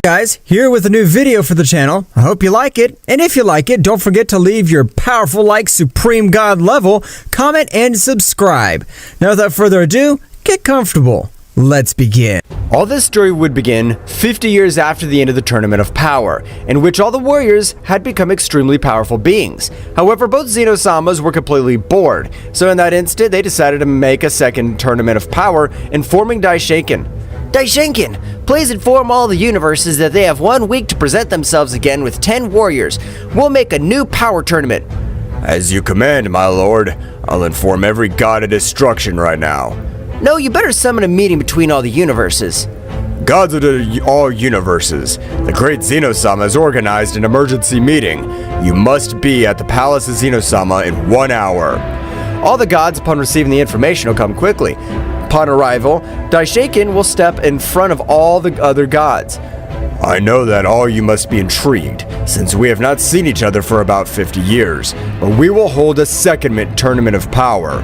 Guys, here with a new video for the channel. I hope you like it, and if you like it, don't forget to leave your powerful like Supreme God level, comment, and subscribe. Now without further ado, get comfortable. Let's begin. All this story would begin 50 years after the end of the Tournament of Power, in which all the warriors had become extremely powerful beings. However, both Zeno-samas were completely bored, so in that instant they decided to make a second Tournament of Power, informing Daishinkan. Daishinkan, please inform all the universes that they have 1 week to present themselves again with 10 warriors. We'll make a new power tournament. As you command, my lord. I'll inform every god of destruction right now. No, you better summon a meeting between all the universes. Gods of all universes, the great Zeno-sama has organized an emergency meeting. You must be at the Palace of Zeno-sama in 1 hour. All the gods, upon receiving the information, will come quickly. Upon arrival, Daishinkan will step in front of all the other gods. I know that all you must be intrigued, since we have not seen each other for about 50 years, but we will hold a second Tournament of Power.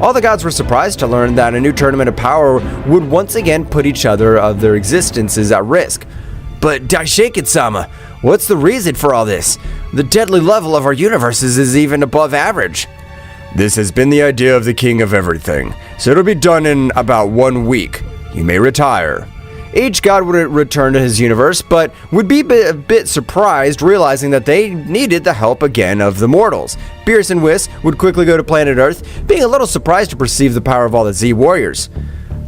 All the gods were surprised to learn that a new Tournament of Power would once again put each other of their existences at risk. But Daishinkan-sama, what's the reason for all this? The deadly level of our universes is even above average. This has been the idea of the King of Everything, so it'll be done in about 1 week. You may retire. Each god would return to his universe, but would be a bit surprised realizing that they needed the help again of the mortals. Beerus and Whis would quickly go to planet Earth, being a little surprised to perceive the power of all the Z warriors.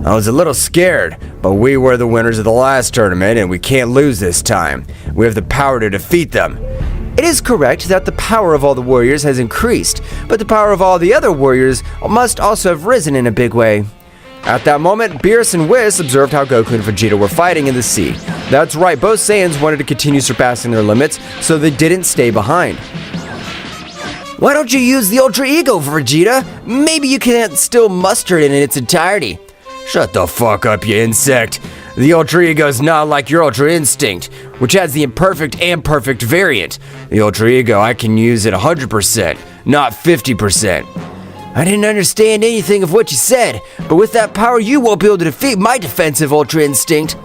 I was a little scared, but we were the winners of the last tournament and we can't lose this time. We have the power to defeat them. It is correct that the power of all the warriors has increased, but the power of all the other warriors must also have risen in a big way. At that moment, Beerus and Whis observed how Goku and Vegeta were fighting in the sea. That's right, both Saiyans wanted to continue surpassing their limits, so they didn't stay behind. Why don't you use the Ultra Ego, Vegeta? Maybe you can't still muster it in its entirety. Shut the fuck up, you insect. The Ultra Ego is not like your Ultra Instinct, which has the imperfect and perfect variant. The Ultra Ego, I can use it 100%, not 50%. I didn't understand anything of what you said, but with that power you won't be able to defeat my defensive Ultra Instinct.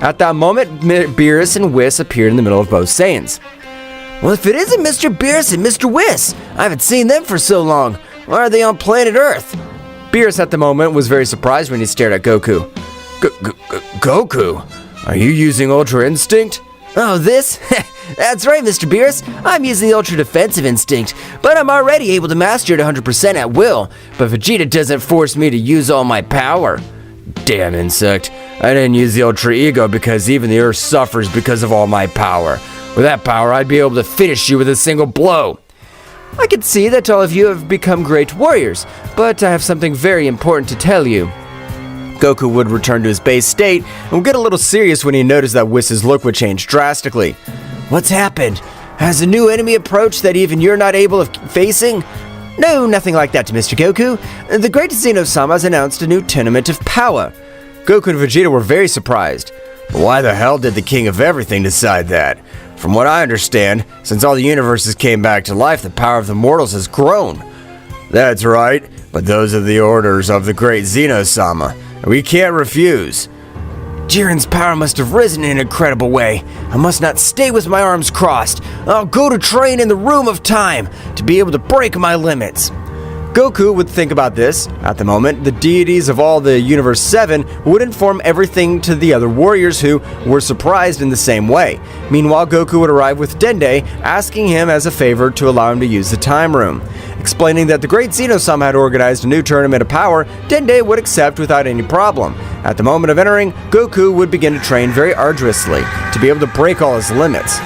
At that moment, Beerus and Whis appeared in the middle of both Saiyans. Well, if it isn't Mr. Beerus and Mr. Whis, I haven't seen them for so long. Why are they on planet Earth? Beerus at the moment was very surprised when he stared at Goku. Goku? Are you using Ultra Instinct? Oh, this? That's right, Mr. Beerus. I'm using the Ultra Defensive Instinct, but I'm already able to master it 100% at will. But Vegeta doesn't force me to use all my power. Damn insect. I didn't use the Ultra Ego because even the Earth suffers because of all my power. With that power, I'd be able to finish you with a single blow. I can see that all of you have become great warriors, but I have something very important to tell you. Goku would return to his base state and would get a little serious when he noticed that Whis' look would change drastically. What's happened? Has a new enemy approached that even you're not able of facing? No, nothing like that to Mr. Goku. The great Zeno-sama has announced a new Tournament of Power. Goku and Vegeta were very surprised. Why the hell did the King of Everything decide that? From what I understand, since all the universes came back to life, the power of the mortals has grown. That's right, but those are the orders of the great Zeno-sama. We can't refuse. Jiren's power must have risen in an incredible way. I must not stay with my arms crossed. I'll go to train in the Room of Time to be able to break my limits. Goku would think about this. At the moment, the deities of all the Universe 7 would inform everything to the other warriors who were surprised in the same way. Meanwhile, Goku would arrive with Dende, asking him as a favor to allow him to use the Time Room. Explaining that the great Zeno-sama had organized a new Tournament of Power, Dende would accept without any problem. At the moment of entering, Goku would begin to train very arduously to be able to break all his limits.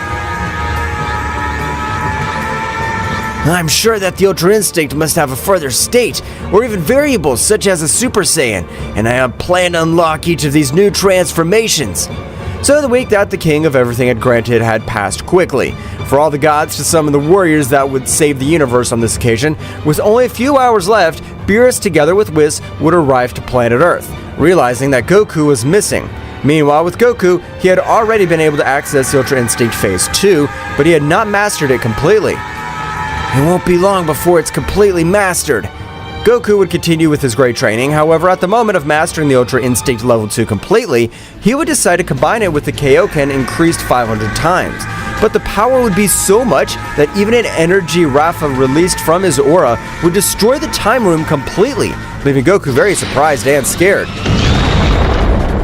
I'm sure that the Ultra Instinct must have a further state, or even variables such as a Super Saiyan, and I plan to unlock each of these new transformations. So the week that the King of Everything had granted had passed quickly. For all the gods to summon the warriors that would save the universe on this occasion, with only a few hours left, Beerus together with Whis would arrive to planet Earth, realizing that Goku was missing. Meanwhile, with Goku, he had already been able to access the Ultra Instinct Phase 2, but he had not mastered it completely. It won't be long before it's completely mastered. Goku would continue with his great training, however, at the moment of mastering the Ultra Instinct Level 2 completely, he would decide to combine it with the Kaioken increased 500 times. But the power would be so much that even an energy Rafa released from his aura would destroy the time room completely, leaving Goku very surprised and scared.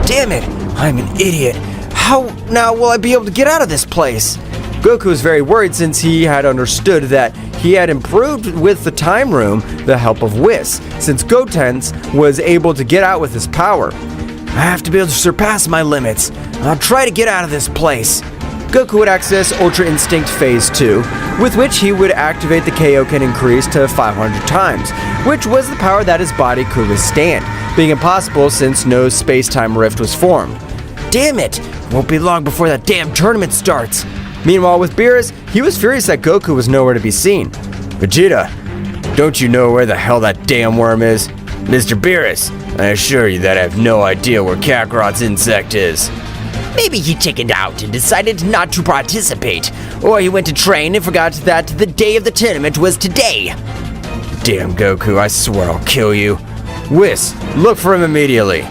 Damn it, I'm an idiot. How now will I be able to get out of this place? Goku was very worried since he had understood that he had improved with the time room the help of Whis, since Gotenks was able to get out with his power. I have to be able to surpass my limits. I'll try to get out of this place. Goku would access Ultra Instinct Phase 2, with which he would activate the Kaioken increase to 500 times, which was the power that his body could withstand, being impossible since no space-time rift was formed. Damn it! Won't be long before that damn tournament starts. Meanwhile, with Beerus, he was furious that Goku was nowhere to be seen. Vegeta, don't you know where the hell that damn worm is? Mr. Beerus, I assure you that I have no idea where Kakarot's insect is. Maybe he chickened out and decided not to participate, or he went to train and forgot that the day of the tournament was today. Damn Goku, I swear I'll kill you. Whis, look for him immediately.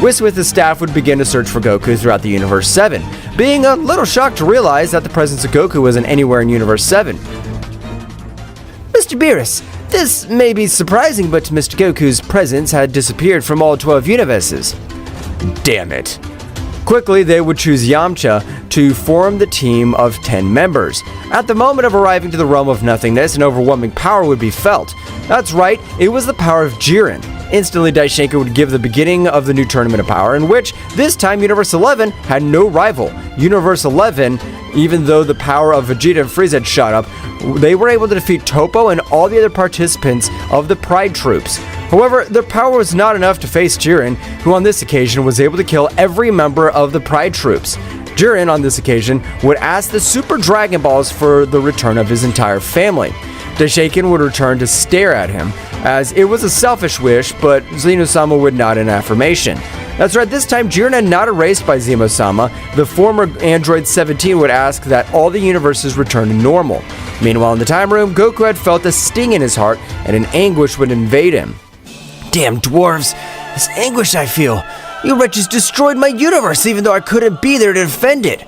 Whis with his staff would begin to search for Goku throughout the Universe 7, being a little shocked to realize that the presence of Goku wasn't anywhere in Universe 7. Mr. Beerus, this may be surprising, but Mr. Goku's presence had disappeared from all 12 universes. Damn it. Quickly, they would choose Yamcha to form the team of 10 members. At the moment of arriving to the realm of nothingness, an overwhelming power would be felt. That's right, it was the power of Jiren. Instantly, Daishenka would give the beginning of the new tournament of power, in which, this time, Universe 11 had no rival. Universe 11, even though the power of Vegeta and Frieza had shot up, they were able to defeat Toppo and all the other participants of the Pride troops. However, their power was not enough to face Jiren, who on this occasion was able to kill every member of the Pride troops. Jiren, on this occasion, would ask the Super Dragon Balls for the return of his entire family. Daishenka would return to stare at him, as it was a selfish wish, but Zeno-sama would nod in affirmation. That's right, this time Jiren had not erased by Zeno-sama. The former Android 17 would ask that all the universes return to normal. Meanwhile, in the time room, Goku had felt a sting in his heart, and an anguish would invade him. Damn dwarves, this anguish I feel. You wretches destroyed my universe even though I couldn't be there to defend it.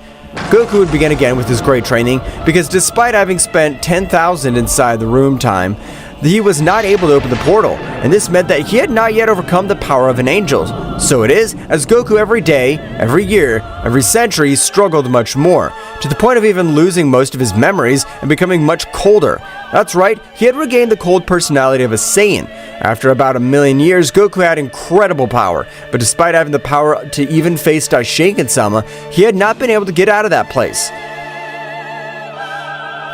Goku would begin again with his great training, because despite having spent 10,000 inside the room time, he was not able to open the portal, and this meant that he had not yet overcome the power of an angel. So it is, as Goku every day, every year, every century struggled much more, to the point of even losing most of his memories and becoming much colder. That's right, he had regained the cold personality of a Saiyan. After about 1,000,000 years, Goku had incredible power, but despite having the power to even face Daishenka-sama, he had not been able to get out of that place.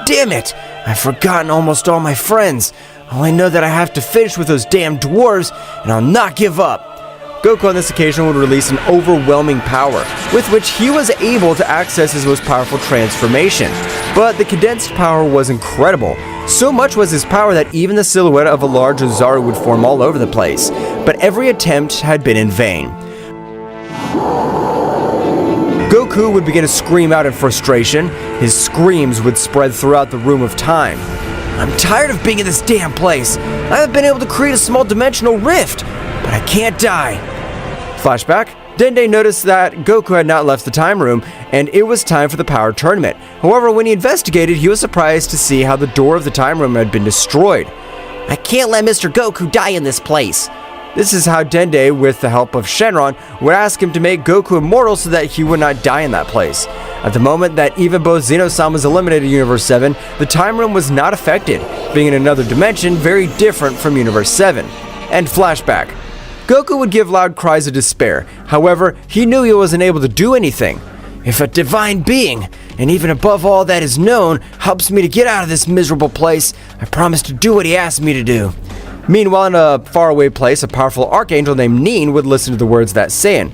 Damn it! I've forgotten almost all my friends. All I know that I have to finish with those damn dwarves, and I'll not give up. Goku on this occasion would release an overwhelming power, with which he was able to access his most powerful transformation. But the condensed power was incredible. So much was his power that even the silhouette of a large Ozaru would form all over the place. But every attempt had been in vain. Goku would begin to scream out in frustration. His screams would spread throughout the room of time. I'm tired of being in this damn place. I haven't been able to create a small dimensional rift, but I can't die. Flashback. Dende noticed that Goku had not left the time room, and it was time for the power tournament. However, when he investigated, he was surprised to see how the door of the time room had been destroyed. I can't let Mr. Goku die in this place. This is how Dende, with the help of Shenron, would ask him to make Goku immortal so that he would not die in that place. At the moment that even both Zeno-sama was eliminated in Universe 7, the time room was not affected, being in another dimension very different from Universe 7. And flashback. Goku would give loud cries of despair. However, he knew he wasn't able to do anything. If a divine being, and even above all that is known, helps me to get out of this miserable place. I promise to do what he asked me to do. Meanwhile, in a faraway place, a powerful archangel named Neen would listen to the words of that saying.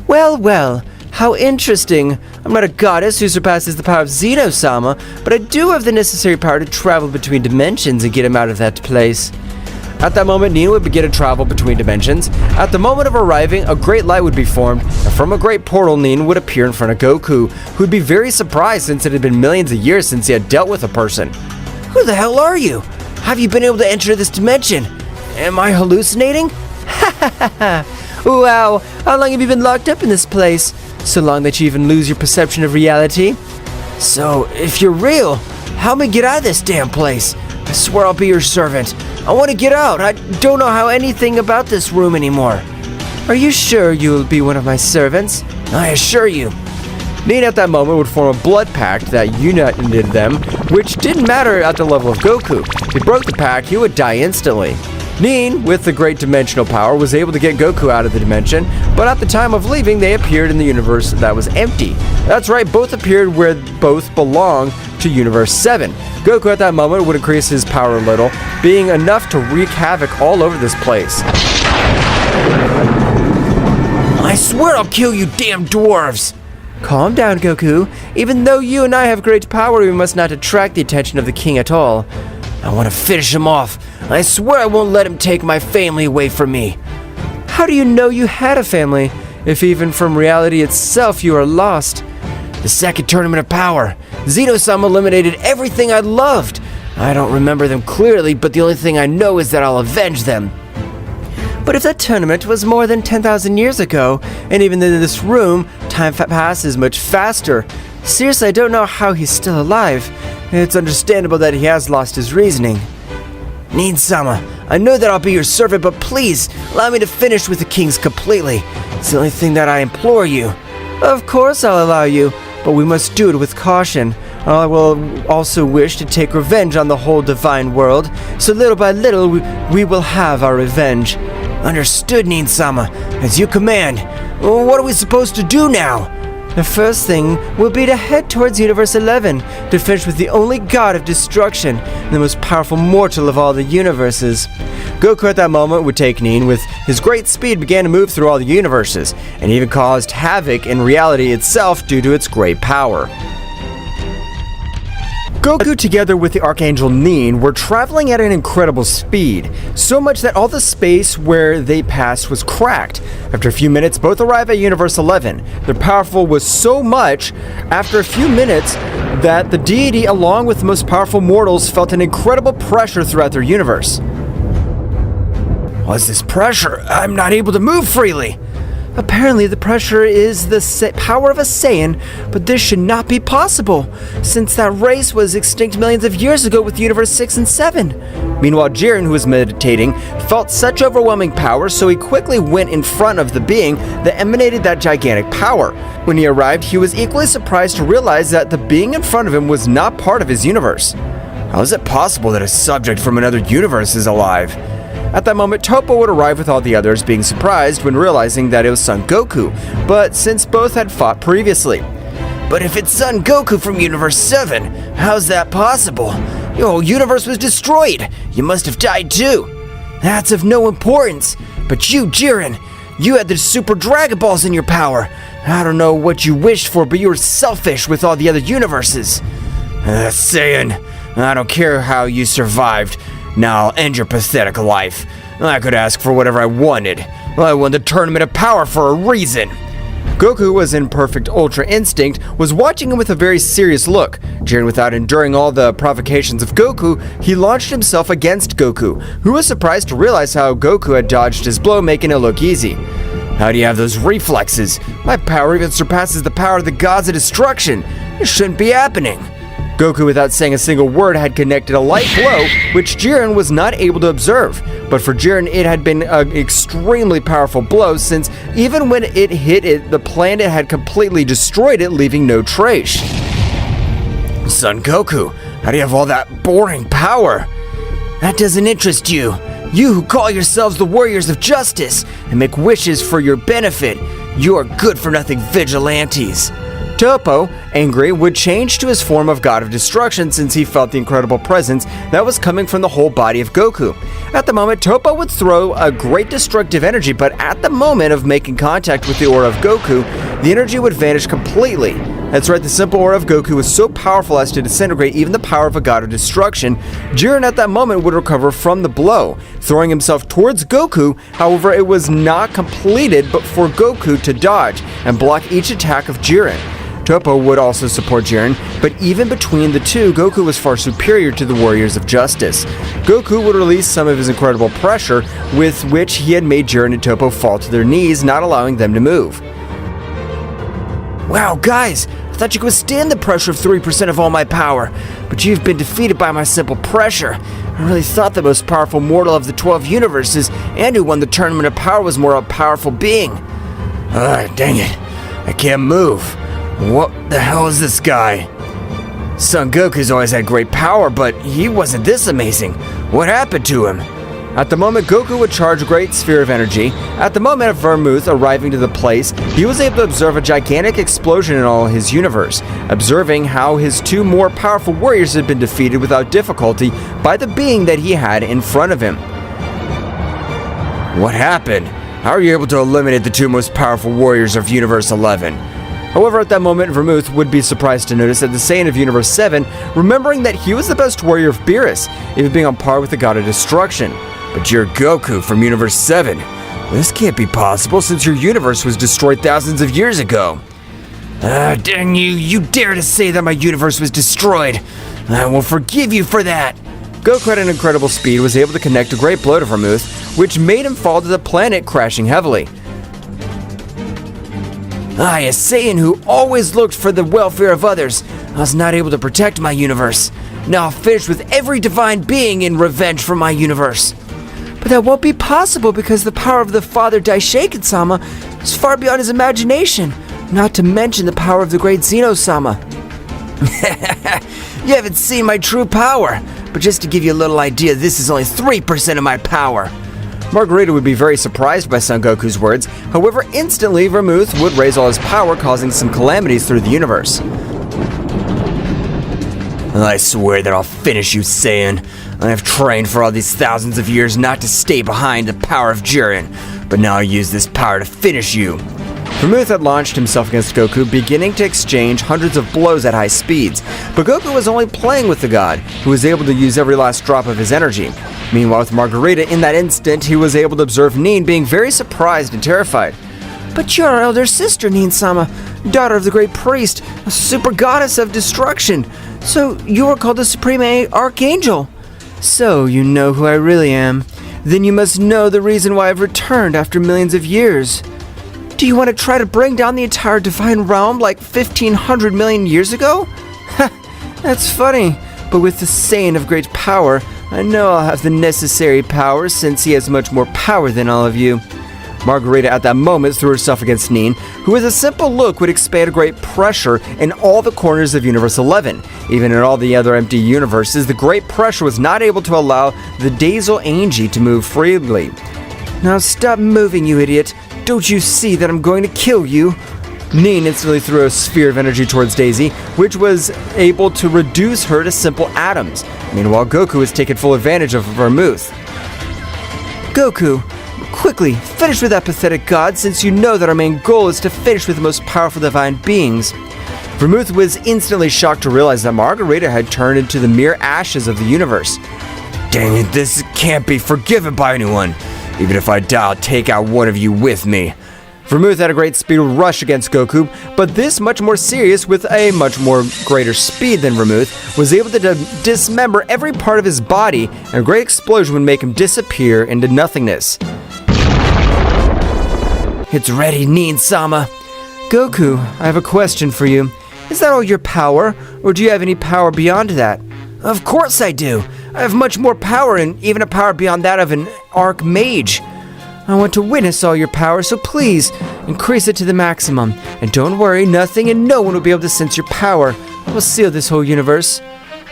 Well, well, how interesting. I'm not a goddess who surpasses the power of Zeno-sama, but I do have the necessary power to travel between dimensions and get him out of that place. At that moment, Neen would begin to travel between dimensions. At the moment of arriving, a great light would be formed, and from a great portal, Neen would appear in front of Goku, who would be very surprised since it had been millions of years since he had dealt with a person. Who the hell are you? Have you been able to enter this dimension? Am I hallucinating? Ha ha ha ha! Wow, how long have you been locked up in this place? So long that you even lose your perception of reality? So, if you're real, help me get out of this damn place. I swear I'll be your servant. I want to get out. I don't know how anything about this room anymore. Are you sure you'll be one of my servants? I assure you. Neen at that moment would form a blood pact that united them, which didn't matter at the level of Goku. If he broke the pact, he would die instantly. Neen, with the great dimensional power, was able to get Goku out of the dimension, but at the time of leaving, they appeared in the universe that was empty. That's right, both appeared where both belong to Universe 7. Goku at that moment would increase his power a little, being enough to wreak havoc all over this place. I swear I'll kill you damn dwarves! Calm down, Goku. Even though you and I have great power, we must not attract the attention of the king at all. I want to finish him off. I swear I won't let him take my family away from me. How do you know you had a family, if even from reality itself you are lost? The second tournament of power. Zeno-sama eliminated everything I loved. I don't remember them clearly, but the only thing I know is that I'll avenge them. But if that tournament was more than 10,000 years ago, and even in this room, time passes much faster. Seriously, I don't know how he's still alive. It's understandable that he has lost his reasoning. Neen-sama, I know that I'll be your servant, but please, allow me to finish with the kings completely. It's the only thing that I implore you. Of course I'll allow you, but we must do it with caution. I will also wish to take revenge on the whole divine world, so little by little we will have our revenge. Understood, Neen-sama. As you command. What are we supposed to do now? The first thing will be to head towards Universe 11 to finish with the only god of destruction and the most powerful mortal of all the universes. Goku at that moment would take Neen with his great speed began to move through all the universes and even caused havoc in reality itself due to its great power. Goku together with the Archangel Neen were traveling at an incredible speed, so much that all the space where they passed was cracked. After a few minutes, both arrive at Universe 11. Their powerful was so much, after a few minutes, that the deity along with the most powerful mortals felt an incredible pressure throughout their universe. What's this pressure? I'm not able to move freely. Apparently the pressure is the power of a Saiyan, but this should not be possible, since that race was extinct millions of years ago with Universe 6 and 7. Meanwhile, Jiren, who was meditating, felt such overwhelming power, so he quickly went in front of the being that emanated that gigantic power. When he arrived, he was equally surprised to realize that the being in front of him was not part of his universe. How is it possible that a subject from another universe is alive? At that moment, Toppo would arrive with all the others, being surprised when realizing that it was Son Goku, but since both had fought previously. But if it's Son Goku from Universe 7, how's that possible? Your whole universe was destroyed. You must have died too. That's of no importance. But you, Jiren, you had the Super Dragon Balls in your power. I don't know what you wished for, but you were selfish with all the other universes. Saiyan, I don't care how you survived. Now I'll end your pathetic life. I could ask for whatever I wanted. I won the tournament of power for a reason. Goku was in perfect Ultra Instinct, was watching him with a very serious look. Jiren, without enduring all the provocations of Goku, he launched himself against Goku, who was surprised to realize how Goku had dodged his blow, making it look easy. How do you have those reflexes? My power even surpasses the power of the gods of destruction. It shouldn't be happening. Goku, without saying a single word, had connected a light blow, which Jiren was not able to observe. But for Jiren, it had been an extremely powerful blow, since even when it hit it, the planet had completely destroyed it, leaving no trace. Son Goku, how do you have all that boring power? That doesn't interest you. You who call yourselves the warriors of justice and make wishes for your benefit, you are good-for-nothing vigilantes. Topo, angry, would change to his form of God of Destruction since he felt the incredible presence that was coming from the whole body of Goku. At the moment, Topo would throw a great destructive energy, but at the moment of making contact with the aura of Goku, the energy would vanish completely. That's right, the simple aura of Goku was so powerful as to disintegrate even the power of a God of Destruction. Jiren at that moment would recover from the blow, throwing himself towards Goku. However, it was not completed but for Goku to dodge and block each attack of Jiren. Topo would also support Jiren, but even between the two, Goku was far superior to the Warriors of Justice. Goku would release some of his incredible pressure, with which he had made Jiren and Topo fall to their knees, not allowing them to move. Wow, guys, I thought you could withstand the pressure of 3% of all my power, but you've been defeated by my simple pressure. I really thought the most powerful mortal of the 12 universes and who won the Tournament of Power was more a powerful being. Dang it. I can't move. What the hell is this guy? Son Goku's always had great power, but he wasn't this amazing. What happened to him? At the moment, Goku would charge a great sphere of energy. At the moment of Vermouth arriving to the place, he was able to observe a gigantic explosion in all his universe, observing how his two more powerful warriors had been defeated without difficulty by the being that he had in front of him. What happened? How are you able to eliminate the two most powerful warriors of Universe 11? However, at that moment, Vermouth would be surprised to notice that the Saiyan of Universe 7, remembering that he was the best warrior of Beerus, even being on par with the God of Destruction. But you're Goku from Universe 7. This can't be possible since your universe was destroyed thousands of years ago. Dang you, you dare to say that my universe was destroyed. I will forgive you for that. Goku at an incredible speed was able to connect a great blow to Vermouth, which made him fall to the planet, crashing heavily. I, a Saiyan who always looked for the welfare of others, I was not able to protect my universe. Now I'll finish with every divine being in revenge for my universe. But that won't be possible because the power of the father Daishoken-sama is far beyond his imagination, not to mention the power of the great Zeno-sama. You haven't seen my true power, but just to give you a little idea, this is only 3% of my power. Margarita would be very surprised by Son Goku's words. However, instantly Vermouth would raise all his power, causing some calamities through the universe. I swear that I'll finish you, Saiyan. I have trained for all these thousands of years not to stay behind the power of Jiren, but now I use this power to finish you. Vermouth had launched himself against Goku, beginning to exchange hundreds of blows at high speeds, but Goku was only playing with the god, who was able to use every last drop of his energy. Meanwhile, with Margarita, in that instant, he was able to observe Nin being very surprised and terrified. But you're our elder sister, Nin-sama, daughter of the great priest, a super goddess of destruction. So you are called the Supreme Archangel. So you know who I really am. Then you must know the reason why I've returned after millions of years. Do you want to try to bring down the entire divine realm like 1,500 million years ago? Ha, that's funny. But with the Saiyan of great power, I know I'll have the necessary power since he has much more power than all of you. Margarita at that moment threw herself against Nin, who with a simple look would expand a great pressure in all the corners of Universe 11. Even in all the other empty universes, the great pressure was not able to allow the Daisel Angie to move freely. Now stop moving, you idiot. Don't you see that I'm going to kill you? Nin instantly threw a sphere of energy towards Daisy, which was able to reduce her to simple atoms. Meanwhile, Goku has taken full advantage of Vermouth. Goku, quickly, finish with that pathetic god, since you know that our main goal is to finish with the most powerful divine beings. Vermouth was instantly shocked to realize that Margarita had turned into the mere ashes of the universe. Dang it, this can't be forgiven by anyone. Even if I die, I'll take out one of you with me. Vermouth had a great speed rush against Goku, but this much more serious with a much more greater speed than Vermouth, was able to dismember every part of his body, and a great explosion would make him disappear into nothingness. It's ready, Nin-sama. Goku, I have a question for you. Is that all your power, or do you have any power beyond that? Of course I do. I have much more power, and even a power beyond that of an Archmage. I want to witness all your power, so please, increase it to the maximum. And don't worry, nothing and no one will be able to sense your power. I will seal this whole universe.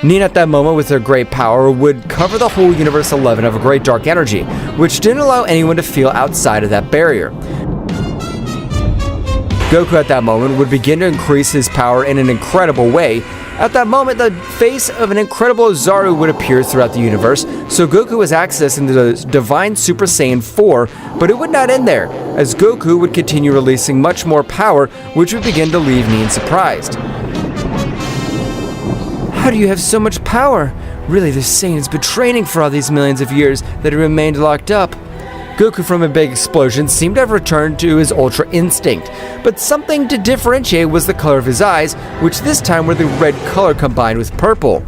Nin at that moment, with her great power, would cover the whole Universe 11 of a great dark energy, which didn't allow anyone to feel outside of that barrier. Goku at that moment would begin to increase his power in an incredible way. At that moment, the face of an incredible Ozaru would appear throughout the universe, so Goku was accessing the Divine Super Saiyan 4, but it would not end there, as Goku would continue releasing much more power, which would begin to leave Nin surprised. How do you have so much power? Really, this Saiyan's been training for all these millions of years that he remained locked up. Goku from a big explosion seemed to have returned to his Ultra Instinct, but something to differentiate was the color of his eyes, which this time were the red color combined with purple.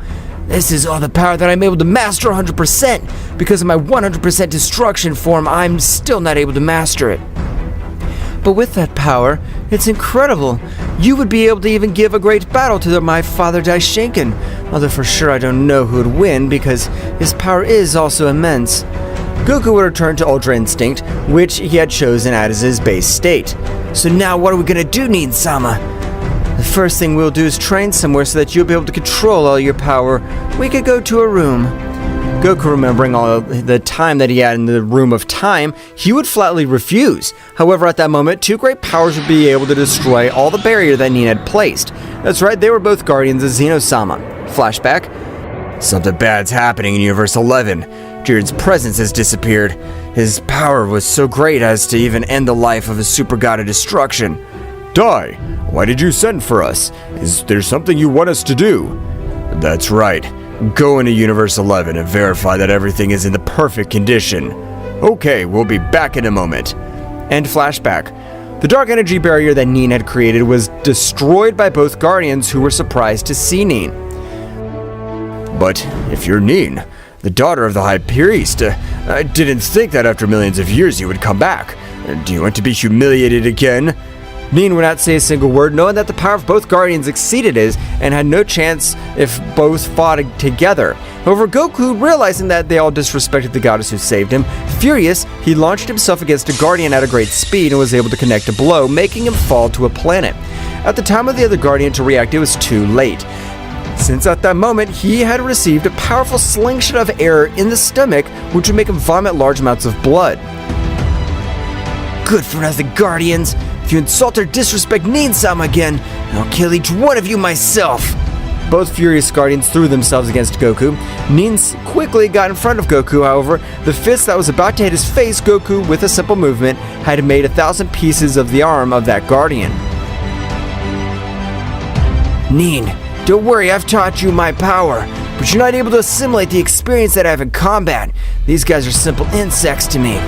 This is all the power that I'm able to master 100%. Because of my 100% destruction form, I'm still not able to master it. But with that power, it's incredible. You would be able to even give a great battle to my father Daishinken, although for sure I don't know who would win because his power is also immense. Goku would return to Ultra Instinct, which he had chosen as his base state. So now what are we gonna do, Nin-sama? The first thing we'll do is train somewhere so that you'll be able to control all your power. We could go to a room. Goku, remembering all the time that he had in the Room of Time, he would flatly refuse. However, at that moment, two great powers would be able to destroy all the barrier that Nin had placed. That's right, they were both guardians of Zeno-sama. Flashback. Something bad's happening in Universe 11. Jiren's presence has disappeared. His power was so great as to even end the life of a super god of destruction. Dai, why did you send for us? Is there something you want us to do? That's right. Go into Universe 11 and verify that everything is in the perfect condition. Okay, we'll be back in a moment. End flashback. The dark energy barrier that Nin had created was destroyed by both guardians who were surprised to see Nin. But if you're Nin, the daughter of the High Priest, I didn't think that after millions of years you would come back. Do you want to be humiliated again? Nin would not say a single word, knowing that the power of both guardians exceeded his and had no chance if both fought together. However, Goku, realizing that they all disrespected the goddess who saved him, furious, he launched himself against a guardian at a great speed and was able to connect a blow, making him fall to a planet. At the time of the other guardian to react, it was too late, since at that moment he had received a powerful slingshot of air in the stomach, which would make him vomit large amounts of blood. Good for nothing guardians! If you insult or disrespect Nin-sama again, I'll kill each one of you myself! Both furious guardians threw themselves against Goku. Nin quickly got in front of Goku, however, the fist that was about to hit his face, Goku, with a simple movement, had made 1,000 pieces of the arm of that guardian. Nin, don't worry, I've taught you my power, but you're not able to assimilate the experience that I have in combat. These guys are simple insects to me.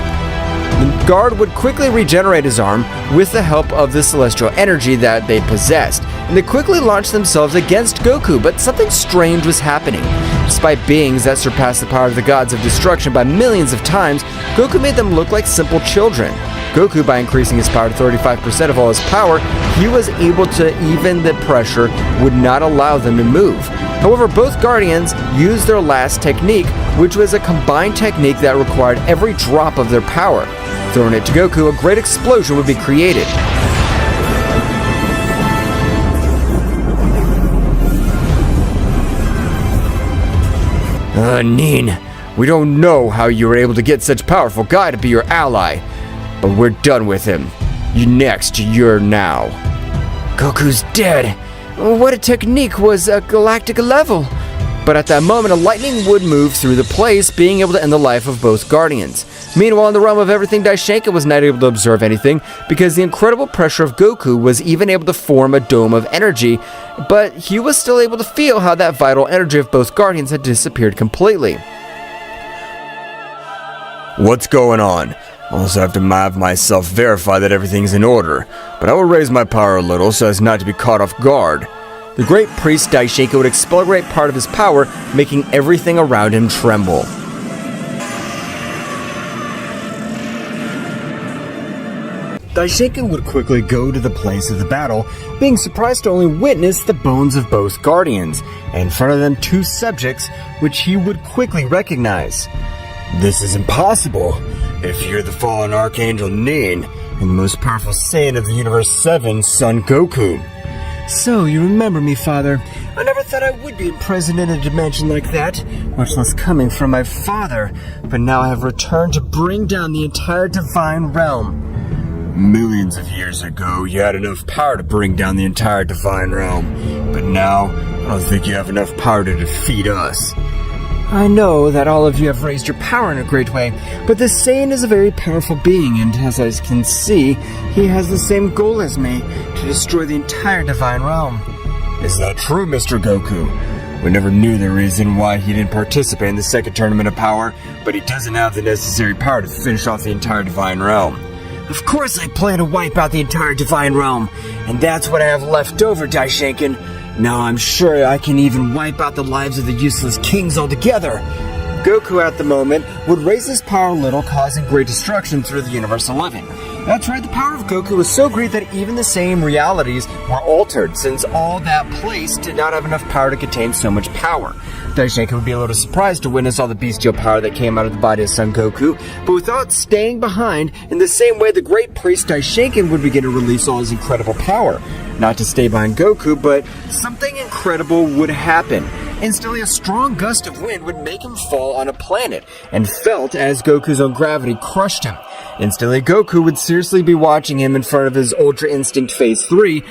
The guard would quickly regenerate his arm with the help of the celestial energy that they possessed, and they quickly launched themselves against Goku, but something strange was happening. Despite beings that surpassed the power of the gods of destruction by millions of times, Goku made them look like simple children. Goku, by increasing his power to 35% of all his power, he was able to even the pressure would not allow them to move. However, both guardians used their last technique, which was a combined technique that required every drop of their power. Throwing it to Goku, a great explosion would be created. Nin, we don't know how you were able to get such a powerful guy to be your ally, but we're done with him. You're now. Goku's dead. What a technique was a galactic level. But at that moment, a lightning would move through the place, being able to end the life of both guardians. Meanwhile, in the realm of everything, Daishinken was not able to observe anything because the incredible pressure of Goku was even able to form a dome of energy, but he was still able to feel how that vital energy of both guardians had disappeared completely. What's going on? I also have to have myself verify that everything's in order, but I will raise my power a little so as not to be caught off guard. The great priest Daishinken would expel a great part of his power, making everything around him tremble. Daishinken would quickly go to the place of the battle, being surprised to only witness the bones of both guardians, and in front of them 2 subjects, which he would quickly recognize. This is impossible. If you're the fallen Archangel Nin, and the most powerful Saiyan of the Universe 7, Son Goku. So, you remember me, Father. I never thought I would be present in a dimension like that, much less coming from my father, but now I have returned to bring down the entire divine realm. Millions of years ago, you had enough power to bring down the entire divine realm. But now, I don't think you have enough power to defeat us. I know that all of you have raised your power in a great way, but this Saiyan is a very powerful being, and as I can see, he has the same goal as me, to destroy the entire divine realm. Is that true, Mr. Goku? We never knew the reason why he didn't participate in the second tournament of power, but he doesn't have the necessary power to finish off the entire divine realm. Of course I plan to wipe out the entire divine realm, and that's what I have left over, Daishinkan. Now I'm sure I can even wipe out the lives of the useless kings altogether. Goku at the moment would raise his power a little, causing great destruction through the universe 11. That's right, the power of Goku was so great that even the same realities were altered, since all that place did not have enough power to contain so much power. Daishinkan would be a little surprised to witness all the bestial power that came out of the body of Son Goku, but without staying behind, in the same way the great priest Daishinkan would begin to release all his incredible power. Not to stay behind Goku, but something incredible would happen. Instantly, a strong gust of wind would make him fall on a planet, and felt as Goku's own gravity crushed him. Instantly, Goku would seriously be watching him in front of his Ultra Instinct Phase 3,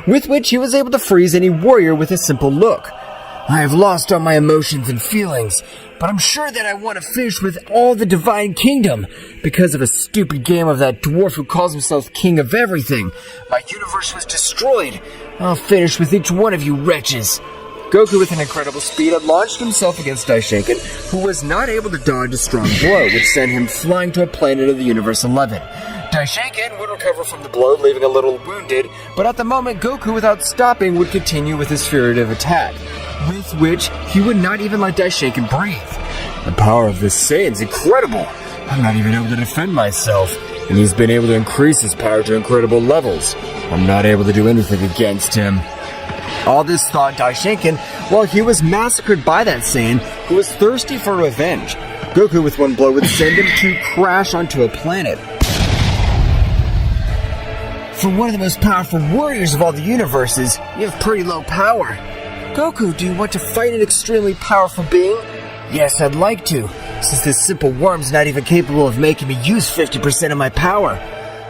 with which he was able to freeze any warrior with a simple look. I have lost all my emotions and feelings, but I'm sure that I want to finish with all the Divine Kingdom. Because of a stupid game of that dwarf who calls himself King of Everything, my universe was destroyed. I'll finish with each one of you wretches. Goku, with an incredible speed, had launched himself against Daishinkan, who was not able to dodge a strong blow, which sent him flying to a planet of the Universe 11. Daishinkan would recover from the blow, leaving a little wounded, but at the moment, Goku, without stopping, would continue with his furtive attack, with which he would not even let Daishinkan breathe. The power of this Saiyan's incredible. I'm not even able to defend myself, and he's been able to increase his power to incredible levels. I'm not able to do anything against him. All this thought Daishinkan while he was massacred by that Saiyan who was thirsty for revenge. Goku with one blow would send him to crash onto a planet. For one of the most powerful warriors of all the universes, you have pretty low power. Goku, do you want to fight an extremely powerful being? Yes, I'd like to, since this simple worm's not even capable of making me use 50% of my power.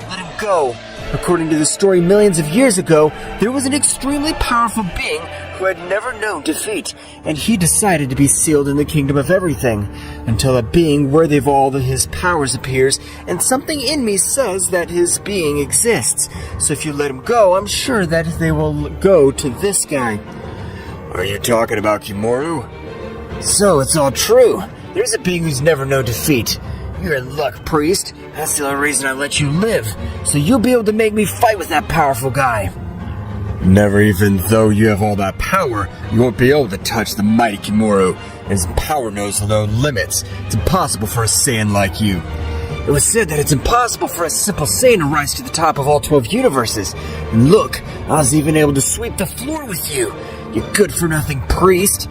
Let him go. According to the story millions of years ago, there was an extremely powerful being who had never known defeat, and he decided to be sealed in the kingdom of everything, until a being worthy of all of his powers appears, and something in me says that his being exists. So if you let him go, I'm sure that they will go to this guy. Are you talking about Kimura? So it's all true. There's a being who's never known defeat. You're in luck, priest. That's the only reason I let you live, so you'll be able to make me fight with that powerful guy. Never even though you have all that power, you won't be able to touch the mighty Kimura. His power knows no limits. It's impossible for a Saiyan like you. It was said that it's impossible for a simple Saiyan to rise to the top of all 12 universes. And look, I was even able to sweep the floor with you. You good-for-nothing priest.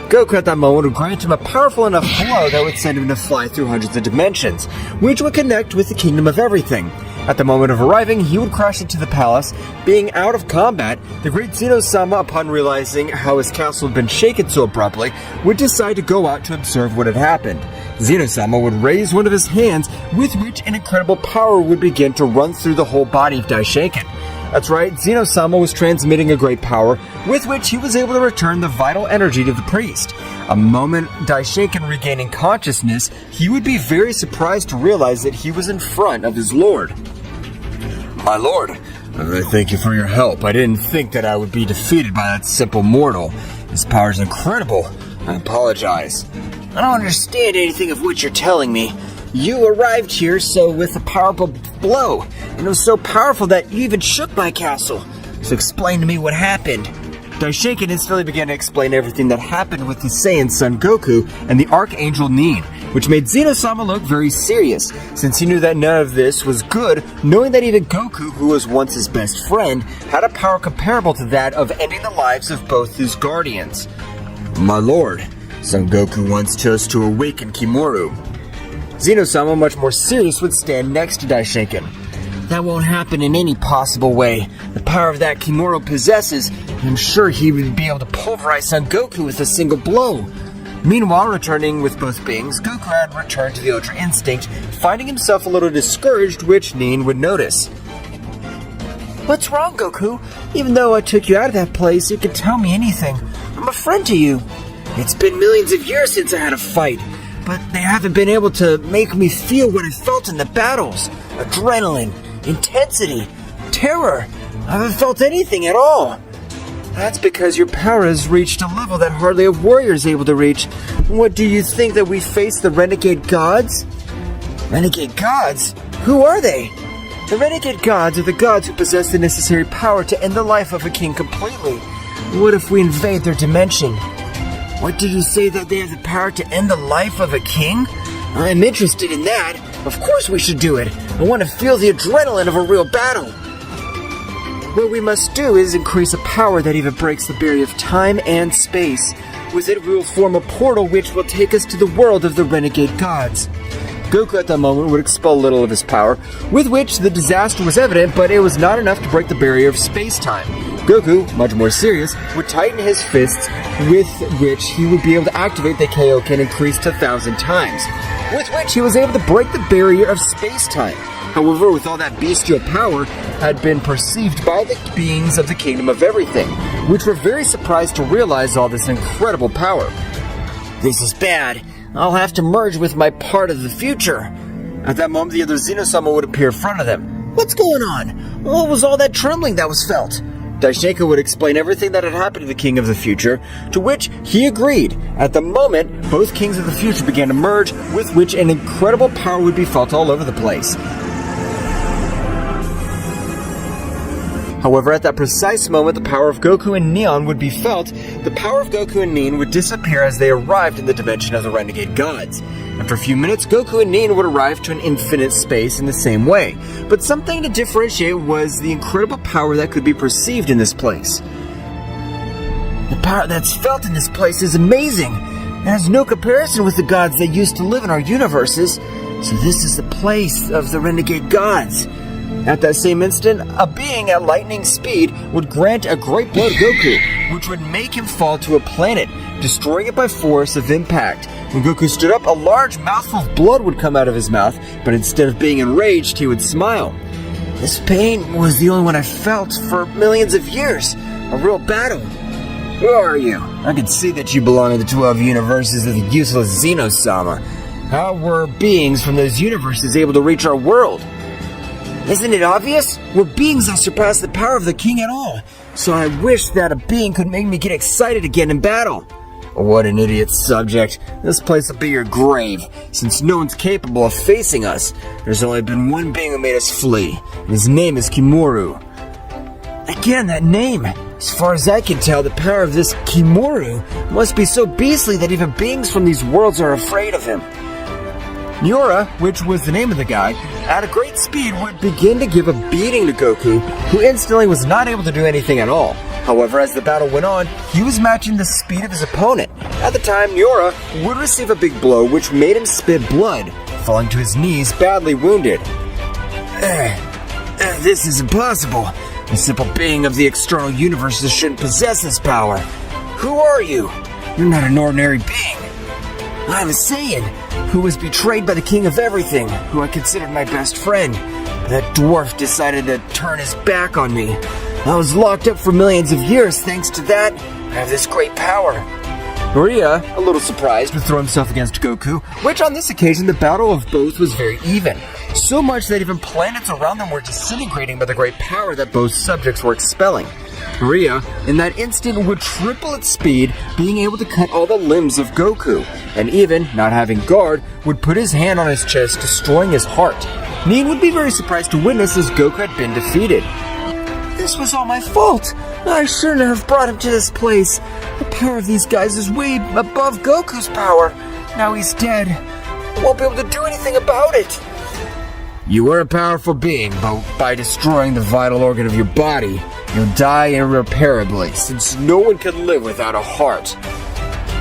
Goku at that moment would grant him a powerful enough blow that would send him to fly through hundreds of dimensions, which would connect with the Kingdom of Everything. At the moment of arriving, he would crash into the palace. Being out of combat, the great Zeno-sama, upon realizing how his castle had been shaken so abruptly, would decide to go out to observe what had happened. Zeno-sama would raise one of his hands, with which an incredible power would begin to run through the whole body of Daishinkan. That's right, Zeno-sama was transmitting a great power, with which he was able to return the vital energy to the priest. A moment Daishinkan regaining consciousness, he would be very surprised to realize that he was in front of his lord. My lord, I thank you for your help. I didn't think that I would be defeated by that simple mortal. His power is incredible. I apologize. I don't understand anything of what you're telling me. You arrived here with a powerful blow, and it was so powerful that you even shook my castle. So explain to me what happened. Daishinkan instantly began to explain everything that happened with his Saiyan son Goku and the Archangel Nin, which made Zeno-sama look very serious, since he knew that none of this was good, knowing that even Goku, who was once his best friend, had a power comparable to that of ending the lives of both his guardians. My lord, Son Goku wants us to awaken Kimura. Zeno-sama, much more serious, would stand next to Daishinkan. That won't happen in any possible way. The power of that Kimura possesses, I'm sure he would be able to pulverize Son Goku with a single blow. Meanwhile, returning with both beings, Goku had returned to the Ultra Instinct, finding himself a little discouraged, which Nin would notice. What's wrong, Goku? Even though I took you out of that place, you can tell me anything. I'm a friend to you. It's been millions of years since I had a fight, but they haven't been able to make me feel what I felt in the battles. Adrenaline, intensity, terror. I haven't felt anything at all. That's because your power has reached a level that hardly a warrior is able to reach. What do you think, that we face the renegade gods? Renegade gods? Who are they? The renegade gods are the gods who possess the necessary power to end the life of a king completely. What if we invade their dimension? What did you say, that they have the power to end the life of a king? I'm interested in that. Of course we should do it. I want to feel the adrenaline of a real battle. What we must do is increase a power that even breaks the barrier of time and space. With it, we will form a portal which will take us to the world of the renegade gods. Goku at that moment would expel a little of his power, with which the disaster was evident, but it was not enough to break the barrier of space-time. Goku, much more serious, would tighten his fists, with which he would be able to activate the Kaioken increased to 1,000 times, with which he was able to break the barrier of space-time. However, with all that bestial power, had been perceived by the beings of the Kingdom of Everything, which were very surprised to realize all this incredible power. This is bad. I'll have to merge with my part of the future. At that moment, the other Zeno-sama would appear in front of them. What's going on? What was all that trembling that was felt? Daishenko would explain everything that had happened to the King of the Future, to which he agreed. At the moment, both Kings of the Future began to merge, with which an incredible power would be felt all over the place. However, at that precise moment, the power of Goku and Neon would be felt. The power of Goku and Nin would disappear as they arrived in the dimension of the renegade gods. After a few minutes, Goku and Nin would arrive to an infinite space in the same way. But something to differentiate was the incredible power that could be perceived in this place. The power that's felt in this place is amazing. It has no comparison with the gods that used to live in our universes. So this is the place of the renegade gods. At that same instant, a being at lightning speed would grant a great blow to Goku, which would make him fall to a planet, destroying it by force of impact. When Goku stood up, a large mouthful of blood would come out of his mouth, but instead of being enraged, he would smile. This pain was the only one I felt for millions of years. A real battle. Who are you? I can see that you belong to the 12 universes of the useless Zeno-sama. How were beings from those universes able to reach our world? Isn't it obvious? We're beings that surpass the power of the king at all. So I wish that a being could make me get excited again in battle. What an idiot subject. This place will be your grave, since no one's capable of facing us. There's only been one being who made us flee, and his name is Kimuru. Again, that name. As far as I can tell, the power of this Kimuru must be so beastly that even beings from these worlds are afraid of him. Niora, which was the name of the guy, at a great speed would begin to give a beating to Goku, who instantly was not able to do anything at all. However, as the battle went on, he was matching the speed of his opponent. At the time, Niora would receive a big blow which made him spit blood, falling to his knees badly wounded. This is impossible. A simple being of the external universes shouldn't possess this power. Who are you? You're not an ordinary being. I'm a Saiyan, who was betrayed by the King of Everything, who I considered my best friend. That dwarf decided to turn his back on me. I was locked up for millions of years. Thanks to that, I have this great power. Maria, a little surprised, would throw himself against Goku, which on this occasion the battle of both was very even. So much that even planets around them were disintegrating by the great power that both subjects were expelling. Maria, in that instant, would triple its speed, being able to cut all the limbs of Goku, and even, not having guard, would put his hand on his chest, destroying his heart. Nin would be very surprised to witness as Goku had been defeated. This was all my fault. I shouldn't have brought him to this place. The power of these guys is way above Goku's power. Now he's dead. I won't be able to do anything about it. You were a powerful being, but by destroying the vital organ of your body, you'll die irreparably, since no one can live without a heart.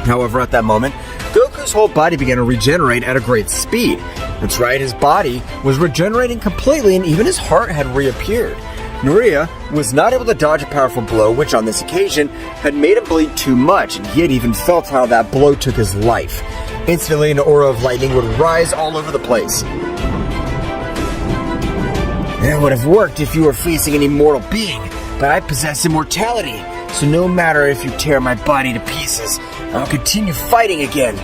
However, at that moment, Goku's whole body began to regenerate at a great speed. That's right, his body was regenerating completely, and even his heart had reappeared. Nuria was not able to dodge a powerful blow, which on this occasion had made him bleed too much, and he had even felt how that blow took his life. Instantly, an aura of lightning would rise all over the place. That would have worked if you were facing an immortal being, but I possess immortality, so no matter if you tear my body to pieces, I'll continue fighting again.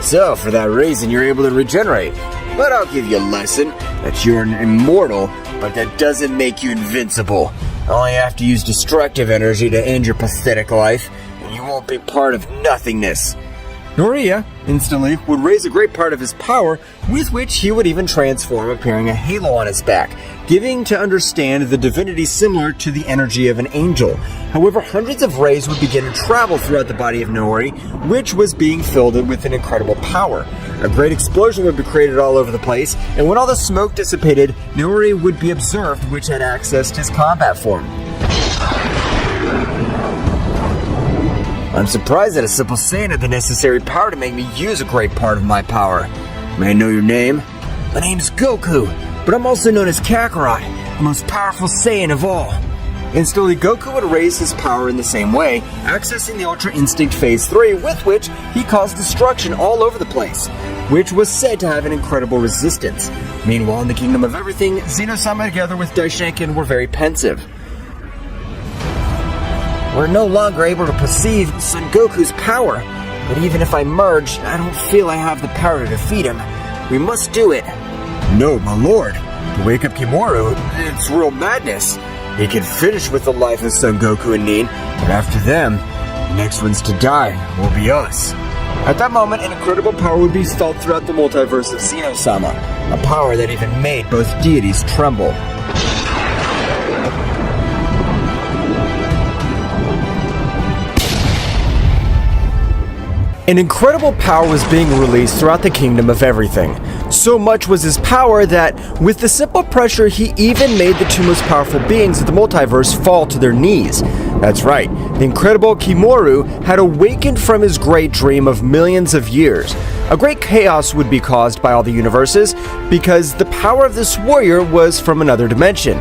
So, for that reason, you're able to regenerate. But I'll give you a lesson that you're an immortal, but that doesn't make you invincible. You only have to use destructive energy to end your pathetic life, and you won't be part of nothingness. Noriya, instantly, would raise a great part of his power, with which he would even transform, appearing a halo on his back, giving to understand the divinity similar to the energy of an angel. However, hundreds of rays would begin to travel throughout the body of Nori, which was being filled with an incredible power. A great explosion would be created all over the place, and when all the smoke dissipated, Nori would be observed, which had accessed his combat form. I'm surprised that a simple Saiyan had the necessary power to make me use a great part of my power. May I know your name? My name's Goku, but I'm also known as Kakarot, the most powerful Saiyan of all. Instantly, Goku would raise his power in the same way, accessing the Ultra Instinct Phase 3, with which he caused destruction all over the place, which was said to have an incredible resistance. Meanwhile, in the Kingdom of Everything, Zeno-sama together with Daishinkan were very pensive. We're no longer able to perceive Son Goku's power, but even if I merge, I don't feel I have the power to defeat him. We must do it. No, my lord. To wake up Kimura, it's real madness. He can finish with the life of Son Goku and Nin, but after them, the next ones to die will be us. At that moment, an incredible power would be felt throughout the multiverse of Zeno-sama, a power that even made both deities tremble. An incredible power was being released throughout the Kingdom of Everything. So much was his power that, with the simple pressure, he even made the two most powerful beings of the multiverse fall to their knees. That's right, the incredible Kimura had awakened from his great dream of millions of years. A great chaos would be caused by all the universes, because the power of this warrior was from another dimension.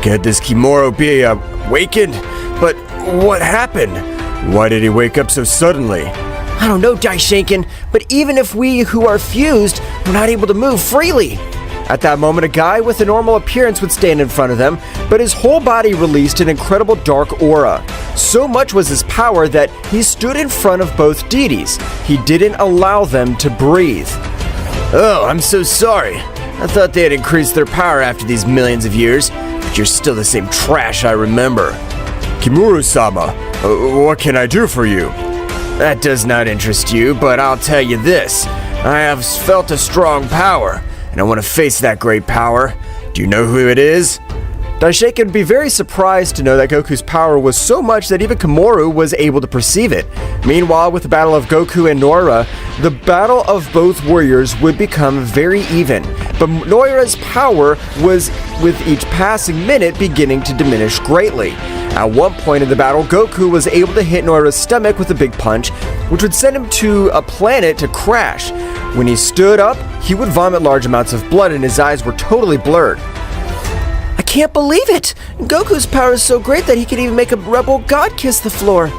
Could this Kimura be awakened? But what happened? Why did he wake up so suddenly? I don't know, Daishinkan, but even if we who are fused, we're not able to move freely. At that moment, a guy with a normal appearance would stand in front of them, but his whole body released an incredible dark aura. So much was his power that he stood in front of both deities. He didn't allow them to breathe. Oh, I'm so sorry. I thought they had increased their power after these millions of years, but you're still the same trash I remember. Kimura-sama, what can I do for you? That does not interest you, but I'll tell you this. I have felt a strong power, and I want to face that great power. Do you know who it is? Daishinkan would be very surprised to know that Goku's power was so much that even Kimura was able to perceive it. Meanwhile, with the battle of Goku and Nora, the battle of both warriors would become very even. But Noira's power was, with each passing minute, beginning to diminish greatly. At one point in the battle, Goku was able to hit Noira's stomach with a big punch, which would send him to a planet to crash. When he stood up, he would vomit large amounts of blood and his eyes were totally blurred. I can't believe it! Goku's power is so great that he can even make a rebel god kiss the floor.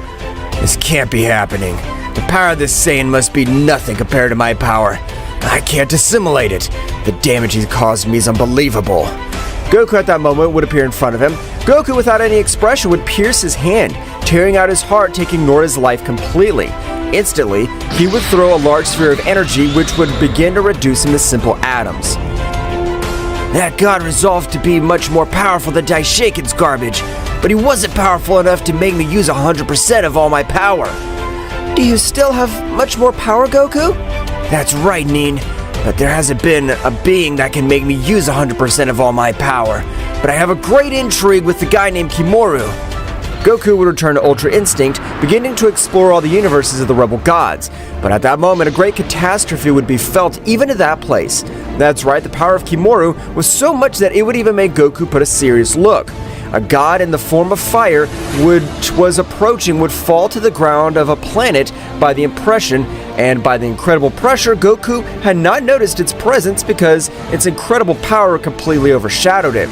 This can't be happening. The power of this Saiyan must be nothing compared to my power. I can't assimilate it. The damage he's caused me is unbelievable. Goku at that moment would appear in front of him. Goku, without any expression, would pierce his hand, tearing out his heart, taking Nora's life completely. Instantly, he would throw a large sphere of energy which would begin to reduce him to simple atoms. That god resolved to be much more powerful than Daishinkan's garbage, but he wasn't powerful enough to make me use 100% of all my power. Do you still have much more power, Goku? That's right, Nin, but there hasn't been a being that can make me use 100% of all my power. But I have a great intrigue with the guy named Kimura. Goku would return to Ultra Instinct, beginning to explore all the universes of the rebel gods. But at that moment, a great catastrophe would be felt even to that place. That's right, the power of Kimura was so much that it would even make Goku put a serious look. A god in the form of fire, which was approaching, would fall to the ground of a planet by the impression, and by the incredible pressure, Goku had not noticed its presence because its incredible power completely overshadowed it.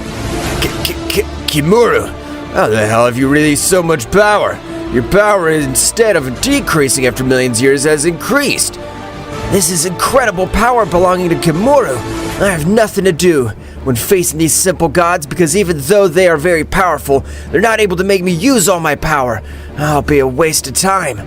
Kimura, how the hell have you released so much power? Your power, instead of decreasing after millions of years, has increased. This is incredible power belonging to Kimura. I have nothing to do when facing these simple gods because even though they are very powerful, they're not able to make me use all my power. I'll be a waste of time.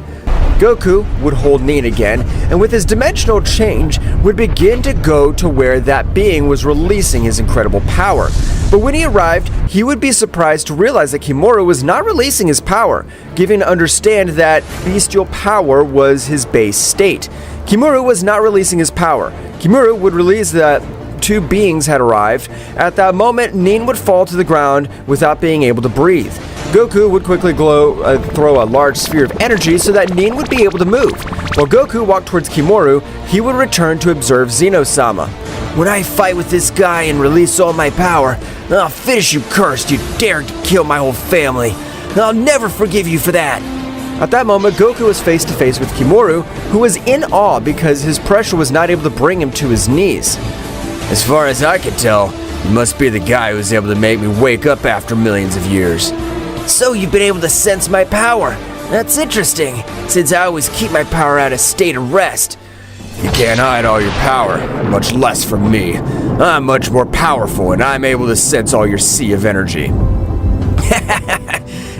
Goku would hold Nin again, and with his dimensional change, would begin to go to where that being was releasing his incredible power. But when he arrived, he would be surprised to realize that Kimura was not releasing his power, giving to understand that bestial power was his base state. Kimura was not releasing his power. Kimura would release that two beings had arrived. At that moment, Nin would fall to the ground without being able to breathe. Goku would quickly throw a large sphere of energy so that Nin would be able to move. While Goku walked towards Kimura, he would return to observe Zeno-sama. When I fight with this guy and release all my power, I'll finish you cursed. You dared to kill my whole family. I'll never forgive you for that. At that moment, Goku was face to face with Kimura, who was in awe because his pressure was not able to bring him to his knees. As far as I can tell, you must be the guy who was able to make me wake up after millions of years. So you've been able to sense my power. That's interesting, since I always keep my power at a state of rest. You can't hide all your power, much less from me. I'm much more powerful and I'm able to sense all your sea of energy.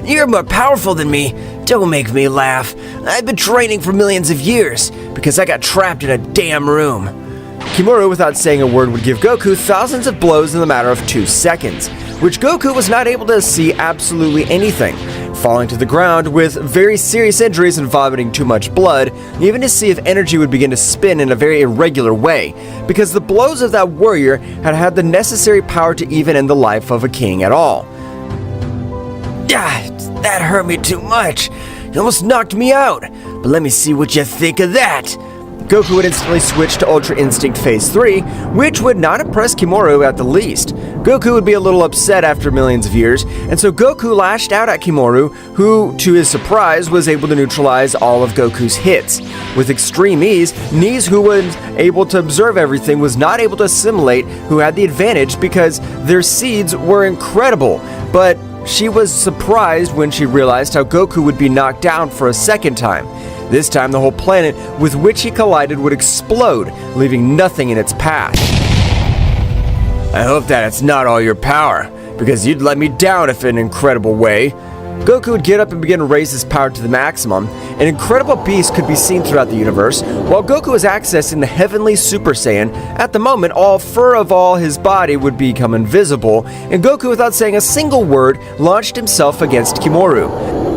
You're more powerful than me. Don't make me laugh. I've been training for millions of years because I got trapped in a damn room. Kimura, without saying a word, would give Goku thousands of blows in the matter of 2 seconds, which Goku was not able to see absolutely anything, falling to the ground with very serious injuries and vomiting too much blood. Even his sea of energy would begin to spin in a very irregular way, because the blows of that warrior had had the necessary power to even end the life of a king at all. That hurt me too much. You almost knocked me out. But let me see what you think of that. Goku would instantly switch to Ultra Instinct Phase 3, which would not impress Kimura at the least. Goku would be a little upset after millions of years, and so Goku lashed out at Kimura, who, to his surprise, was able to neutralize all of Goku's hits. With extreme ease, Knees, who was able to observe everything, was not able to assimilate who had the advantage because their seeds were incredible, but she was surprised when she realized how Goku would be knocked down for a second time. This time, the whole planet with which he collided would explode, leaving nothing in its path. I hope that it's not all your power, because you'd let me down if in an incredible way. Goku would get up and begin to raise his power to the maximum. An incredible beast could be seen throughout the universe, while Goku was accessing the heavenly Super Saiyan. At the moment, all fur of all his body would become invisible, and Goku, without saying a single word, launched himself against Kimura.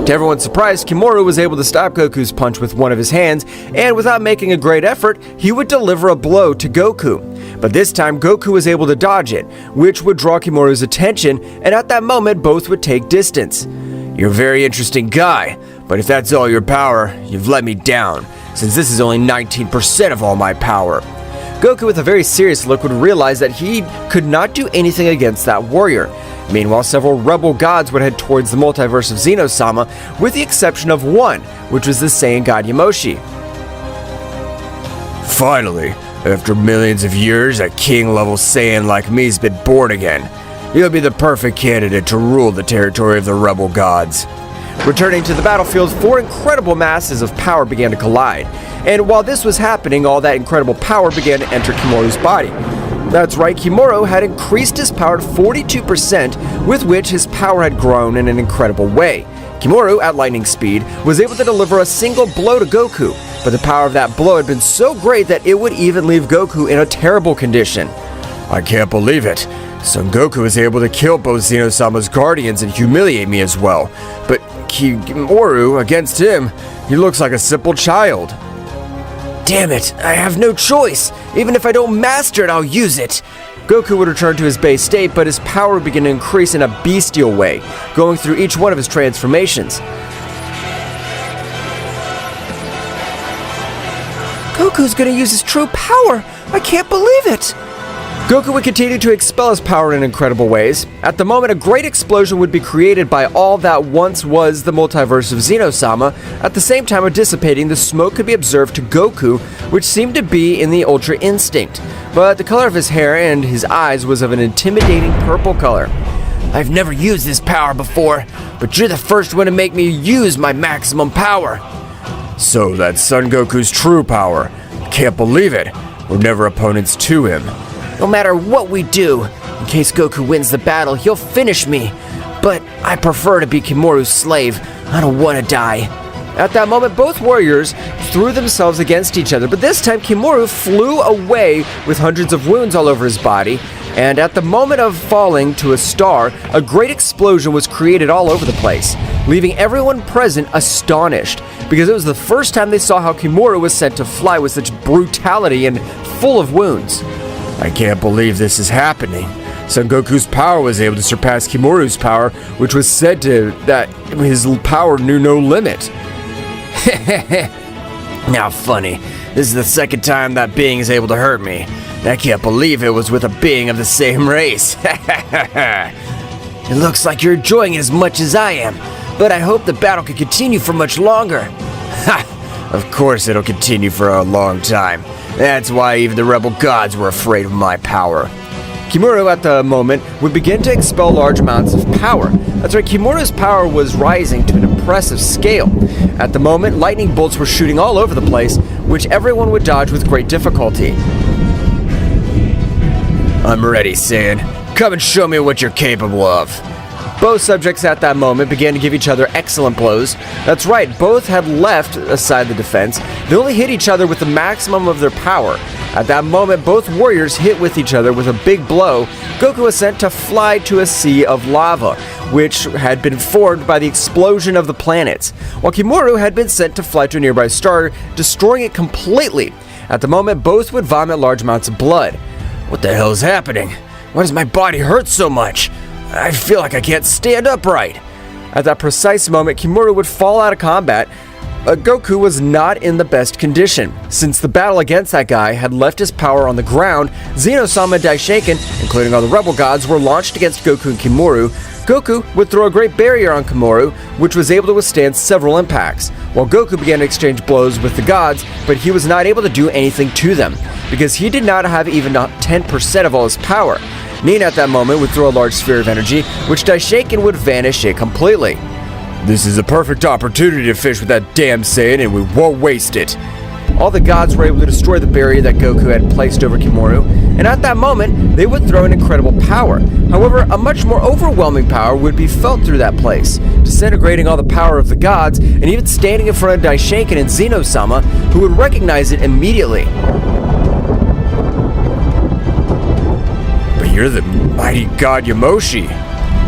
To everyone's surprise, Kimura was able to stop Goku's punch with one of his hands, and without making a great effort, he would deliver a blow to Goku. But this time, Goku was able to dodge it, which would draw Kimura's attention, and at that moment, both would take distance. You're a very interesting guy, but if that's all your power, you've let me down, since this is only 19% of all my power. Goku, with a very serious look, would realize that he could not do anything against that warrior. Meanwhile, several rebel gods would head towards the multiverse of Zeno-sama, with the exception of one, which was the Saiyan god Yamoshi. Finally, after millions of years, a king-level Saiyan like me's been born again. You'll be the perfect candidate to rule the territory of the rebel gods. Returning to the battlefield, 4 incredible masses of power began to collide. And while this was happening, all that incredible power began to enter Kimuru's body. That's right, Kimura had increased his power to 42%, with which his power had grown in an incredible way. Kimura, at lightning speed, was able to deliver a single blow to Goku, but the power of that blow had been so great that it would even leave Goku in a terrible condition. I can't believe it. Son Goku was able to kill both Zeno-sama's guardians and humiliate me as well, but Kimura, against him, he looks like a simple child. Damn it, I have no choice. Even if I don't master it, I'll use it. Goku would return to his base state, but his power would begin to increase in a bestial way, going through each one of his transformations. Goku's gonna use his true power. I can't believe it. Goku would continue to expel his power in incredible ways. At the moment, a great explosion would be created by all that once was the multiverse of Zeno-sama. At the same time of dissipating, the smoke could be observed to Goku, which seemed to be in the Ultra Instinct. But the color of his hair and his eyes was of an intimidating purple color. I've never used this power before, but you're the first one to make me use my maximum power. So that's Son Goku's true power. can't believe it. We're never opponents to him. No matter what we do, in case Goku wins the battle, he'll finish me. But I prefer to be Kimuru's slave. I don't want to die. At that moment, both warriors threw themselves against each other, but this time Kimuru flew away with hundreds of wounds all over his body, and at the moment of falling to a star, a great explosion was created all over the place, leaving everyone present astonished, because it was the first time they saw how Kimuru was sent to fly with such brutality and full of wounds. I can't believe this is happening. Son Goku's power was able to surpass Kimuru's power, which was said to that his power knew no limit. Now funny, this is the second time that being is able to hurt me. I can't believe it was with a being of the same race. It looks like you're enjoying it as much as I am, but I hope the battle can continue for much longer. Ha! Of course it'll continue for a long time. That's why even the rebel gods were afraid of my power. Kimuru at the moment would begin to expel large amounts of power. That's right, Kimuru's power was rising to an impressive scale. At the moment, lightning bolts were shooting all over the place, which everyone would dodge with great difficulty. I'm ready, Saiyan. Come and show me what you're capable of. Both subjects at that moment began to give each other excellent blows. That's right, both had left aside the defense. They only hit each other with the maximum of their power. At that moment, both warriors hit with each other with a big blow. Goku was sent to fly to a sea of lava, which had been formed by the explosion of the planets, while Kimuru had been sent to fly to a nearby star, destroying it completely. At the moment, both would vomit large amounts of blood. What the hell is happening? Why does my body hurt so much? I feel like I can't stand upright. At that precise moment, Kimuru would fall out of combat. Goku was not in the best condition. Since the battle against that guy had left his power on the ground, Zeno-sama and Daishoken, including all the rebel gods, were launched against Goku and Kimuru. Goku would throw a great barrier on Kimuru, which was able to withstand several impacts, while Goku began to exchange blows with the gods, but he was not able to do anything to them, because he did not have even 10% of all his power. Nin at that moment would throw a large sphere of energy, which Daishoken would vanish it completely. This is a perfect opportunity to fish with that damn Saiyan, and we won't waste it. All the gods were able to destroy the barrier that Goku had placed over Kimuru, and at that moment, they would throw an incredible power. However, a much more overwhelming power would be felt through that place, disintegrating all the power of the gods, and even standing in front of Daishoken and Zeno-sama, who would recognize it immediately. But you're the mighty god Yamoshi.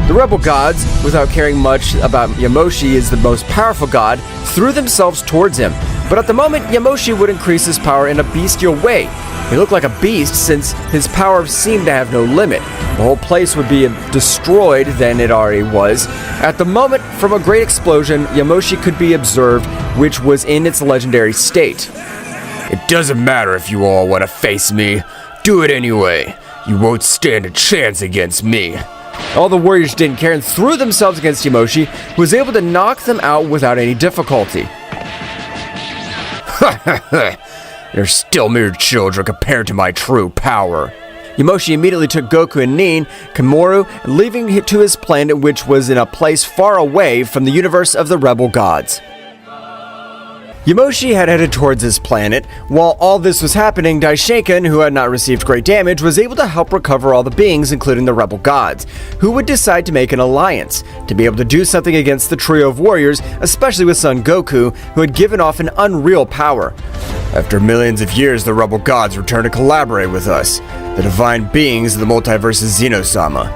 The rebel gods, without caring much about Yamoshi as the most powerful god, threw themselves towards him. But at the moment, Yamoshi would increase his power in a bestial way. He looked like a beast since his power seemed to have no limit. The whole place would be destroyed than it already was. At the moment, from a great explosion, Yamoshi could be observed, which was in its legendary state. It doesn't matter if you all want to face me. Do it anyway. You won't stand a chance against me. All the warriors didn't care and threw themselves against Yamoshi, who was able to knock them out without any difficulty. You're still mere children compared to my true power. Yamoshi immediately took Goku and Nin, Kimuru, leaving him to his planet, which was in a place far away from the universe of the rebel gods. Yamoshi had headed towards his planet. While all this was happening, Daishoken, who had not received great damage, was able to help recover all the beings, including the rebel gods, who would decide to make an alliance, to be able to do something against the trio of warriors, especially with Son Goku, who had given off an unreal power. After millions of years, the rebel gods returned to collaborate with us, the divine beings of the multiverse's Zeno-sama.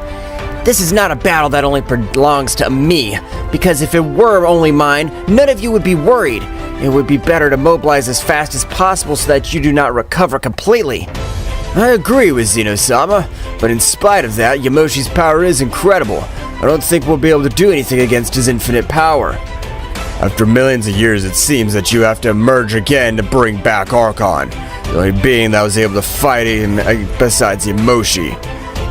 This is not a battle that only belongs to me, because if it were only mine, none of you would be worried. It would be better to mobilize as fast as possible so that you do not recover completely. I agree with Zeno-sama, but in spite of that, Yamoshi's power is incredible. I don't think we'll be able to do anything against his infinite power. After millions of years, it seems that you have to emerge again to bring back Archon, the only being that was able to fight him besides Yamoshi.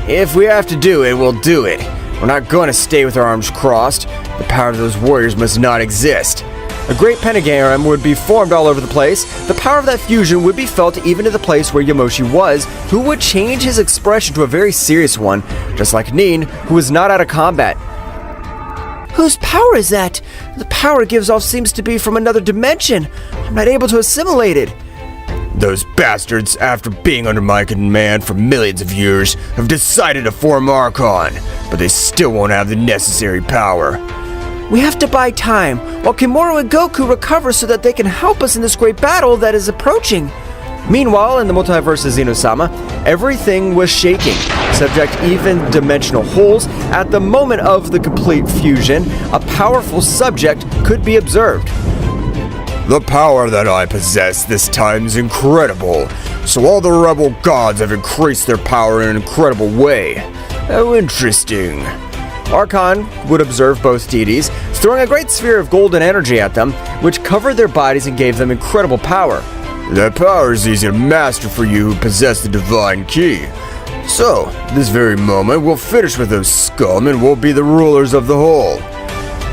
If we have to do it, we'll do it. We're not going to stay with our arms crossed. The power of those warriors must not exist. A great pentagram would be formed all over the place. The power of that fusion would be felt even to the place where Yamoshi was, who would change his expression to a very serious one, just like Nin, who was not out of combat. Whose power is that? The power it gives off seems to be from another dimension. I'm not able to assimilate it. Those bastards, after being under my command for millions of years, have decided to form Archon, but they still won't have the necessary power. We have to buy time while Kimura and Goku recover so that they can help us in this great battle that is approaching. Meanwhile, in the multiverse of Zeno-sama, everything was shaking. Subject even dimensional holes. At the moment of the complete fusion, a powerful subject could be observed. The power that I possess this time is incredible, so all the rebel gods have increased their power in an incredible way. How interesting. Archon would observe both deities, throwing a great sphere of golden energy at them, which covered their bodies and gave them incredible power. That power is easy to master for you who possess the divine key. So, this very moment, we'll finish with those scum and we'll be the rulers of the whole.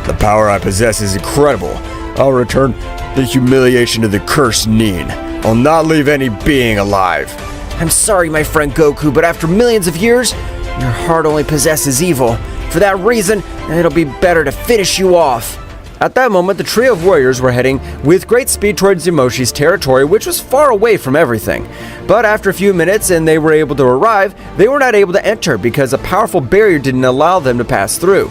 The power I possess is incredible. I'll return the humiliation to the cursed Nin. I'll not leave any being alive. I'm sorry, my friend Goku, but after millions of years, your heart only possesses evil. For that reason, it'll be better to finish you off. At that moment, the trio of warriors were heading with great speed towards Yamoshi's territory, which was far away from everything. But after a few minutes and they were able to arrive, they were not able to enter because a powerful barrier didn't allow them to pass through.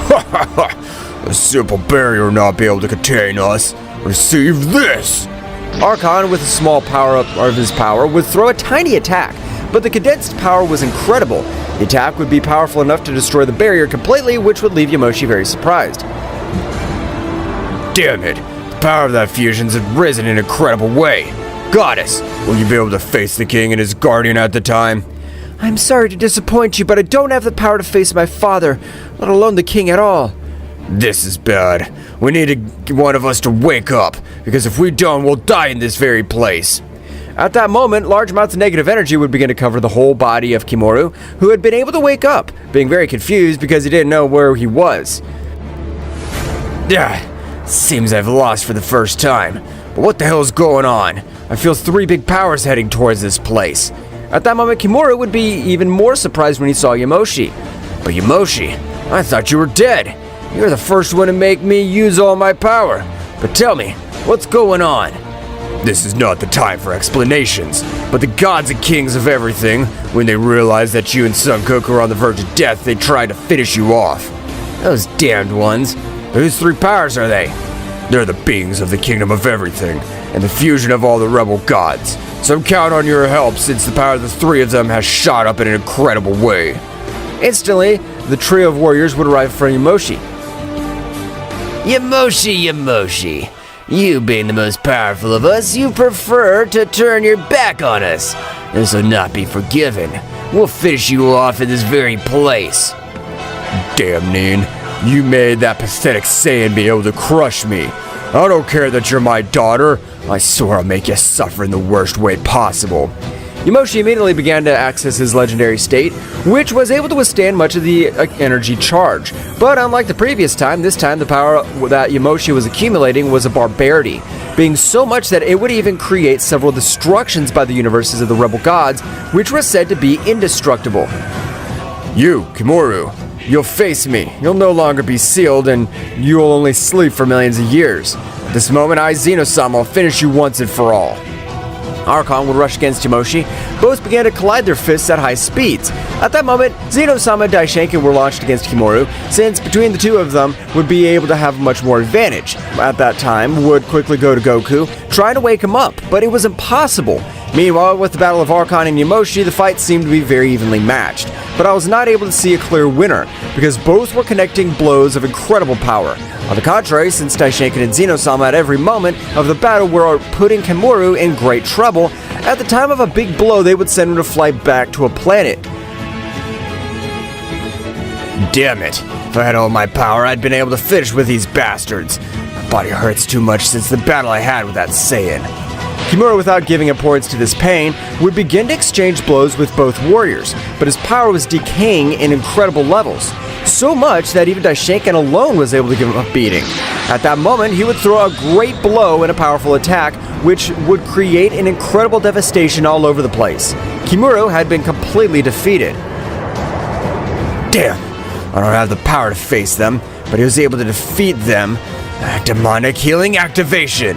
Ha ha ha! A simple barrier will not be able to contain us. Receive this! Archon, with a small power-up of his power, would throw a tiny attack, but the condensed power was incredible. The attack would be powerful enough to destroy the barrier completely, which would leave Yamoshi very surprised. Damn it! The power of that fusion's risen in an incredible way. Goddess, will you be able to face the king and his guardian at the time? I'm sorry to disappoint you, but I don't have the power to face my father, let alone the king at all. This is bad. We need one of us to wake up, because if we don't, we'll die in this very place. At that moment, large amounts of negative energy would begin to cover the whole body of Kimura, who had been able to wake up, being very confused because he didn't know where he was. Seems I've lost for the first time. But what the hell is going on? I feel three big powers heading towards this place. At that moment, Kimura would be even more surprised when he saw Yamoshi. But Yamoshi, I thought you were dead. You're the first one to make me use all my power. But tell me, what's going on? This is not the time for explanations, but the gods and kings of everything, when they realized that you and Son Goku are on the verge of death, they tried to finish you off. Those damned ones. Whose three powers are they? They're the beings of the kingdom of everything, and the fusion of all the rebel gods. So count on your help since the power of the three of them has shot up in an incredible way. Instantly, the trio of warriors would arrive for Yamoshi. Yamoshi, you being the most powerful of us, you prefer to turn your back on us. This will not be forgiven. We'll finish you off in this very place. Damn, Nin. You made that pathetic Saiyan be able to crush me. I don't care that you're my daughter. I swear I'll make you suffer in the worst way possible. Yamoshi immediately began to access his legendary state, which was able to withstand much of the energy charge. But unlike the previous time, this time the power that Yamoshi was accumulating was a barbarity, being so much that it would even create several destructions by the universes of the rebel gods, which were said to be indestructible. You, Kimura, you'll face me. You'll no longer be sealed, and you'll only sleep for millions of years. At this moment, I, Zeno-sama, will finish you once and for all. Archon would rush against Yamoshi. Both began to collide their fists at high speeds. At that moment, Zeno-sama and Daishinkan were launched against Kimura, since between the two of them would be able to have much more advantage. At that time, would quickly go to Goku, trying to wake him up, but it was impossible. Meanwhile, with the battle of Archon and Yamoshi, the fight seemed to be very evenly matched, but I was not able to see a clear winner, because both were connecting blows of incredible power. On the contrary, since Daishinkan and Zeno-sama at every moment of the battle were putting Kimura in great trouble, at the time of a big blow they would send him to fly back to a planet. Damn it. If I had all my power, I'd been able to finish with these bastards. My body hurts too much since the battle I had with that Saiyan. Kimura, without giving importance to this pain, would begin to exchange blows with both warriors, but his power was decaying in incredible levels. So much that even Daishinkan alone was able to give him a beating. At that moment, he would throw a great blow and a powerful attack, which would create an incredible devastation all over the place. Kimura had been completely defeated. Damn, I don't have the power to face them, but he was able to defeat them. Demonic healing activation.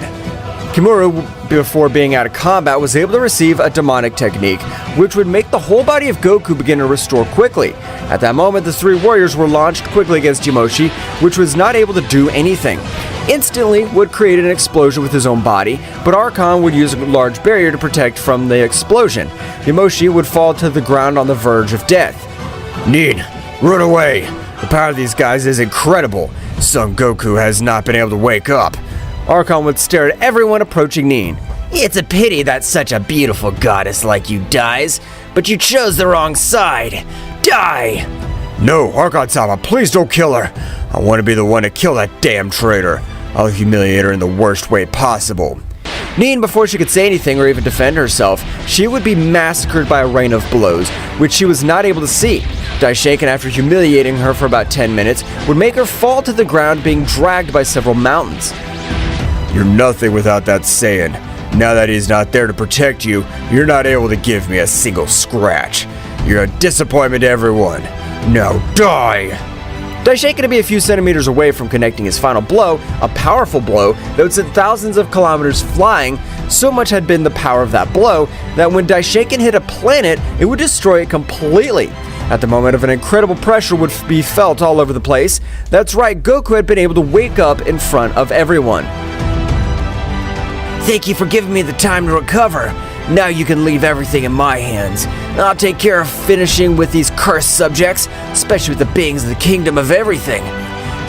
Kimura, before being out of combat, was able to receive a demonic technique, which would make the whole body of Goku begin to restore quickly. At that moment, the three warriors were launched quickly against Yamoshi, which was not able to do anything. Instantly would create an explosion with his own body, but Archon would use a large barrier to protect from the explosion. Yamoshi would fall to the ground on the verge of death. Nin, run away! The power of these guys is incredible. Son Goku has not been able to wake up. Archon would stare at everyone approaching Nin. It's a pity that such a beautiful goddess like you dies, but you chose the wrong side. Die! No, Archon-sama, please don't kill her. I want to be the one to kill that damn traitor. I'll humiliate her in the worst way possible. Nin, before she could say anything or even defend herself, she would be massacred by a rain of blows, which she was not able to see. Daishoken, after humiliating her for about 10 minutes, would make her fall to the ground, being dragged by several mountains. You're nothing without that Saiyan. Now that he's not there to protect you, you're not able to give me a single scratch. You're a disappointment to everyone. Now die! Daishoken to be a few centimeters away from connecting his final blow, a powerful blow that would send thousands of kilometers flying. So much had been the power of that blow that when Daishoken hit a planet, it would destroy it completely. At the moment of an incredible pressure would be felt all over the place. That's right, Goku had been able to wake up in front of everyone. Thank you for giving me the time to recover. Now you can leave everything in my hands. I'll take care of finishing with these cursed subjects, especially with the beings of the kingdom of everything.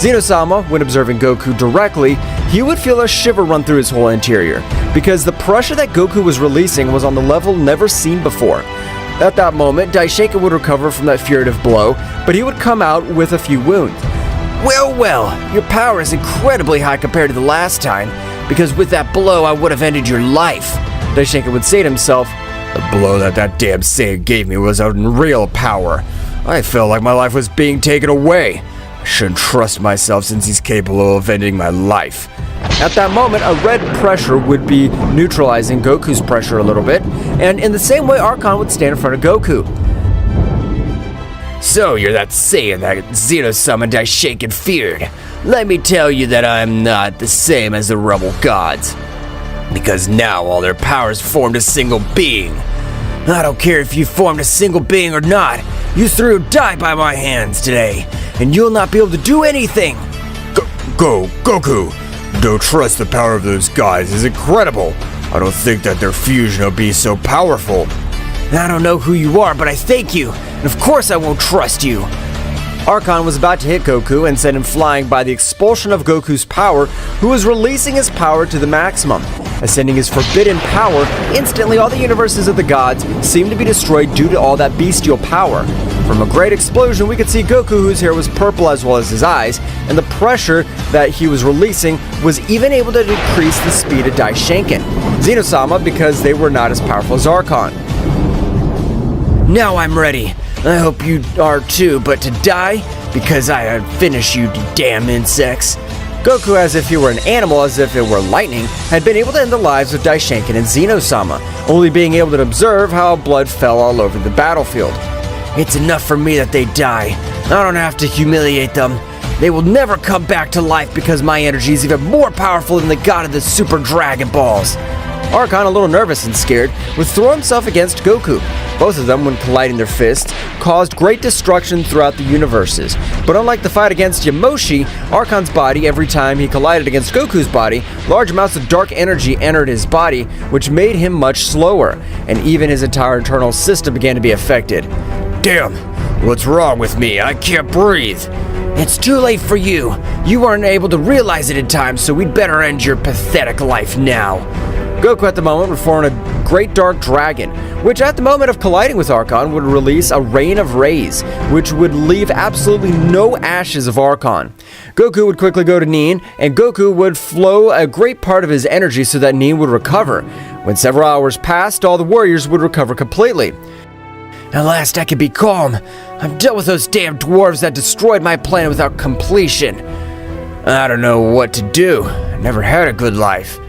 Zeno-sama, when observing Goku directly, he would feel a shiver run through his whole interior, because the pressure that Goku was releasing was on the level never seen before. At that moment, Daishoken would recover from that furitive blow, but he would come out with a few wounds. Well, your power is incredibly high compared to the last time, because with that blow I would have ended your life. Daishoken would say to himself, The blow that damn Saiyan gave me was unreal power. I felt like my life was being taken away. I shouldn't trust myself since he's capable of ending my life. At that moment, a red pressure would be neutralizing Goku's pressure a little bit, and in the same way, Archon would stand in front of Goku. So you're that Saiyan that Zeno-sama Daishoken feared. Let me tell you that I'm not the same as the rebel gods. Because now all their powers formed a single being. I don't care if you formed a single being or not. You three will die by my hands today, and you'll not be able to do anything. Goku! Don't trust the power of those guys. It's incredible. I don't think that their fusion will be so powerful. I don't know who you are, but I thank you, and of course I won't trust you. Archon was about to hit Goku and send him flying by the expulsion of Goku's power, who was releasing his power to the maximum. Ascending his forbidden power, instantly all the universes of the gods seemed to be destroyed due to all that bestial power. From a great explosion, we could see Goku, whose hair was purple as well as his eyes, and the pressure that he was releasing was even able to decrease the speed of Daishoken. Zeno-sama, because they were not as powerful as Archon. Now I'm ready. I hope you are too, but to die? Because I finish you damn insects. Goku, as if he were an animal, as if it were lightning, had been able to end the lives of Daishoken and Zeno-sama, only being able to observe how blood fell all over the battlefield. It's enough for me that they die. I don't have to humiliate them. They will never come back to life because my energy is even more powerful than the god of the Super Dragon Balls. Archon, a little nervous and scared, would throw himself against Goku. Both of them, when colliding their fists, caused great destruction throughout the universes. But unlike the fight against Yamoshi, Archon's body, every time he collided against Goku's body, large amounts of dark energy entered his body, which made him much slower, and even his entire internal system began to be affected. Damn, what's wrong with me? I can't breathe. It's too late for you. You weren't able to realize it in time, so we'd better end your pathetic life now. Goku at the moment would form a great dark dragon, which at the moment of colliding with Archon would release a rain of rays, which would leave absolutely no ashes of Archon. Goku would quickly go to Nin, and Goku would flow a great part of his energy so that Nin would recover. When several hours passed, all the warriors would recover completely. At last I can be calm. I'm done with those damn dwarves that destroyed my planet without completion. I don't know what to do. I never had a good life.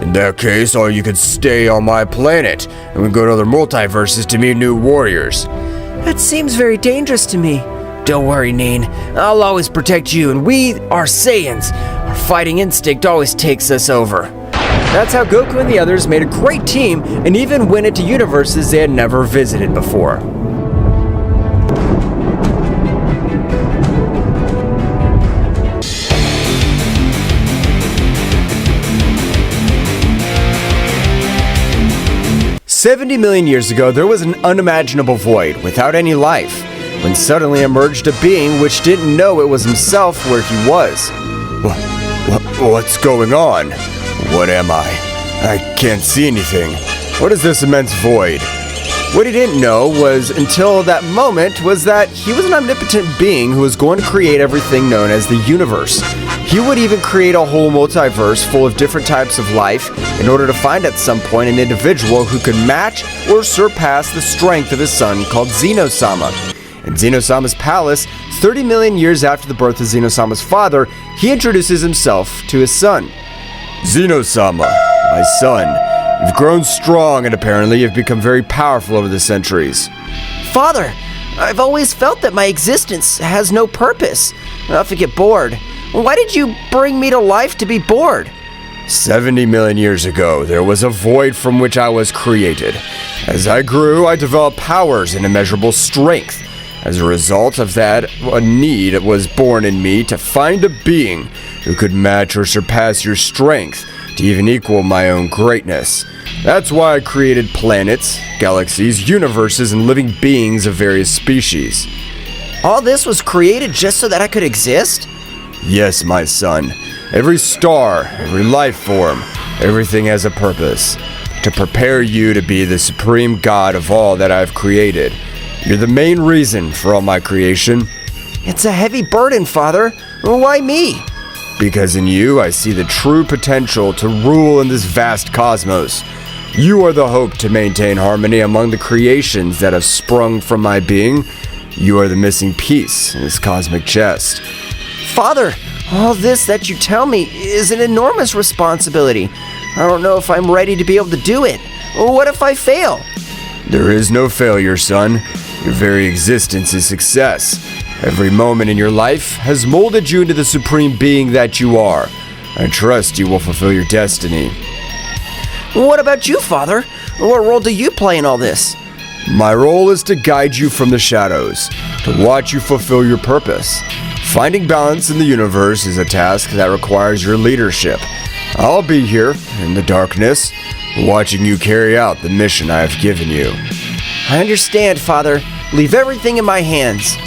In that case, all you could stay on my planet, and we go to other multiverses to meet new warriors. That seems very dangerous to me. Don't worry, Nin. I'll always protect you, and we are Saiyans. Our fighting instinct always takes us over. That's how Goku and the others made a great team and even went into universes they had never visited before. $70 million years ago, there was an unimaginable void without any life, when suddenly emerged a being which didn't know it was himself where he was. What's going on? What am I? I can't see anything. What is this immense void? What he didn't know was, until that moment, was that he was an omnipotent being who was going to create everything known as the universe. He would even create a whole multiverse full of different types of life in order to find at some point an individual who could match or surpass the strength of his son called Zeno-sama. In Zeno-sama's palace, 30 million years after the birth of Zeno-sama's father, he introduces himself to his son. Zeno-sama, my son, you've grown strong and apparently you've become very powerful over the centuries. Father, I've always felt that my existence has no purpose. I often get bored. Why did you bring me to life to be bored? 70 million years ago, there was a void from which I was created. As I grew, I developed powers and immeasurable strength. As a result of that, a need was born in me to find a being who could match or surpass your strength, to even equal my own greatness. That's why I created planets, galaxies, universes, and living beings of various species. All this was created just so that I could exist? Yes, my son. Every star, every life form, everything has a purpose. To prepare you to be the supreme god of all that I've created. You're the main reason for all my creation. It's a heavy burden, Father. Why me? Because in you, I see the true potential to rule in this vast cosmos. You are the hope to maintain harmony among the creations that have sprung from my being. You are the missing piece in this cosmic chest. Father, all this that you tell me is an enormous responsibility. I don't know if I'm ready to be able to do it. What if I fail? There is no failure, son. Your very existence is success. Every moment in your life has molded you into the supreme being that you are. I trust you will fulfill your destiny. What about you, Father? What role do you play in all this? My role is to guide you from the shadows, to watch you fulfill your purpose. Finding balance in the universe is a task that requires your leadership. I'll be here, in the darkness, watching you carry out the mission I have given you. I understand, Father. Leave everything in my hands.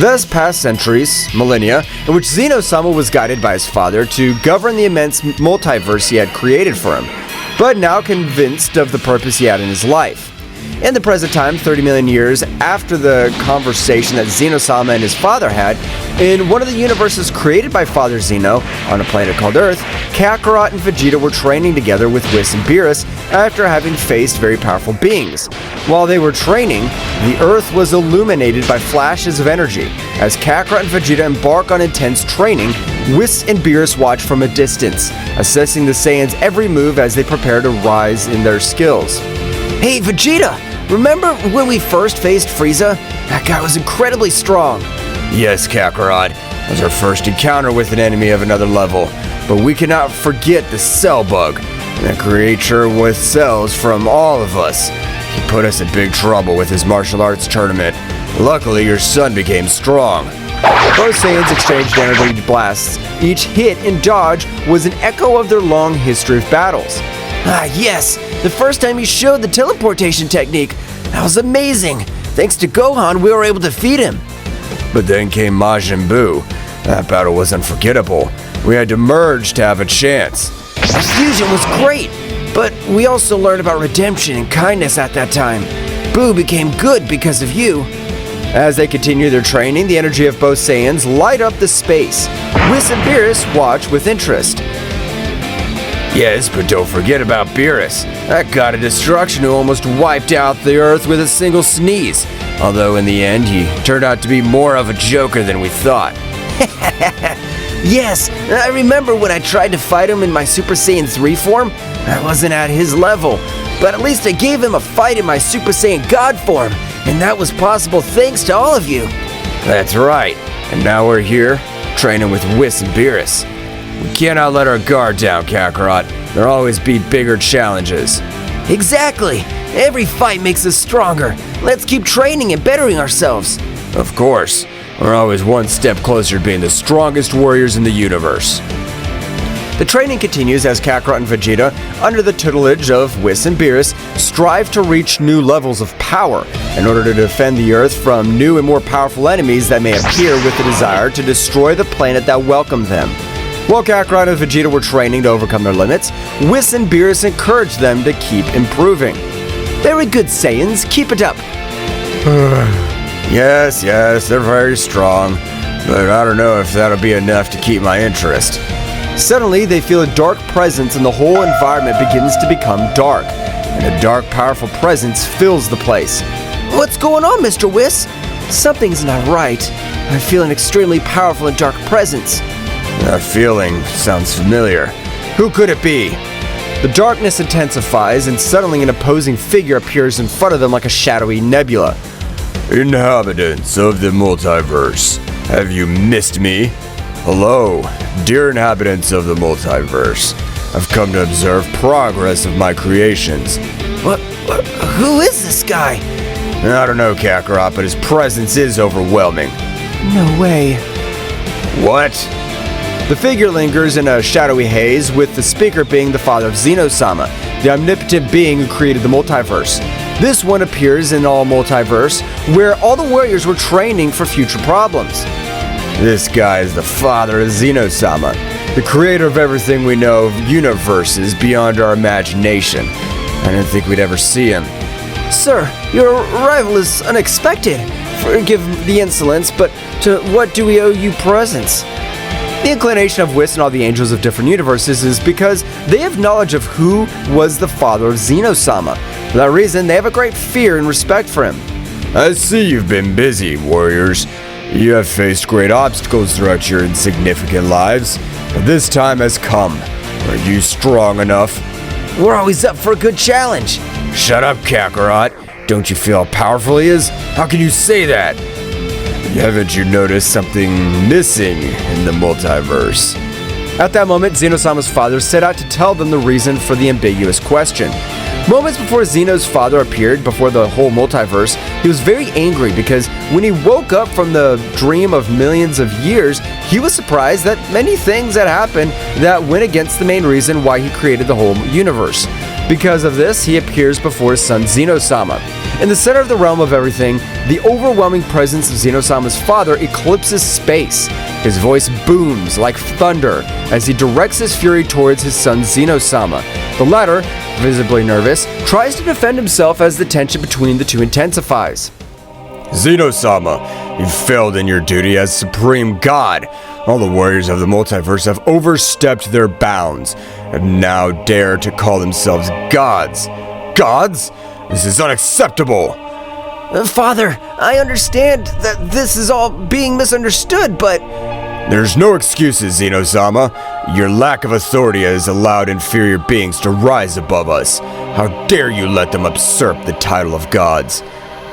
Thus passed centuries, millennia, in which Zeno-sama was guided by his father to govern the immense multiverse he had created for him, but now convinced of the purpose he had in his life. In the present time, 30 million years after the conversation that Zeno-sama and his father had, in one of the universes created by Father Zeno, on a planet called Earth, Kakarot and Vegeta were training together with Whis and Beerus after having faced very powerful beings. While they were training, the Earth was illuminated by flashes of energy. As Kakarot and Vegeta embark on intense training, Whis and Beerus watch from a distance, assessing the Saiyans' every move as they prepare to rise in their skills. Hey, Vegeta! Remember when we first faced Frieza? That guy was incredibly strong. Yes, Kakarot. It was our first encounter with an enemy of another level. But we cannot forget the Cell Bug, a creature with cells from all of us. He put us in big trouble with his martial arts tournament. Luckily, your son became strong. Both Saiyans exchanged energy blasts. Each hit and dodge was an echo of their long history of battles. Ah, yes! The first time you showed the teleportation technique. That was amazing! Thanks to Gohan, we were able to defeat him. But then came Majin Buu. That battle was unforgettable. We had to merge to have a chance. The fusion was great, but we also learned about redemption and kindness at that time. Buu became good because of you. As they continue their training, the energy of both Saiyans light up the space. Whis and Beerus watch with interest. Yes, but don't forget about Beerus, that god of destruction who almost wiped out the Earth with a single sneeze. Although in the end, he turned out to be more of a joker than we thought. Yes, I remember when I tried to fight him in my Super Saiyan 3 form. I wasn't at his level, but at least I gave him a fight in my Super Saiyan God form, and that was possible thanks to all of you. That's right, and now we're here, training with Whis and Beerus. We cannot let our guard down, Kakarot. There'll always be bigger challenges. Exactly! Every fight makes us stronger. Let's keep training and bettering ourselves. Of course. We're always one step closer to being the strongest warriors in the universe. The training continues as Kakarot and Vegeta, under the tutelage of Whis and Beerus, strive to reach new levels of power in order to defend the Earth from new and more powerful enemies that may appear with the desire to destroy the planet that welcomed them. While Kakarot and Vegeta were training to overcome their limits, Whis and Beerus encouraged them to keep improving. Very good, Saiyans. Keep it up. Yes, they're very strong, but I don't know if that'll be enough to keep my interest. Suddenly, they feel a dark presence and the whole environment begins to become dark, and a dark, powerful presence fills the place. What's going on, Mr. Whis? Something's not right. I feel an extremely powerful and dark presence. That feeling sounds familiar. Who could it be? The darkness intensifies, and suddenly an opposing figure appears in front of them like a shadowy nebula. Inhabitants of the multiverse, have you missed me? Hello, dear inhabitants of the multiverse. I've come to observe progress of my creations. What? Who is this guy? I don't know, Kakarot, but his presence is overwhelming. No way. What? The figure lingers in a shadowy haze, with the speaker being the father of Zeno-sama, the omnipotent being who created the multiverse. This one appears in all multiverse, where all the warriors were training for future problems. This guy is the father of Zeno-sama, the creator of everything we know of universes beyond our imagination. I didn't think we'd ever see him. Sir, your arrival is unexpected. Forgive the insolence, but to what do we owe you presents? The inclination of Whis and all the angels of different universes is because they have knowledge of who was the father of Zeno-sama. For that reason, they have a great fear and respect for him. I see you've been busy, warriors. You have faced great obstacles throughout your insignificant lives, but this time has come. Are you strong enough? We're always up for a good challenge. Shut up, Kakarot. Don't you feel how powerful he is? How can you say that? Haven't you noticed something missing in the multiverse? At that moment, Zeno-sama's father set out to tell them the reason for the ambiguous question. Moments before Zeno's father appeared before the whole multiverse, he was very angry because when he woke up from the dream of millions of years, he was surprised that many things had happened that went against the main reason why he created the whole universe. Because of this, he appears before his son Zeno-sama. In the center of the realm of everything, the overwhelming presence of Zeno-sama's father eclipses space. His voice booms like thunder as he directs his fury towards his son Zeno-sama. The latter, visibly nervous, tries to defend himself as the tension between the two intensifies. Zeno-sama, you failed in your duty as Supreme God. All the warriors of the multiverse have overstepped their bounds and now dare to call themselves gods. Gods? This is unacceptable! Father, I understand that this is all being misunderstood, but... There's no excuses, Zeno-sama. Your lack of authority has allowed inferior beings to rise above us. How dare you let them usurp the title of gods?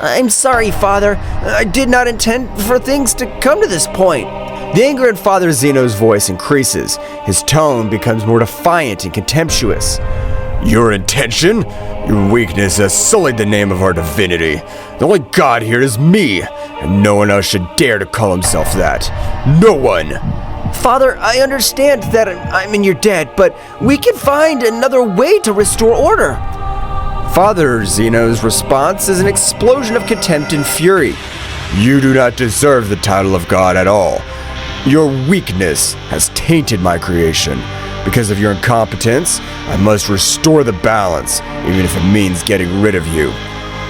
I'm sorry, Father. I did not intend for things to come to this point. The anger in Father Zeno's voice increases. His tone becomes more defiant and contemptuous. Your intention? Your weakness has sullied the name of our divinity. The only god here is me, and no one else should dare to call himself that. No one! Father, I understand that I'm in your debt, but we can find another way to restore order. Father Zeno's response is an explosion of contempt and fury. You do not deserve the title of God at all. Your weakness has tainted my creation. Because of your incompetence, I must restore the balance, even if it means getting rid of you.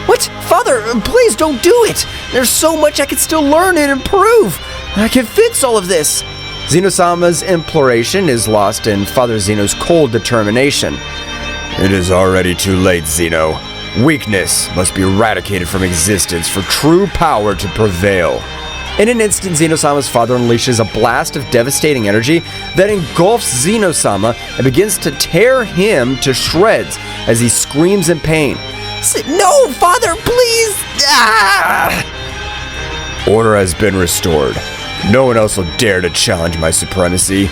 What? Father, please don't do it! There's so much I can still learn and improve! I can fix all of this! Zeno-sama's imploration is lost in Father Zeno's cold determination. It is already too late, Zeno. Weakness must be eradicated from existence for true power to prevail. In an instant, Zeno-sama's father unleashes a blast of devastating energy that engulfs Zeno-sama and begins to tear him to shreds as he screams in pain. No, Father, please! Ah! Order has been restored. No one else will dare to challenge my supremacy.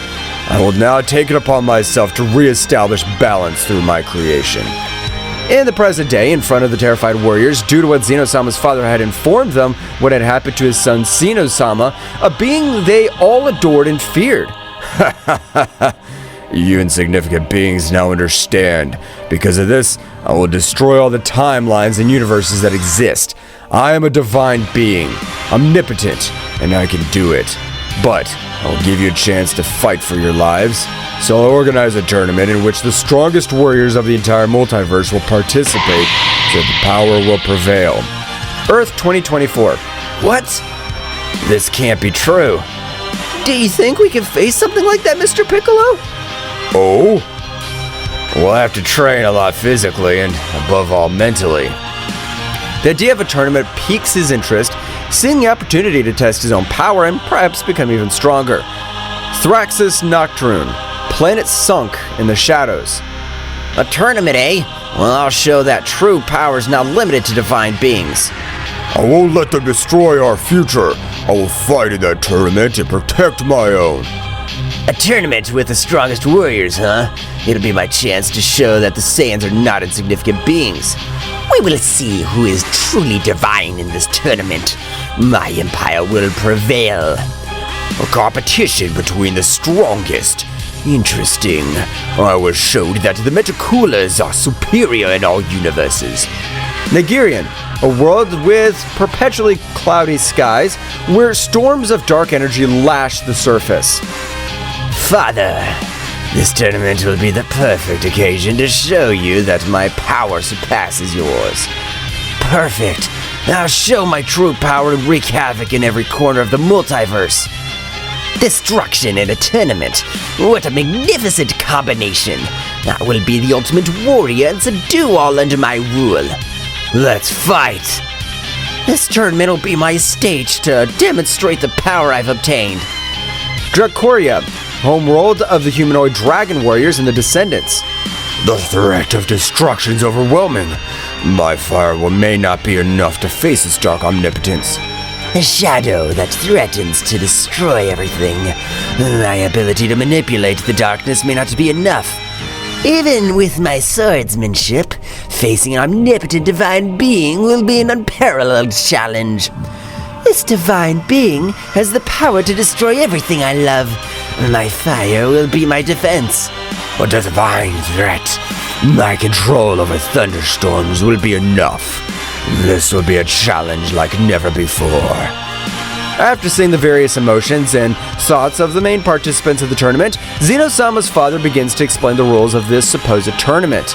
I will now take it upon myself to reestablish balance through my creation. In the present day, in front of the terrified warriors, due to what Zeno-sama's father had informed them what had happened to his son Zeno-sama, a being they all adored and feared. You insignificant beings now understand. Because of this, I will destroy all the timelines and universes that exist. I am a divine being, omnipotent, and I can do it. But I will give you a chance to fight for your lives. So I'll organize a tournament in which the strongest warriors of the entire multiverse will participate so that the power will prevail. Earth 2024. What? This can't be true. Do you think we can face something like that, Mr. Piccolo? Oh? We'll have to train a lot physically and, above all, mentally. The idea of a tournament piques his interest, seeing the opportunity to test his own power and perhaps become even stronger. Thraxis Nocturne. Planet sunk in the shadows. A tournament, eh? Well, I'll show that true power is not limited to divine beings. I won't let them destroy our future. I will fight in that tournament and protect my own. A tournament with the strongest warriors, huh? It'll be my chance to show that the Saiyans are not insignificant beings. We will see who is truly divine in this tournament. My empire will prevail. A competition between the strongest. Interesting. I was showed that the Metacoolers are superior in all universes. Nigerian, a world with perpetually cloudy skies where storms of dark energy lash the surface. Father, this tournament will be the perfect occasion to show you that my power surpasses yours. Perfect. I'll show my true power and wreak havoc in every corner of the multiverse. Destruction in a tournament. What a magnificent combination. I will be the ultimate warrior and subdue all under my rule. Let's fight. This tournament will be my stage to demonstrate the power I've obtained. Dracoria, homeworld of the humanoid dragon warriors and the descendants. The threat of destruction is overwhelming. My fire may not be enough to face its dark omnipotence. A shadow that threatens to destroy everything. My ability to manipulate the darkness may not be enough. Even with my swordsmanship, facing an omnipotent divine being will be an unparalleled challenge. This divine being has the power to destroy everything I love. My fire will be my defense. A divine threat. My control over thunderstorms will be enough. This will be a challenge like never before. After seeing the various emotions and thoughts of the main participants of the tournament, Zeno-sama's father begins to explain the rules of this supposed tournament.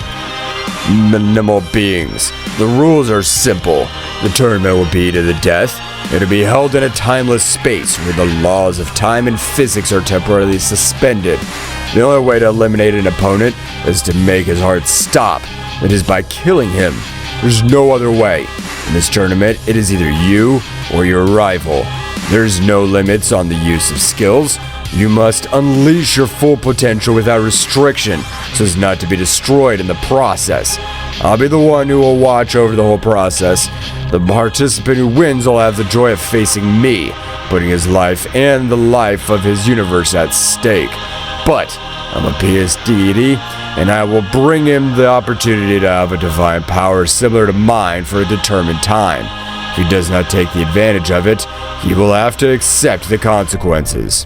Minimal beings. The rules are simple. The tournament will be to the death. It'll be held in a timeless space where the laws of time and physics are temporarily suspended. The only way to eliminate an opponent is to make his heart stop. It is by killing him. There's no other way. In this tournament, it is either you or your rival. There's no limits on the use of skills. You must unleash your full potential without restriction, so as not to be destroyed in the process. I'll be the one who will watch over the whole process. The participant who wins will have the joy of facing me, putting his life and the life of his universe at stake. But I'm a PS deity, and I will bring him the opportunity to have a divine power similar to mine for a determined time. If he does not take the advantage of it, he will have to accept the consequences.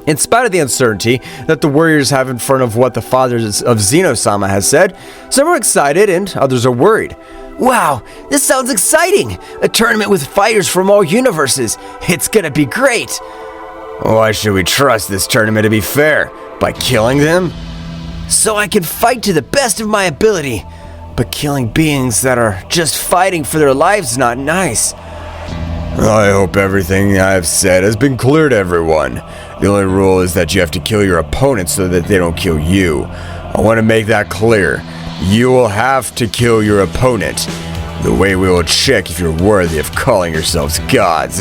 In spite of the uncertainty that the warriors have in front of what the father of Zeno-sama has said, some are excited and others are worried. Wow, this sounds exciting! A tournament with fighters from all universes. It's gonna be great! Why should we trust this tournament to be fair? By killing them? So I can fight to the best of my ability. But killing beings that are just fighting for their lives is not nice. I hope everything I've said has been clear to everyone. The only rule is that you have to kill your opponent so that they don't kill you. I want to make that clear. You will have to kill your opponent. The way we will check if you're worthy of calling yourselves gods.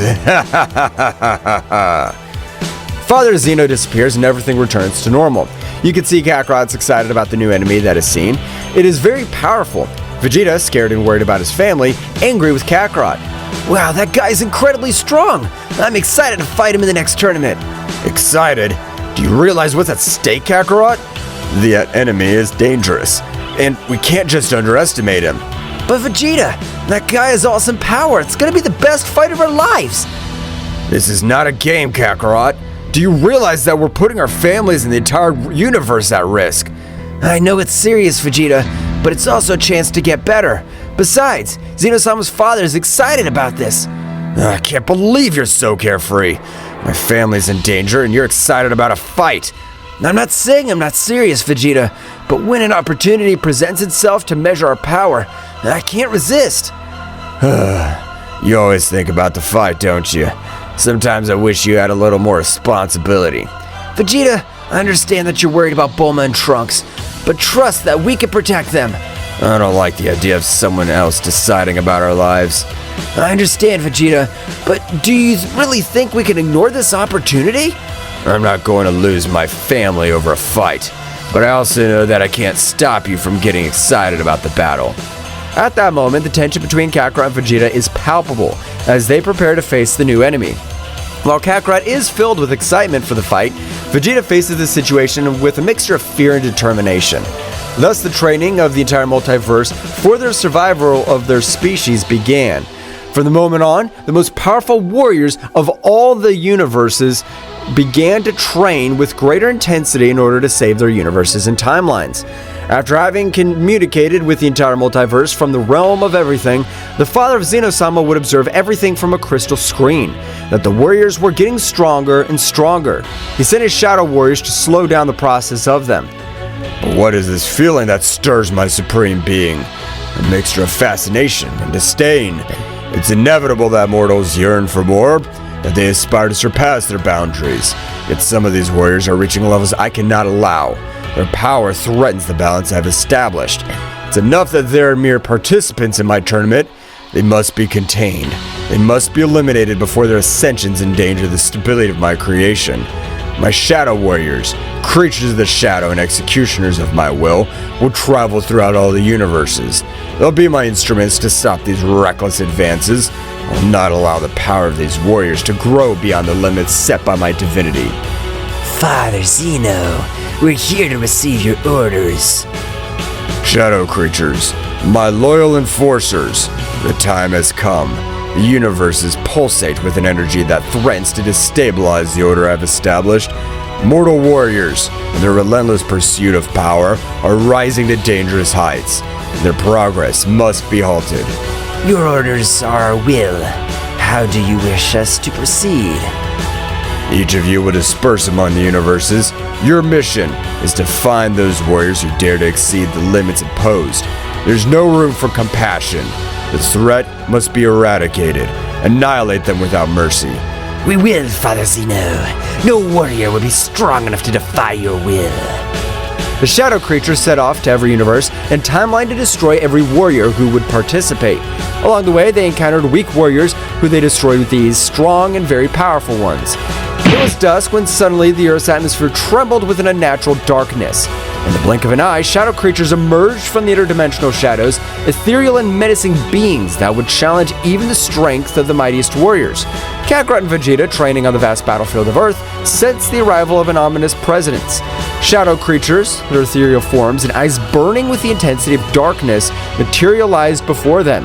Father Zeno disappears and everything returns to normal. You can see Kakarot's excited about the new enemy that is seen. It is very powerful. Vegeta, scared and worried about his family, angry with Kakarot. Wow, that guy's incredibly strong. I'm excited to fight him in the next tournament. Excited? Do you realize what's at stake, Kakarot? The enemy is dangerous, and we can't just underestimate him. But Vegeta, that guy has awesome power. It's gonna be the best fight of our lives. This is not a game, Kakarot. Do you realize that we're putting our families and the entire universe at risk? I know it's serious, Vegeta, but it's also a chance to get better. Besides, Zeno-sama's father is excited about this. I can't believe you're so carefree. My family's in danger and you're excited about a fight. I'm not saying I'm not serious, Vegeta, but when an opportunity presents itself to measure our power, I can't resist. You always think about the fight, don't you? Sometimes I wish you had a little more responsibility. Vegeta, I understand that you're worried about Bulma and Trunks, but trust that we can protect them. I don't like the idea of someone else deciding about our lives. I understand, Vegeta, but do you really think we can ignore this opportunity? I'm not going to lose my family over a fight, but I also know that I can't stop you from getting excited about the battle. At that moment, the tension between Kakarot and Vegeta is palpable as they prepare to face the new enemy. While Kakarot is filled with excitement for the fight, Vegeta faces the situation with a mixture of fear and determination. Thus, the training of the entire multiverse for the survival of their species began. From the moment on, the most powerful warriors of all the universes began to train with greater intensity in order to save their universes and timelines. After having communicated with the entire multiverse from the realm of everything, the father of Zeno-sama would observe everything from a crystal screen, that the warriors were getting stronger and stronger. He sent his shadow warriors to slow down the process of them. But what is this feeling that stirs my supreme being? A mixture of fascination and disdain. It's inevitable that mortals yearn for more, that they aspire to surpass their boundaries. Yet some of these warriors are reaching levels I cannot allow. Their power threatens the balance I've established. It's enough that they're mere participants in my tournament. They must be contained. They must be eliminated before their ascensions endanger the stability of my creation. My shadow warriors, creatures of the shadow and executioners of my will travel throughout all the universes. They'll be my instruments to stop these reckless advances. I will not allow the power of these warriors to grow beyond the limits set by my divinity. Father Zeno, we're here to receive your orders. Shadow creatures, my loyal enforcers, the time has come. The universes pulsate with an energy that threatens to destabilize the order I've established. Mortal warriors, in their relentless pursuit of power, are rising to dangerous heights. Their progress must be halted. Your orders are our will. How do you wish us to proceed? Each of you will disperse among the universes. Your mission is to find those warriors who dare to exceed the limits imposed. There's no room for compassion. The threat must be eradicated. Annihilate them without mercy. We will, Father Zeno. No warrior will be strong enough to defy your will. The shadow creatures set off to every universe and timeline to destroy every warrior who would participate. Along the way, they encountered weak warriors who they destroyed with these strong and very powerful ones. It was dusk when suddenly the Earth's atmosphere trembled with an unnatural darkness. In the blink of an eye, shadow creatures emerged from the interdimensional shadows, ethereal and menacing beings that would challenge even the strength of the mightiest warriors. Kakarot and Vegeta, training on the vast battlefield of Earth, sensed the arrival of an ominous presence. Shadow creatures, their ethereal forms and eyes burning with the intensity of darkness, materialized before them.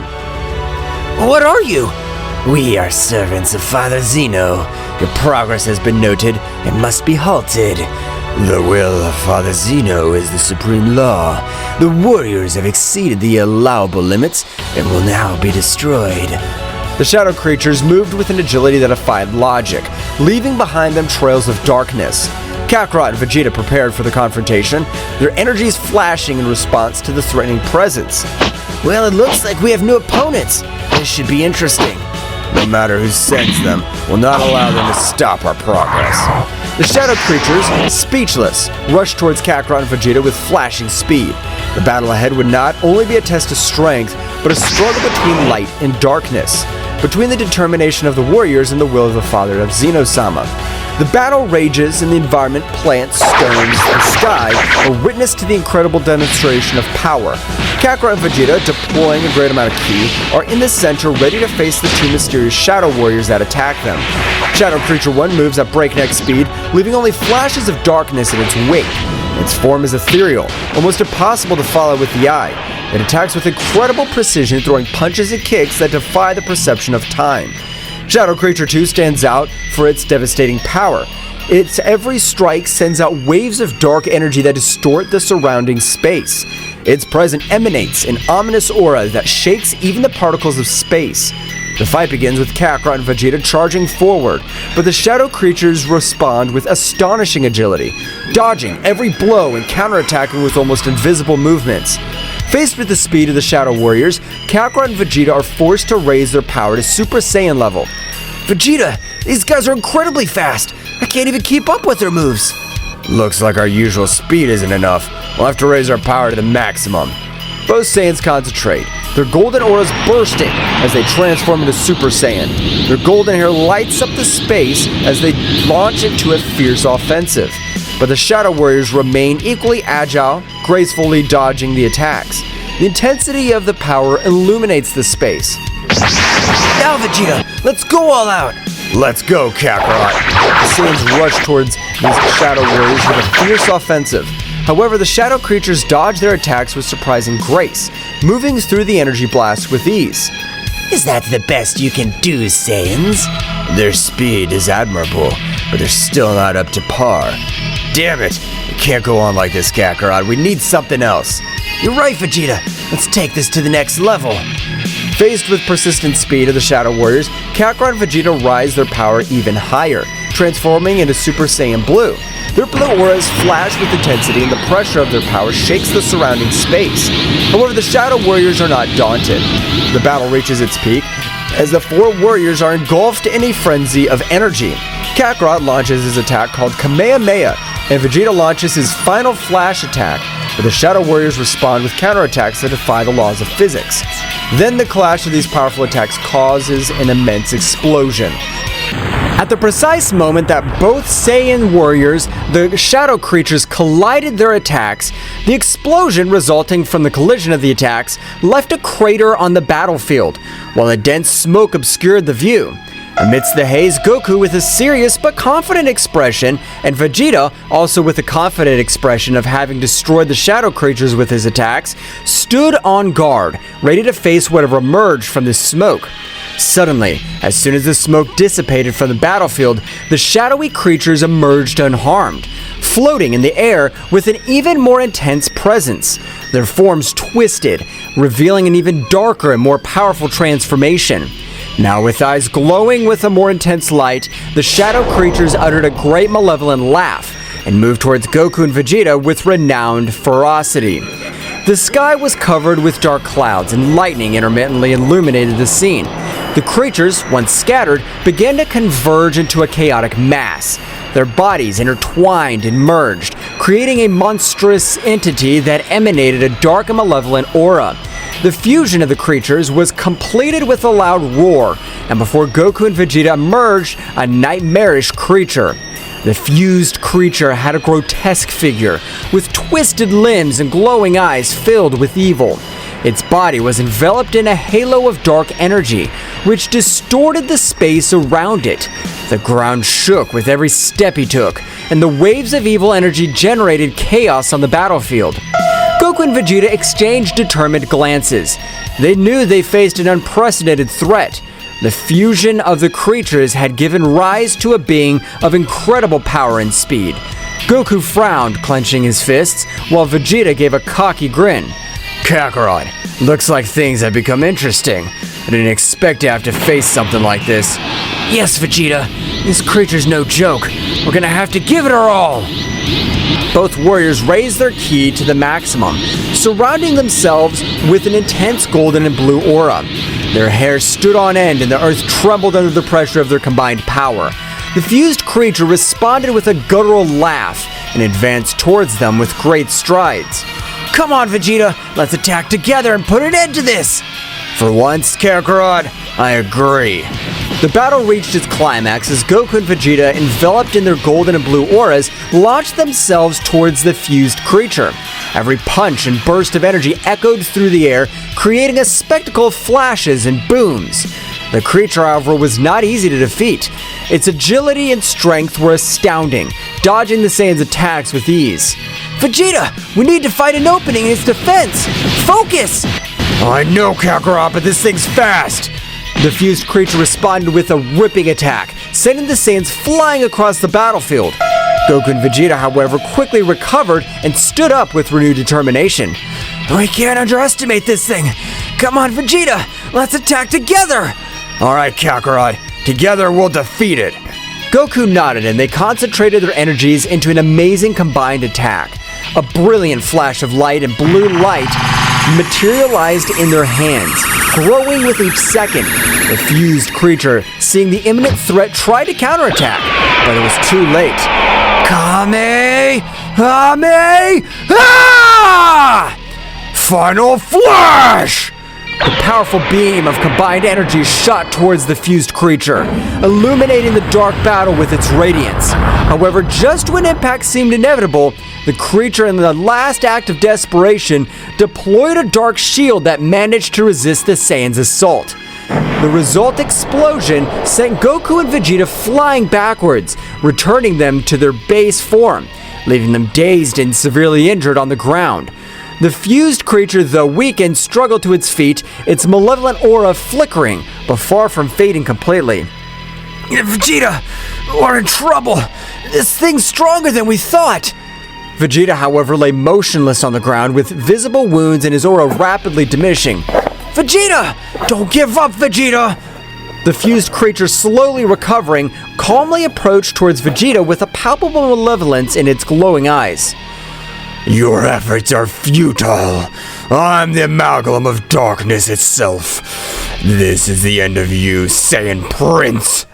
What are you? We are servants of Father Zeno. Your progress has been noted and must be halted. The will of Father Zeno is the supreme law. The warriors have exceeded the allowable limits and will now be destroyed. The shadow creatures moved with an agility that defied logic, leaving behind them trails of darkness. Kakarot and Vegeta prepared for the confrontation, their energies flashing in response to the threatening presence. Well, it looks like we have new opponents. This should be interesting. No matter who sends them, will not allow them to stop our progress. The shadow creatures, speechless, rushed towards Kakarot and Vegeta with flashing speed. The battle ahead would not only be a test of strength, but a struggle between light and darkness, between the determination of the warriors and the will of the father of Zeno-sama. The battle rages and the environment, plants, stones, the sky are witness to the incredible demonstration of power. Kakarot and Vegeta, deploying a great amount of ki, are in the center ready to face the two mysterious Shadow Warriors that attack them. Shadow Creature 1 moves at breakneck speed, leaving only flashes of darkness in its wake. Its form is ethereal, almost impossible to follow with the eye. It attacks with incredible precision, throwing punches and kicks that defy the perception of time. Shadow Creature 2 stands out for its devastating power. Its every strike sends out waves of dark energy that distort the surrounding space. Its presence emanates an ominous aura that shakes even the particles of space. The fight begins with Kakarot and Vegeta charging forward, but the Shadow Creatures respond with astonishing agility, dodging every blow and counterattacking with almost invisible movements. Faced with the speed of the Shadow Warriors, Kakarot and Vegeta are forced to raise their power to Super Saiyan level. Vegeta, these guys are incredibly fast. I can't even keep up with their moves. Looks like our usual speed isn't enough. We'll have to raise our power to the maximum. Both Saiyans concentrate, their golden auras bursting as they transform into Super Saiyan. Their golden hair lights up the space as they launch into a fierce offensive. But the Shadow Warriors remain equally agile, gracefully dodging the attacks. The intensity of the power illuminates the space. Now, Vegeta, let's go all out. Let's go, Kakarot. The Saiyans rush towards these Shadow Warriors with a fierce offensive. However, the Shadow Creatures dodge their attacks with surprising grace, moving through the energy blast with ease. Is that the best you can do, Saiyans? Their speed is admirable, but they're still not up to par. Damn it! We can't go on like this, Kakarot. We need something else. You're right, Vegeta. Let's take this to the next level. Faced with persistent speed of the Shadow Warriors, Kakarot and Vegeta rise their power even higher, transforming into Super Saiyan Blue. Their blue auras flash with intensity, and the pressure of their power shakes the surrounding space. However, the Shadow Warriors are not daunted. The battle reaches its peak as the four warriors are engulfed in a frenzy of energy. Kakarot launches his attack called Kamehameha, and Vegeta launches his final flash attack, but the Shadow Warriors respond with counterattacks that defy the laws of physics. Then the clash of these powerful attacks causes an immense explosion. At the precise moment that both Saiyan warriors, the Shadow Creatures, collided their attacks, the explosion resulting from the collision of the attacks left a crater on the battlefield, while a dense smoke obscured the view. Amidst the haze, Goku with a serious but confident expression, and Vegeta, also with a confident expression of having destroyed the Shadow Creatures with his attacks, stood on guard, ready to face whatever emerged from this smoke. Suddenly, as soon as the smoke dissipated from the battlefield, the shadowy creatures emerged unharmed, floating in the air with an even more intense presence. Their forms twisted, revealing an even darker and more powerful transformation. Now, with eyes glowing with a more intense light, the shadow creatures uttered a great malevolent laugh and moved towards Goku and Vegeta with renowned ferocity. The sky was covered with dark clouds, and lightning intermittently illuminated the scene. The creatures, once scattered, began to converge into a chaotic mass. Their bodies intertwined and merged, creating a monstrous entity that emanated a dark and malevolent aura. The fusion of the creatures was completed with a loud roar, and before Goku and Vegeta emerged, a nightmarish creature. The fused creature had a grotesque figure, with twisted limbs and glowing eyes filled with evil. Its body was enveloped in a halo of dark energy, which distorted the space around it. The ground shook with every step he took, and the waves of evil energy generated chaos on the battlefield. Goku and Vegeta exchanged determined glances. They knew they faced an unprecedented threat. The fusion of the creatures had given rise to a being of incredible power and speed. Goku frowned, clenching his fists, while Vegeta gave a cocky grin. Kakarot, looks like things have become interesting. I didn't expect to have to face something like this. Yes, Vegeta. This creature's no joke. We're gonna have to give it our all. Both warriors raised their ki to the maximum, surrounding themselves with an intense golden and blue aura. Their hair stood on end and the earth trembled under the pressure of their combined power. The fused creature responded with a guttural laugh and advanced towards them with great strides. Come on, Vegeta. Let's attack together and put an end to this. For once, Kakarot, I agree. The battle reached its climax as Goku and Vegeta, enveloped in their golden and blue auras, launched themselves towards the fused creature. Every punch and burst of energy echoed through the air, creating a spectacle of flashes and booms. The creature, however, was not easy to defeat. Its agility and strength were astounding, dodging the Saiyan's attacks with ease. Vegeta, we need to find an opening in its defense. Focus! I know, Kakarot, but this thing's fast. The fused creature responded with a ripping attack, sending the Saiyans flying across the battlefield. Goku and Vegeta, however, quickly recovered and stood up with renewed determination. We can't underestimate this thing. Come on, Vegeta, let's attack together. All right, Kakarot, together we'll defeat it. Goku nodded and they concentrated their energies into an amazing combined attack. A brilliant flash of light and blue light materialized in their hands, growing with each second. The fused creature, seeing the imminent threat, tried to counterattack, but it was too late. Kame! Ah! Final Flash! The powerful beam of combined energy shot towards the fused creature, illuminating the dark battle with its radiance. However, just when impact seemed inevitable, the creature, in the last act of desperation, deployed a dark shield that managed to resist the Saiyan's assault. The result explosion sent Goku and Vegeta flying backwards, returning them to their base form, leaving them dazed and severely injured on the ground. The fused creature, though weakened, struggled to its feet, its malevolent aura flickering, but far from fading completely. Vegeta, we're in trouble. This thing's stronger than we thought. Vegeta, however, lay motionless on the ground with visible wounds and his aura rapidly diminishing. Vegeta! Don't give up, Vegeta! The fused creature, slowly recovering, calmly approached towards Vegeta with a palpable malevolence in its glowing eyes. Your efforts are futile. I'm the amalgam of darkness itself. This is the end of you, Saiyan Prince.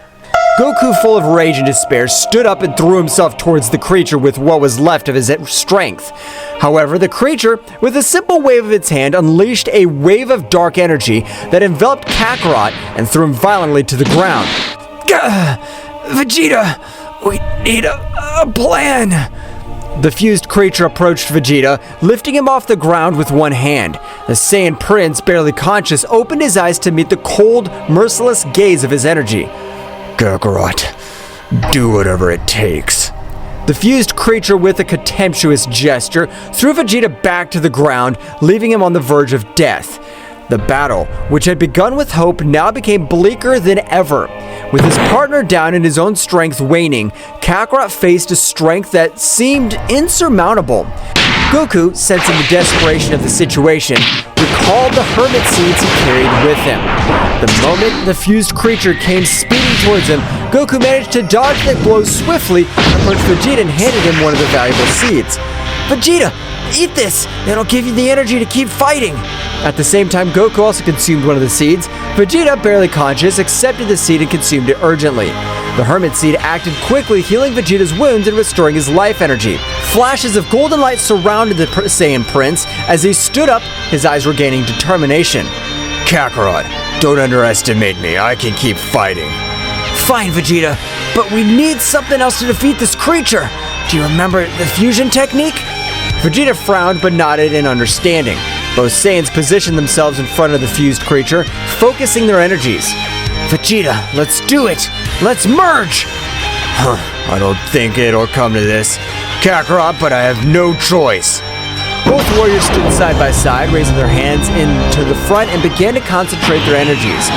Goku, full of rage and despair, stood up and threw himself towards the creature with what was left of his strength. However, the creature, with a simple wave of its hand, unleashed a wave of dark energy that enveloped Kakarot and threw him violently to the ground. Vegeta, we need a plan. The fused creature approached Vegeta, lifting him off the ground with one hand. The Saiyan Prince, barely conscious, opened his eyes to meet the cold, merciless gaze of his energy. Kakarot, do whatever it takes. The fused creature, with a contemptuous gesture, threw Vegeta back to the ground, leaving him on the verge of death. The battle, which had begun with hope, now became bleaker than ever. With his partner down and his own strength waning, Kakarot faced a strength that seemed insurmountable. Goku, sensing the desperation of the situation, recalled the hermit seeds he carried with him. The moment the fused creature came speeding towards him, Goku managed to dodge that blow swiftly, approached Vegeta and handed him one of the valuable seeds. Vegeta, eat this! It'll give you the energy to keep fighting! At the same time, Goku also consumed one of the seeds. Vegeta, barely conscious, accepted the seed and consumed it urgently. The hermit seed acted quickly, healing Vegeta's wounds and restoring his life energy. Flashes of golden light surrounded the Saiyan Prince as he stood up, his eyes regaining determination. Kakarot, don't underestimate me. I can keep fighting. Fine, Vegeta, but we need something else to defeat this creature. Do you remember the fusion technique? Vegeta frowned but nodded in understanding. Both Saiyans positioned themselves in front of the fused creature, focusing their energies. Vegeta, let's do it! Let's merge! I don't think it'll come to this, Kakarot, but I have no choice. Both warriors stood side by side, raising their hands into the front and began to concentrate their energies.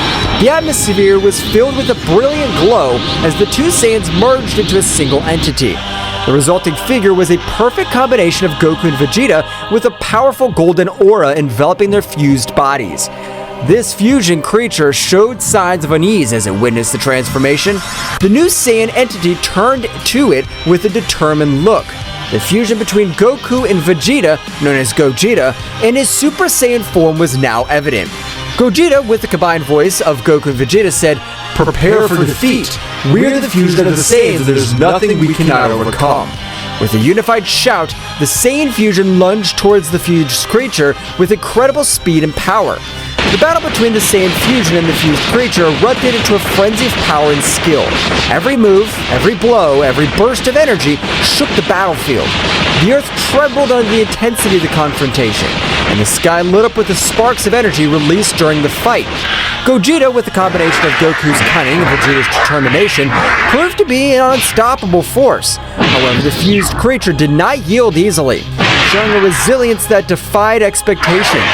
The atmosphere was filled with a brilliant glow as the two Saiyans merged into a single entity. The resulting figure was a perfect combination of Goku and Vegeta, with a powerful golden aura enveloping their fused bodies. This fusion creature showed signs of unease as it witnessed the transformation. The new Saiyan entity turned to it with a determined look. The fusion between Goku and Vegeta, known as Gogeta, and his Super Saiyan form was now evident. Gogeta, with the combined voice of Goku and Vegeta, said, "Prepare for defeat. We're the fusion of the Saiyans, and there's nothing we cannot overcome." With a unified shout, the Saiyan fusion lunged towards the fused creature with incredible speed and power. The battle between the Saiyan fusion and the fused creature erupted into a frenzy of power and skill. Every move, every blow, every burst of energy shook the battlefield. The earth trembled under the intensity of the confrontation, and the sky lit up with the sparks of energy released during the fight. Gogeta, with the combination of Goku's cunning and Vegeta's determination, proved to be an unstoppable force. However, the fused creature did not yield easily, showing a resilience that defied expectations.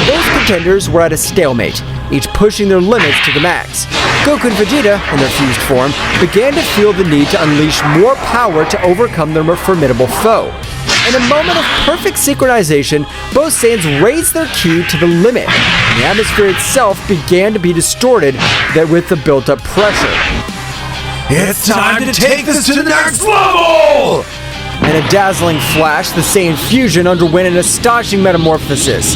Both contenders were at a stalemate, each pushing their limits to the max. Goku and Vegeta, in their fused form, began to feel the need to unleash more power to overcome their formidable foe. In a moment of perfect synchronization, both Saiyans raised their ki to the limit, and the atmosphere itself began to be distorted with the built-up pressure. It's time to take this to the next level! In a dazzling flash, the Saiyan fusion underwent an astonishing metamorphosis.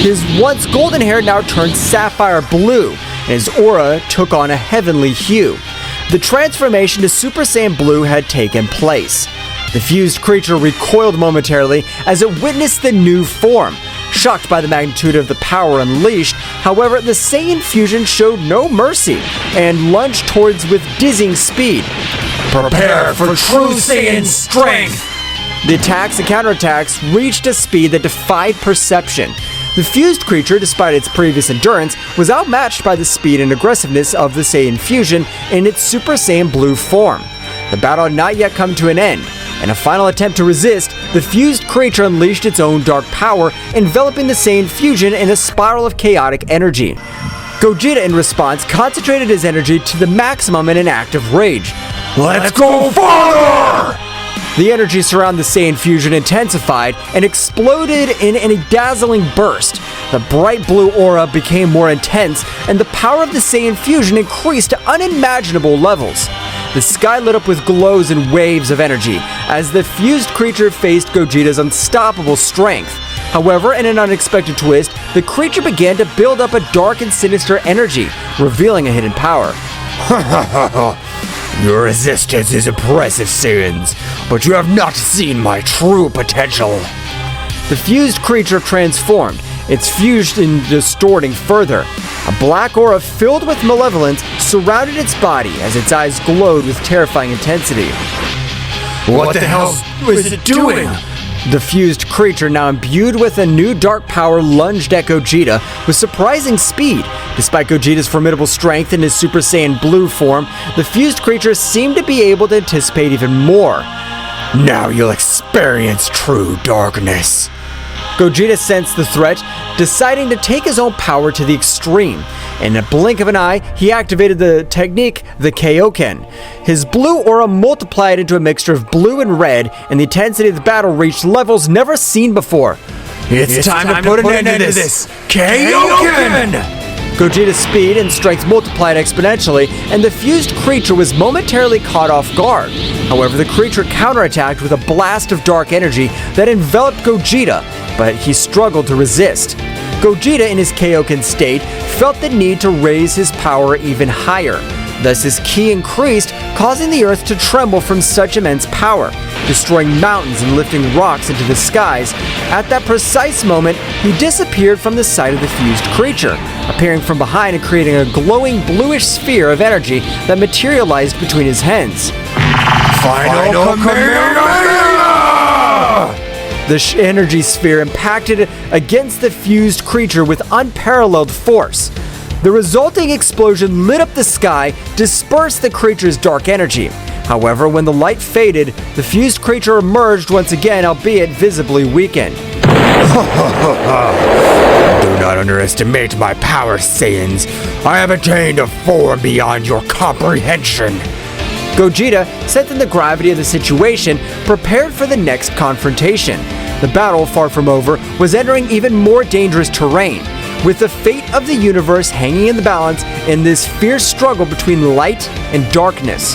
His once golden hair now turned sapphire blue, and his aura took on a heavenly hue. The transformation to Super Saiyan Blue had taken place. The fused creature recoiled momentarily as it witnessed the new form. Shocked by the magnitude of the power unleashed, however, the Saiyan fusion showed no mercy and lunged towards with dizzying speed. Prepare for true Saiyan strength! The attacks and counterattacks reached a speed that defied perception. The fused creature, despite its previous endurance, was outmatched by the speed and aggressiveness of the Saiyan fusion in its Super Saiyan Blue form. The battle had not yet come to an end. In a final attempt to resist, the fused creature unleashed its own dark power, enveloping the Saiyan fusion in a spiral of chaotic energy. Gogeta, in response, concentrated his energy to the maximum in an act of rage. Let's go farther! The energy surrounding the Saiyan fusion intensified and exploded in a dazzling burst. The bright blue aura became more intense, and the power of the Saiyan fusion increased to unimaginable levels. The sky lit up with glows and waves of energy as the fused creature faced Gogeta's unstoppable strength. However, in an unexpected twist, the creature began to build up a dark and sinister energy, revealing a hidden power. Your resistance is impressive, Saiyans, but you have not seen my true potential. The fused creature transformed, its fusion distorting further. A black aura filled with malevolence surrounded its body as its eyes glowed with terrifying intensity. What the hell is it doing? The fused creature, now imbued with a new dark power, lunged at Gogeta with surprising speed. Despite Gogeta's formidable strength in his Super Saiyan Blue form, the fused creature seemed to be able to anticipate even more. Now you'll experience true darkness. Gogeta sensed the threat, deciding to take his own power to the extreme. In a blink of an eye, he activated the technique, the Kaioken. His blue aura multiplied into a mixture of blue and red, and the intensity of the battle reached levels never seen before. It's time to put an end to this! Kaioken! Gogeta's speed and strength multiplied exponentially, and the fused creature was momentarily caught off guard. However, the creature counterattacked with a blast of dark energy that enveloped Gogeta, but he struggled to resist. Gogeta, in his Kaioken state, felt the need to raise his power even higher. Thus, his ki increased, causing the earth to tremble from such immense power, destroying mountains and lifting rocks into the skies. At that precise moment, he disappeared from the sight of the fused creature, appearing from behind and creating a glowing bluish sphere of energy that materialized between his hands. Final Kamehameha! The energy sphere impacted against the fused creature with unparalleled force. The resulting explosion lit up the sky, dispersed the creature's dark energy. However, when the light faded, the fused creature emerged once again, albeit visibly weakened. Do not underestimate my power, Saiyans. I have attained a form beyond your comprehension. Gogeta, sensing the gravity of the situation, prepared for the next confrontation. The battle, far from over, was entering even more dangerous terrain, with the fate of the universe hanging in the balance in this fierce struggle between light and darkness.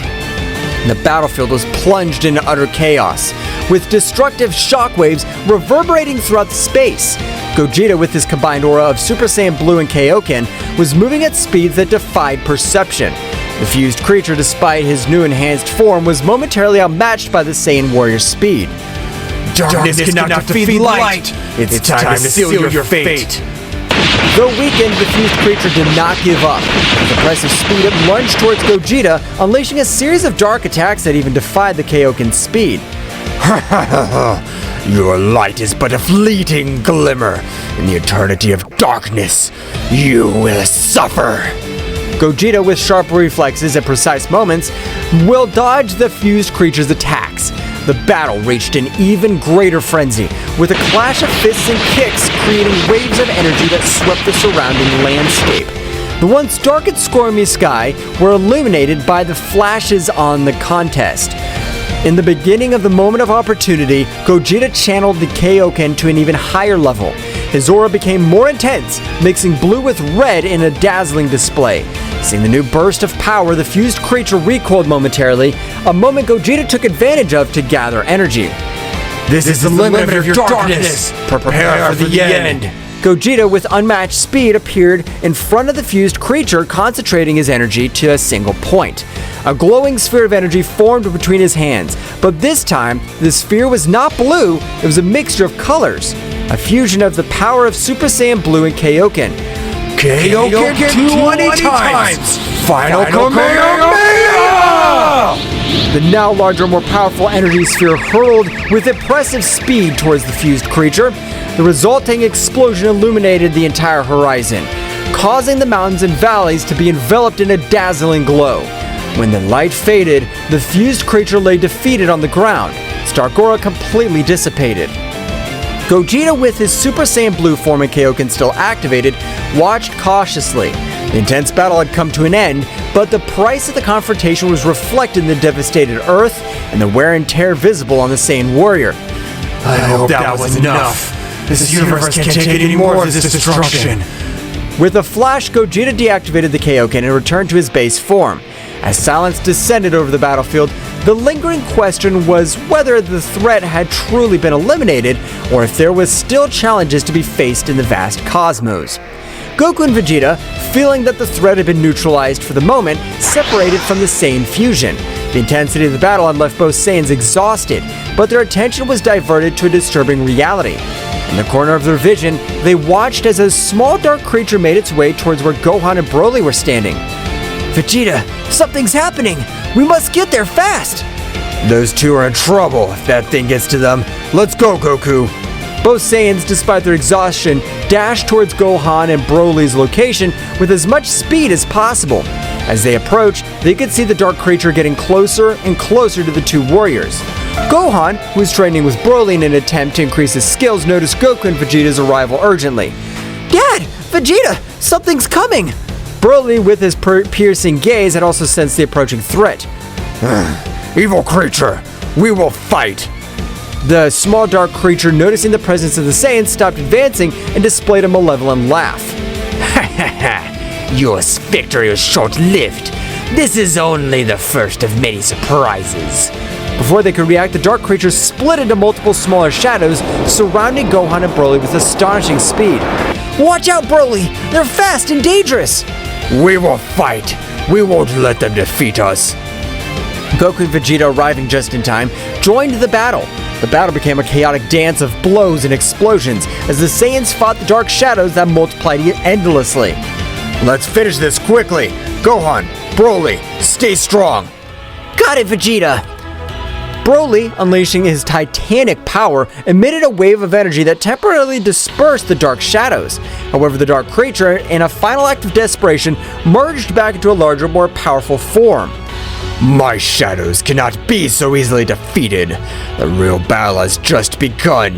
The battlefield was plunged into utter chaos, with destructive shockwaves reverberating throughout space. Gogeta, with his combined aura of Super Saiyan Blue and Kaioken, was moving at speeds that defied perception. The fused creature, despite his new enhanced form, was momentarily outmatched by the Saiyan warrior's speed. Darkness cannot defeat light! It's time to seal your fate! Though weakened, the fused creature did not give up. With impressive speed, it lunged towards Gogeta, unleashing a series of dark attacks that even defied the Kaioken's speed. Your light is but a fleeting glimmer. In the eternity of darkness, you will suffer. Gogeta, with sharp reflexes at precise moments, will dodge the fused creature's attacks. The battle reached an even greater frenzy, with a clash of fists and kicks creating waves of energy that swept the surrounding landscape. The once dark and stormy sky were illuminated by the flashes on the contest. In the beginning of the moment of opportunity, Gogeta channeled the Kaioken to an even higher level. His aura became more intense, mixing blue with red in a dazzling display. Seeing the new burst of power, the fused creature recoiled momentarily, a moment Gogeta took advantage of to gather energy. This is the limit of your darkness. Prepare for the end. Gogeta, with unmatched speed, appeared in front of the fused creature, concentrating his energy to a single point. A glowing sphere of energy formed between his hands, but this time, the sphere was not blue, it was a mixture of colors. A fusion of the power of Super Saiyan Blue and Kaioken. Kaioken 20 times! Final Kamehameha! The now larger, more powerful energy sphere hurled with impressive speed towards the fused creature. The resulting explosion illuminated the entire horizon, causing the mountains and valleys to be enveloped in a dazzling glow. When the light faded, the fused creature lay defeated on the ground. Its dark aura completely dissipated. Gogeta, with his Super Saiyan Blue form and Kaioken still activated, watched cautiously. The intense battle had come to an end, but the price of the confrontation was reflected in the devastated earth and the wear and tear visible on the Saiyan warrior. I hope that was enough. This universe can't take any more of this destruction. With a flash, Gogeta deactivated the Kaioken and returned to his base form. As silence descended over the battlefield, the lingering question was whether the threat had truly been eliminated or if there was still challenges to be faced in the vast cosmos. Goku and Vegeta, feeling that the threat had been neutralized for the moment, separated from the Saiyan fusion. The intensity of the battle had left both Saiyans exhausted, but their attention was diverted to a disturbing reality. In the corner of their vision, they watched as a small dark creature made its way towards where Gohan and Broly were standing. Vegeta, something's happening! We must get there fast! Those two are in trouble if that thing gets to them. Let's go, Goku. Both Saiyans, despite their exhaustion, dashed towards Gohan and Broly's location with as much speed as possible. As they approached, they could see the dark creature getting closer and closer to the two warriors. Gohan, who was training with Broly in an attempt to increase his skills, noticed Goku and Vegeta's arrival urgently. Dad! Vegeta! Something's coming! Broly, with his piercing gaze, had also sensed the approaching threat. Evil creature, we will fight. The small dark creature, noticing the presence of the Saiyans, stopped advancing and displayed a malevolent laugh. Your victory was short-lived. This is only the first of many surprises. Before they could react, the dark creature split into multiple smaller shadows, surrounding Gohan and Broly with astonishing speed. Watch out, Broly! They're fast and dangerous! We will fight. We won't let them defeat us. Goku and Vegeta, arriving just in time, joined the battle. The battle became a chaotic dance of blows and explosions as the Saiyans fought the dark shadows that multiplied endlessly. Let's finish this quickly. Gohan, Broly, stay strong. Got it, Vegeta! Broly, unleashing his titanic power, emitted a wave of energy that temporarily dispersed the dark shadows. However, the dark creature, in a final act of desperation, merged back into a larger, more powerful form. My shadows cannot be so easily defeated. The real battle has just begun.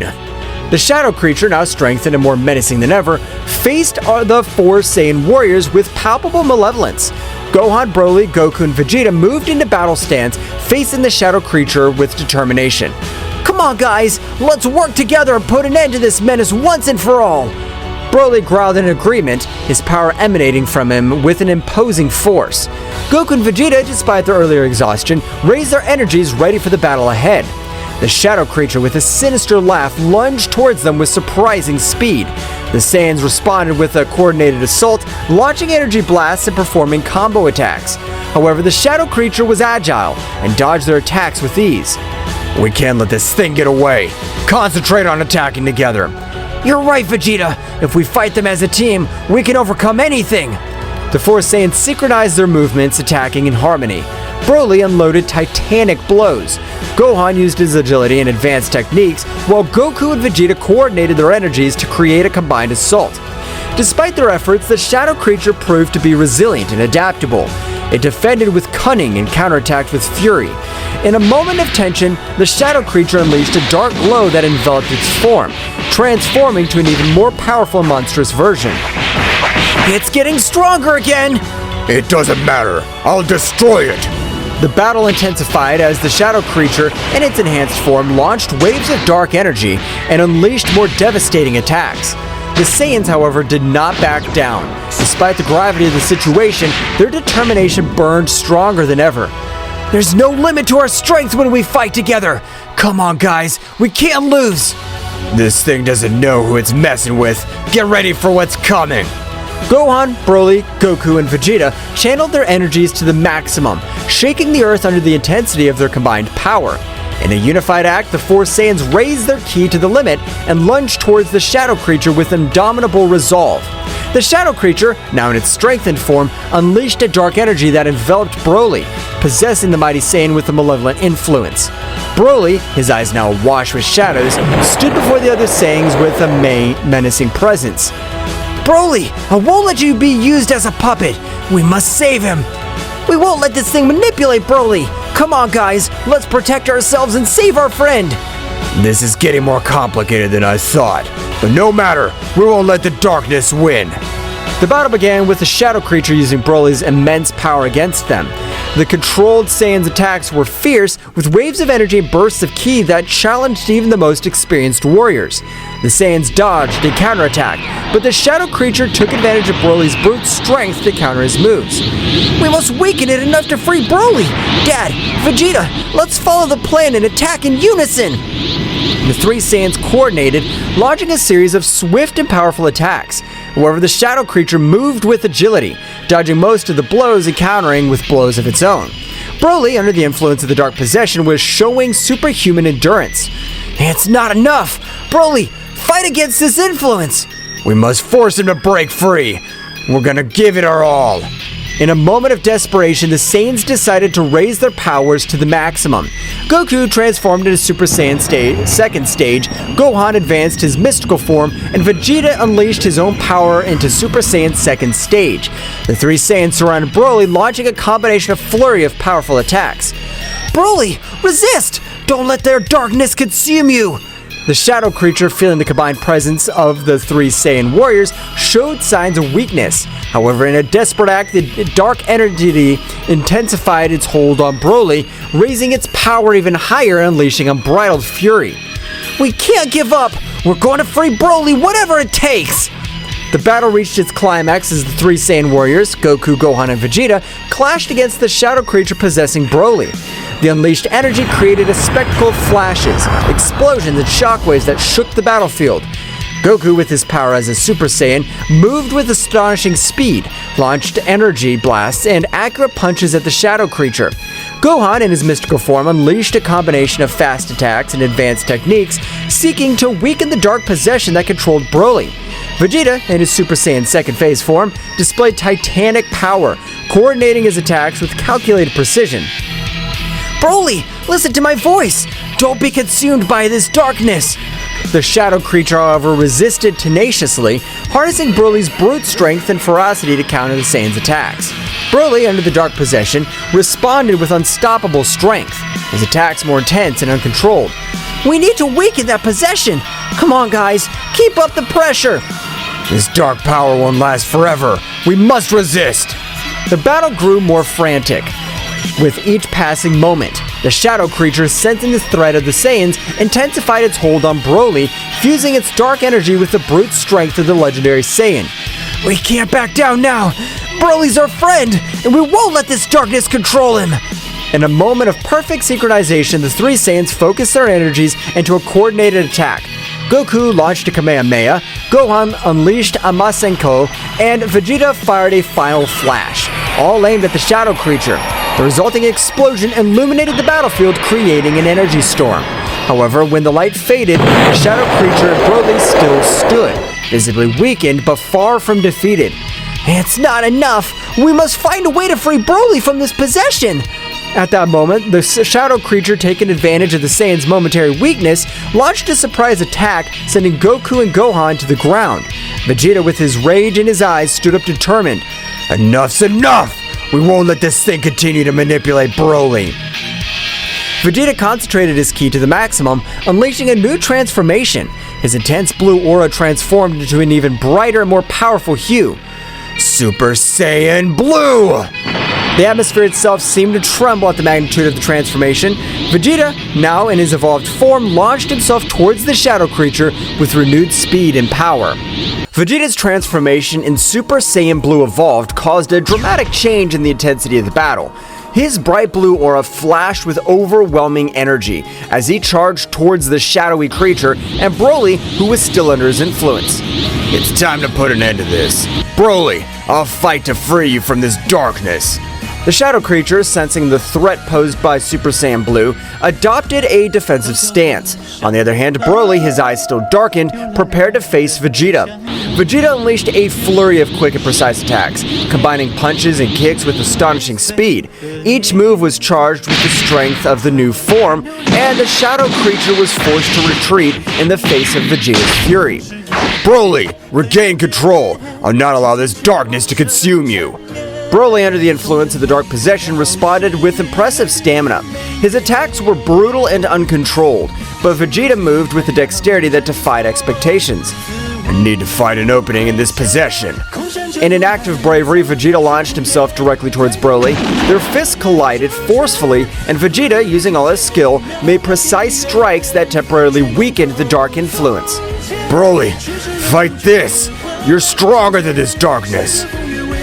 The shadow creature, now strengthened and more menacing than ever, faced the four Saiyan warriors with palpable malevolence. Gohan, Broly, Goku, and Vegeta moved into battle stance, facing the shadow creature with determination. Come on, guys! Let's work together and put an end to this menace once and for all! Broly growled in agreement, his power emanating from him with an imposing force. Goku and Vegeta, despite their earlier exhaustion, raised their energies ready for the battle ahead. The shadow creature, with a sinister laugh, lunged towards them with surprising speed. The Saiyans responded with a coordinated assault, launching energy blasts and performing combo attacks. However, the shadow creature was agile and dodged their attacks with ease. We can't let this thing get away. Concentrate on attacking together. You're right, Vegeta. If we fight them as a team, we can overcome anything. The four Saiyans synchronized their movements, attacking in harmony. Broly unloaded titanic blows. Gohan used his agility and advanced techniques, while Goku and Vegeta coordinated their energies to create a combined assault. Despite their efforts, the shadow creature proved to be resilient and adaptable. It defended with cunning and counterattacked with fury. In a moment of tension, the shadow creature unleashed a dark glow that enveloped its form, transforming to an even more powerful and monstrous version. It's getting stronger again! It doesn't matter. I'll destroy it. The battle intensified as the shadow creature in its enhanced form launched waves of dark energy and unleashed more devastating attacks. The Saiyans, however, did not back down. Despite the gravity of the situation, their determination burned stronger than ever. There's no limit to our strength when we fight together! Come on, guys, we can't lose! This thing doesn't know who it's messing with. Get ready for what's coming. Gohan, Broly, Goku, and Vegeta channeled their energies to the maximum, shaking the earth under the intensity of their combined power. In a unified act, the four Saiyans raised their ki to the limit and lunged towards the shadow creature with indomitable resolve. The shadow creature, now in its strengthened form, unleashed a dark energy that enveloped Broly, possessing the mighty Saiyan with a malevolent influence. Broly, his eyes now awash with shadows, stood before the other Saiyans with a menacing presence. Broly, I won't let you be used as a puppet. We must save him. We won't let this thing manipulate Broly. Come on, guys, let's protect ourselves and save our friend. This is getting more complicated than I thought. But no matter, we won't let the darkness win. The battle began with the shadow creature using Broly's immense power against them. The controlled Saiyans' attacks were fierce, with waves of energy and bursts of ki that challenged even the most experienced warriors. The Saiyans dodged and counterattacked, but the shadow creature took advantage of Broly's brute strength to counter his moves. We must weaken it enough to free Broly! Dad, Vegeta, let's follow the plan and attack in unison! The three Saiyans coordinated, launching a series of swift and powerful attacks. However, the shadow creature moved with agility, dodging most of the blows and countering with blows of its own. Broly, under the influence of the Dark Possession, was showing superhuman endurance. It's not enough! Broly, fight against this influence! We must force him to break free. We're gonna give it our all. In a moment of desperation, the Saiyans decided to raise their powers to the maximum. Goku transformed into Super Saiyan second stage, Gohan advanced his mystical form, and Vegeta unleashed his own power into Super Saiyan second stage. The three Saiyans surrounded Broly, launching a combination of flurry of powerful attacks. Broly, resist! Don't let their darkness consume you! The shadow creature, feeling the combined presence of the three Saiyan warriors, showed signs of weakness. However, in a desperate act, the dark energy intensified its hold on Broly, raising its power even higher and unleashing unbridled fury. We can't give up! We're going to free Broly, whatever it takes! The battle reached its climax as the three Saiyan warriors, Goku, Gohan, and Vegeta, clashed against the shadow creature possessing Broly. The unleashed energy created a spectacle of flashes, explosions, and shockwaves that shook the battlefield. Goku, with his power as a Super Saiyan, moved with astonishing speed, launched energy blasts and accurate punches at the shadow creature. Gohan, in his mystical form, unleashed a combination of fast attacks and advanced techniques, seeking to weaken the dark possession that controlled Broly. Vegeta, in his Super Saiyan second phase form, displayed titanic power, coordinating his attacks with calculated precision. Broly, listen to my voice! Don't be consumed by this darkness! The shadow creature, however, resisted tenaciously, harnessing Broly's brute strength and ferocity to counter the Saiyan's attacks. Broly, under the Dark Possession, responded with unstoppable strength, his attacks more intense and uncontrolled. We need to weaken that possession! Come on, guys, keep up the pressure! This dark power won't last forever. We must resist! The battle grew more frantic. With each passing moment, the shadow creature, sensing the threat of the Saiyans, intensified its hold on Broly, fusing its dark energy with the brute strength of the legendary Saiyan. We can't back down now! Broly's our friend, and we won't let this darkness control him! In a moment of perfect synchronization, the three Saiyans focused their energies into a coordinated attack. Goku launched a Kamehameha, Gohan unleashed a Masenko, and Vegeta fired a final flash, all aimed at the shadow creature. The resulting explosion illuminated the battlefield, creating an energy storm. However, when the light faded, the shadow creature and Broly still stood, visibly weakened but far from defeated. It's not enough! We must find a way to free Broly from this possession! At that moment, the shadow creature, taking advantage of the Saiyan's momentary weakness, launched a surprise attack, sending Goku and Gohan to the ground. Vegeta, with his rage in his eyes, stood up determined. Enough's enough! We won't let this thing continue to manipulate Broly. Vegeta concentrated his ki to the maximum, unleashing a new transformation. His intense blue aura transformed into an even brighter and more powerful hue. Super Saiyan Blue! The atmosphere itself seemed to tremble at the magnitude of the transformation. Vegeta, now in his evolved form, launched himself towards the shadow creature with renewed speed and power. Vegeta's transformation in Super Saiyan Blue Evolved caused a dramatic change in the intensity of the battle. His bright blue aura flashed with overwhelming energy as he charged towards the shadowy creature and Broly, who was still under his influence. It's time to put an end to this. Broly, I'll fight to free you from this darkness. The shadow creature, sensing the threat posed by Super Saiyan Blue, adopted a defensive stance. On the other hand, Broly, his eyes still darkened, prepared to face Vegeta. Vegeta unleashed a flurry of quick and precise attacks, combining punches and kicks with astonishing speed. Each move was charged with the strength of the new form, and the shadow creature was forced to retreat in the face of Vegeta's fury. Broly, regain control. I'll not allow this darkness to consume you. Broly, under the influence of the dark possession, responded with impressive stamina. His attacks were brutal and uncontrolled, but Vegeta moved with a dexterity that defied expectations. I need to find an opening in this possession. In an act of bravery, Vegeta launched himself directly towards Broly. Their fists collided forcefully, and Vegeta, using all his skill, made precise strikes that temporarily weakened the dark influence. Broly, fight this! You're stronger than this darkness!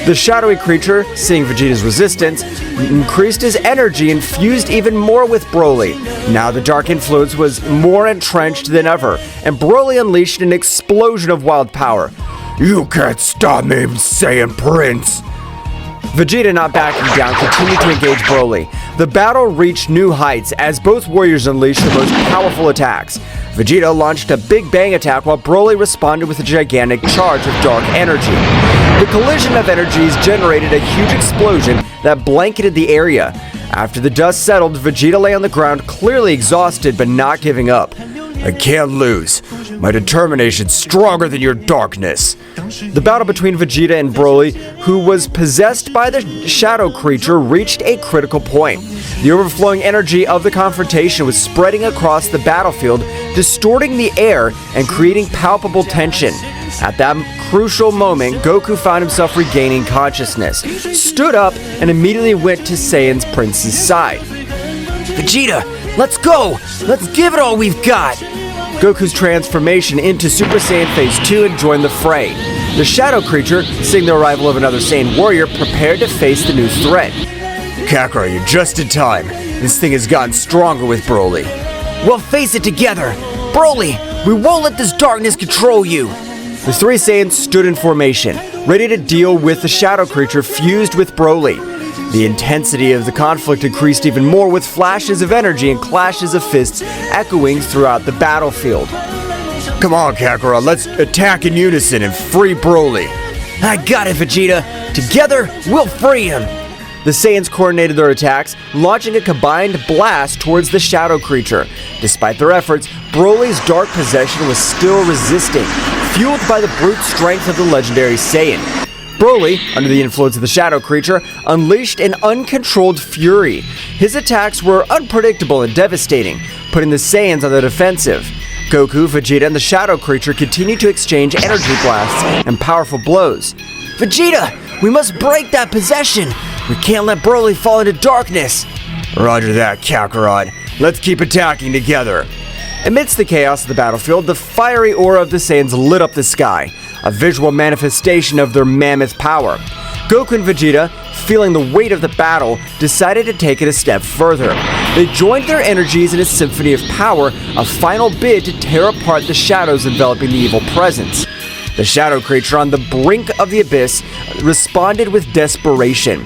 The shadowy creature, seeing Vegeta's resistance, increased his energy and fused even more with Broly. Now the dark influence was more entrenched than ever, and Broly unleashed an explosion of wild power. You can't stop me, Saiyan Prince! Vegeta, not backing down, continued to engage Broly. The battle reached new heights as both warriors unleashed their most powerful attacks. Vegeta launched a Big Bang attack while Broly responded with a gigantic charge of dark energy. The collision of energies generated a huge explosion that blanketed the area. After the dust settled, Vegeta lay on the ground, clearly exhausted but not giving up. I can't lose. My determination's stronger than your darkness. The battle between Vegeta and Broly, who was possessed by the shadow creature, reached a critical point. The overflowing energy of the confrontation was spreading across the battlefield, distorting the air and creating palpable tension. At that crucial moment, Goku found himself regaining consciousness, stood up, and immediately went to Saiyan Prince's side. Vegeta, let's go! Let's give it all we've got! Goku's transformation into Super Saiyan Phase 2 and joined the fray. The shadow creature, seeing the arrival of another Saiyan warrior, prepared to face the new threat. Kakarot, you're just in time. This thing has gotten stronger with Broly. We'll face it together! Broly, we won't let this darkness control you! The three Saiyans stood in formation, ready to deal with the shadow creature fused with Broly. The intensity of the conflict increased even more, with flashes of energy and clashes of fists echoing throughout the battlefield. Come on, Kakarot, let's attack in unison and free Broly. I got it, Vegeta! Together, we'll free him! The Saiyans coordinated their attacks, launching a combined blast towards the shadow creature. Despite their efforts, Broly's dark possession was still resisting, fueled by the brute strength of the legendary Saiyan. Broly, under the influence of the shadow creature, unleashed an uncontrolled fury. His attacks were unpredictable and devastating, putting the Saiyans on the defensive. Goku, Vegeta, and the shadow creature continued to exchange energy blasts and powerful blows. Vegeta, we must break that possession! We can't let Broly fall into darkness! Roger that, Kakarot. Let's keep attacking together. Amidst the chaos of the battlefield, the fiery aura of the Saiyans lit up the sky, a visual manifestation of their mammoth power. Goku and Vegeta, feeling the weight of the battle, decided to take it a step further. They joined their energies in a symphony of power, a final bid to tear apart the shadows enveloping the evil presence. The shadow creature on the brink of the abyss responded with desperation.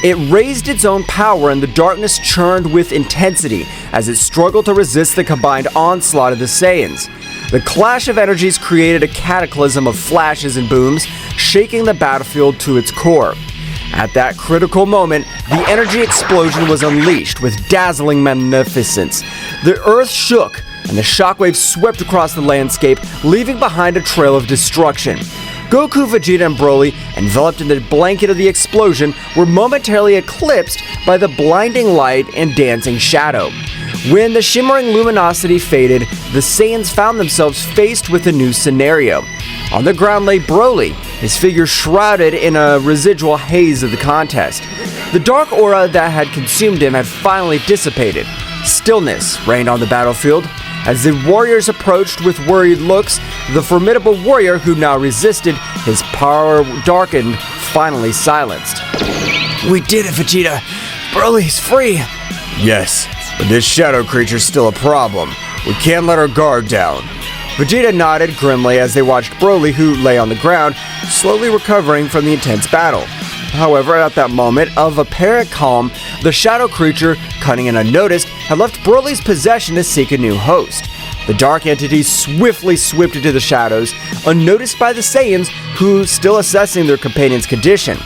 It raised its own power and the darkness churned with intensity as it struggled to resist the combined onslaught of the Saiyans. The clash of energies created a cataclysm of flashes and booms, shaking the battlefield to its core. At that critical moment, the energy explosion was unleashed with dazzling magnificence. The earth shook, and the shockwaves swept across the landscape, leaving behind a trail of destruction. Goku, Vegeta, and Broly, enveloped in the blanket of the explosion, were momentarily eclipsed by the blinding light and dancing shadow. When the shimmering luminosity faded, the Saiyans found themselves faced with a new scenario. On the ground lay Broly, his figure shrouded in a residual haze of the contest. The dark aura that had consumed him had finally dissipated. Stillness reigned on the battlefield. As the warriors approached with worried looks, the formidable warrior who now resisted, his power darkened, finally silenced. We did it, Vegeta. Broly's free. Yes, but this shadow creature's still a problem. We can't let our guard down. Vegeta nodded grimly as they watched Broly, who lay on the ground, slowly recovering from the intense battle. However, at that moment of apparent calm, the shadow creature, cunning and unnoticed, had left Broly's possession to seek a new host. The dark entity swiftly swept into the shadows, unnoticed by the Saiyans, who still assessing their companion's condition.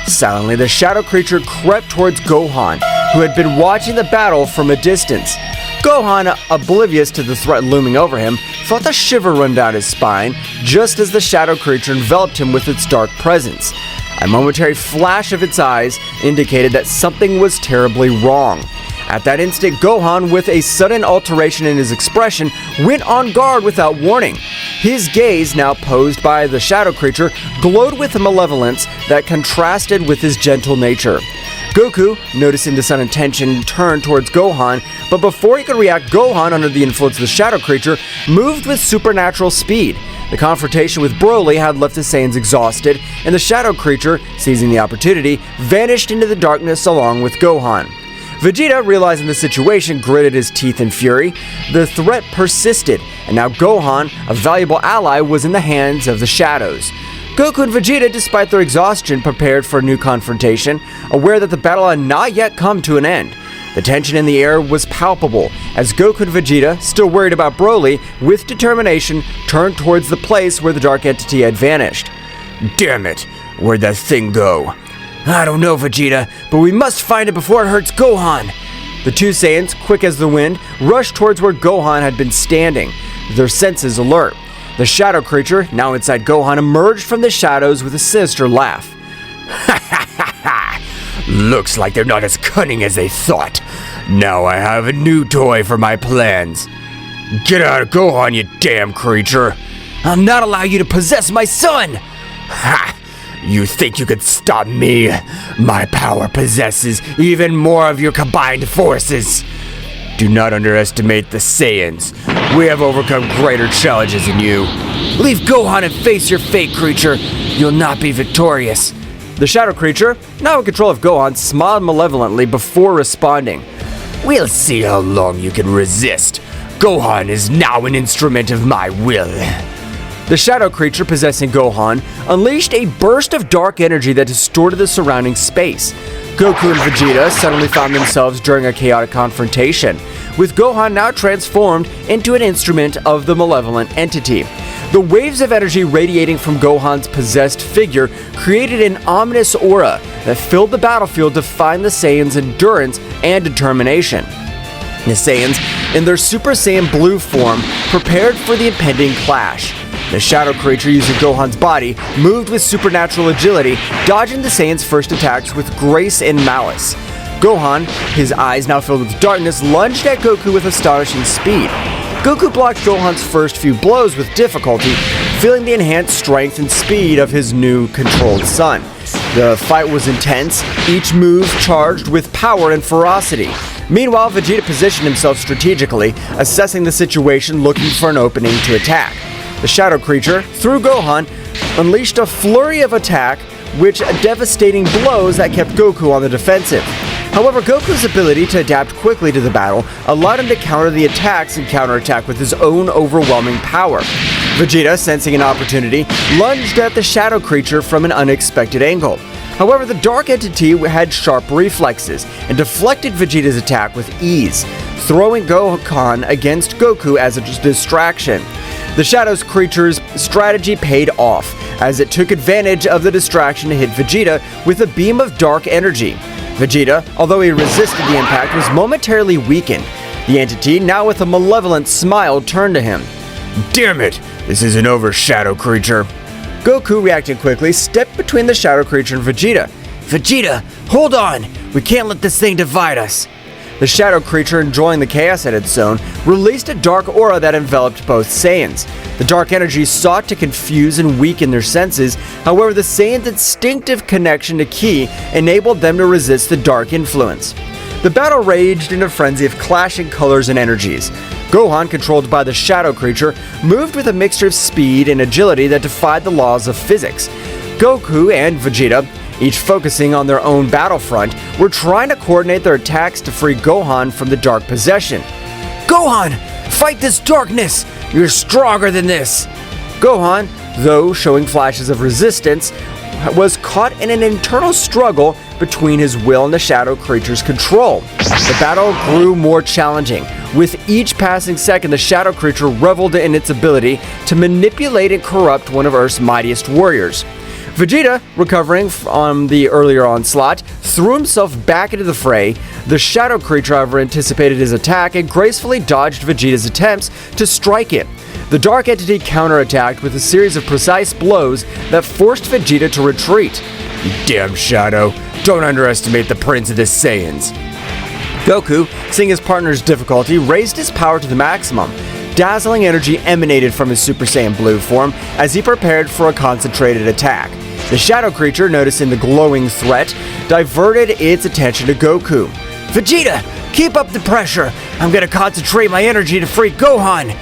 Silently, the shadow creature crept towards Gohan, who had been watching the battle from a distance. Gohan, oblivious to the threat looming over him, felt a shiver run down his spine just as the shadow creature enveloped him with its dark presence. A momentary flash of its eyes indicated that something was terribly wrong. At that instant, Gohan, with a sudden alteration in his expression, went on guard without warning. His gaze, now posed by the shadow creature, glowed with a malevolence that contrasted with his gentle nature. Goku, noticing the sudden tension, turned towards Gohan, but before he could react, Gohan, under the influence of the shadow creature, moved with supernatural speed. The confrontation with Broly had left the Saiyans exhausted, and the shadow creature, seizing the opportunity, vanished into the darkness along with Gohan. Vegeta, realizing the situation, gritted his teeth in fury. The threat persisted, and now Gohan, a valuable ally, was in the hands of the shadows. Goku and Vegeta, despite their exhaustion, prepared for a new confrontation, aware that the battle had not yet come to an end. The tension in the air was palpable, as Goku and Vegeta, still worried about Broly, with determination, turned towards the place where the dark entity had vanished. Damn it, where'd that thing go? I don't know, Vegeta, but we must find it before it hurts Gohan. The two Saiyans, quick as the wind, rushed towards where Gohan had been standing, their senses alert. The shadow creature, now inside Gohan, emerged from the shadows with a sinister laugh. Ha ha ha ha! Looks like they're not as cunning as they thought. Now I have a new toy for my plans. Get out of Gohan, you damn creature! I'll not allow you to possess my son! Ha! You think you could stop me? My power possesses even more of your combined forces. Do not underestimate the Saiyans. We have overcome greater challenges than you. Leave Gohan and face your fate, creature. You'll not be victorious. The shadow creature, now in control of Gohan, smiled malevolently before responding. We'll see how long you can resist. Gohan is now an instrument of my will. The shadow creature possessing Gohan unleashed a burst of dark energy that distorted the surrounding space. Goku and Vegeta suddenly found themselves during a chaotic confrontation, with Gohan now transformed into an instrument of the malevolent entity. The waves of energy radiating from Gohan's possessed figure created an ominous aura that filled the battlefield, defying the Saiyans' endurance and determination. The Saiyans, in their Super Saiyan Blue form, prepared for the impending clash. The shadow creature, using Gohan's body, moved with supernatural agility, dodging the Saiyans' first attacks with grace and malice. Gohan, his eyes now filled with darkness, lunged at Goku with astonishing speed. Goku blocked Gohan's first few blows with difficulty, feeling the enhanced strength and speed of his new controlled son. The fight was intense, each move charged with power and ferocity. Meanwhile, Vegeta positioned himself strategically, assessing the situation, looking for an opening to attack. The shadow creature, through Gohan, unleashed a flurry of attack, which devastating blows that kept Goku on the defensive. However, Goku's ability to adapt quickly to the battle allowed him to counter the attacks and counterattack with his own overwhelming power. Vegeta, sensing an opportunity, lunged at the shadow creature from an unexpected angle. However, the dark entity had sharp reflexes and deflected Vegeta's attack with ease, throwing Gohan against Goku as a distraction. The Shadow creature's strategy paid off, as it took advantage of the distraction to hit Vegeta with a beam of dark energy. Vegeta, although he resisted the impact, was momentarily weakened. The entity, now with a malevolent smile, turned to him. Damn it! This isn't over, Shadow Creature. Goku, reacting quickly, stepped between the Shadow Creature and Vegeta. Vegeta, hold on! We can't let this thing divide us! The Shadow Creature, enjoying the chaos at its zone, released a dark aura that enveloped both Saiyans. The dark energy sought to confuse and weaken their senses, however the Saiyans' instinctive connection to Ki enabled them to resist the dark influence. The battle raged in a frenzy of clashing colors and energies. Gohan, controlled by the Shadow Creature, moved with a mixture of speed and agility that defied the laws of physics. Goku and Vegeta, each focusing on their own battlefront, were trying to coordinate their attacks to free Gohan from the dark possession. Gohan, fight this darkness! You're stronger than this! Gohan, though showing flashes of resistance, was caught in an internal struggle between his will and the Shadow Creature's control. The battle grew more challenging. With each passing second, the Shadow Creature reveled in its ability to manipulate and corrupt one of Earth's mightiest warriors. Vegeta, recovering from the earlier onslaught, threw himself back into the fray. The Shadow Creature, however, anticipated his attack and gracefully dodged Vegeta's attempts to strike it. The Dark Entity counterattacked with a series of precise blows that forced Vegeta to retreat. Damn Shadow, don't underestimate the Prince of the Saiyans. Goku, seeing his partner's difficulty, raised his power to the maximum. Dazzling energy emanated from his Super Saiyan Blue form as he prepared for a concentrated attack. The Shadow Creature, noticing the glowing threat, diverted its attention to Goku. Vegeta, keep up the pressure! I'm gonna concentrate my energy to free Gohan!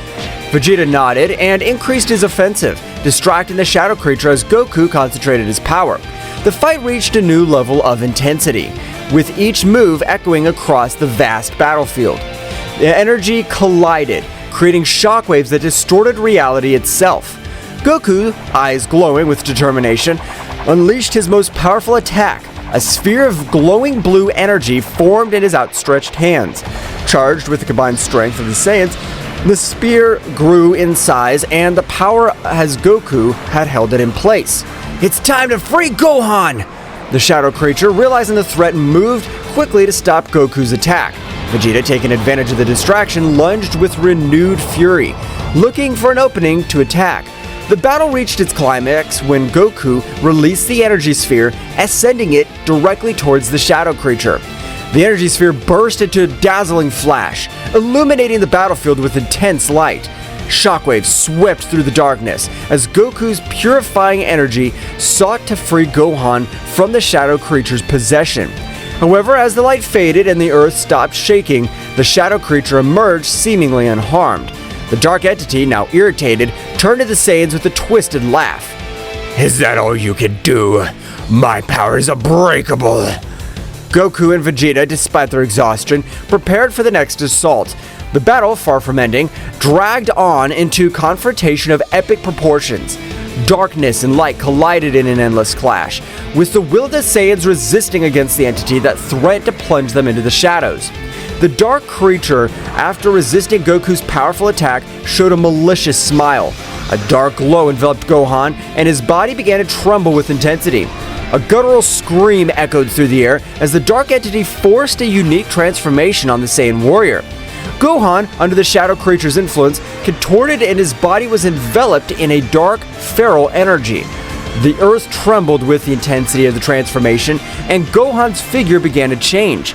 Vegeta nodded and increased his offensive, distracting the Shadow Creature as Goku concentrated his power. The fight reached a new level of intensity, with each move echoing across the vast battlefield. The energy collided, creating shockwaves that distorted reality itself. Goku, eyes glowing with determination, unleashed his most powerful attack. A sphere of glowing blue energy formed in his outstretched hands. Charged with the combined strength of the Saiyans, the spear grew in size and the power as Goku had held it in place. It's time to free Gohan! The Shadow Creature, realizing the threat, moved quickly to stop Goku's attack. Vegeta, taking advantage of the distraction, lunged with renewed fury, looking for an opening to attack. The battle reached its climax when Goku released the energy sphere, ascending it directly towards the Shadow Creature. The energy sphere burst into a dazzling flash, illuminating the battlefield with intense light. Shockwaves swept through the darkness as Goku's purifying energy sought to free Gohan from the Shadow Creature's possession. However, as the light faded and the earth stopped shaking, the Shadow Creature emerged seemingly unharmed. The Dark Entity, now irritated, turned to the Saiyans with a twisted laugh. Is that all you can do? My power is unbreakable. Goku and Vegeta, despite their exhaustion, prepared for the next assault. The battle, far from ending, dragged on into confrontation of epic proportions. Darkness and light collided in an endless clash, with the will of the Saiyans resisting against the entity that threatened to plunge them into the shadows. The dark creature, after resisting Goku's powerful attack, showed a malicious smile. A dark glow enveloped Gohan, and his body began to tremble with intensity. A guttural scream echoed through the air as the dark entity forced a unique transformation on the Saiyan warrior. Gohan, under the Shadow Creature's influence, contorted and his body was enveloped in a dark, feral energy. The earth trembled with the intensity of the transformation, and Gohan's figure began to change.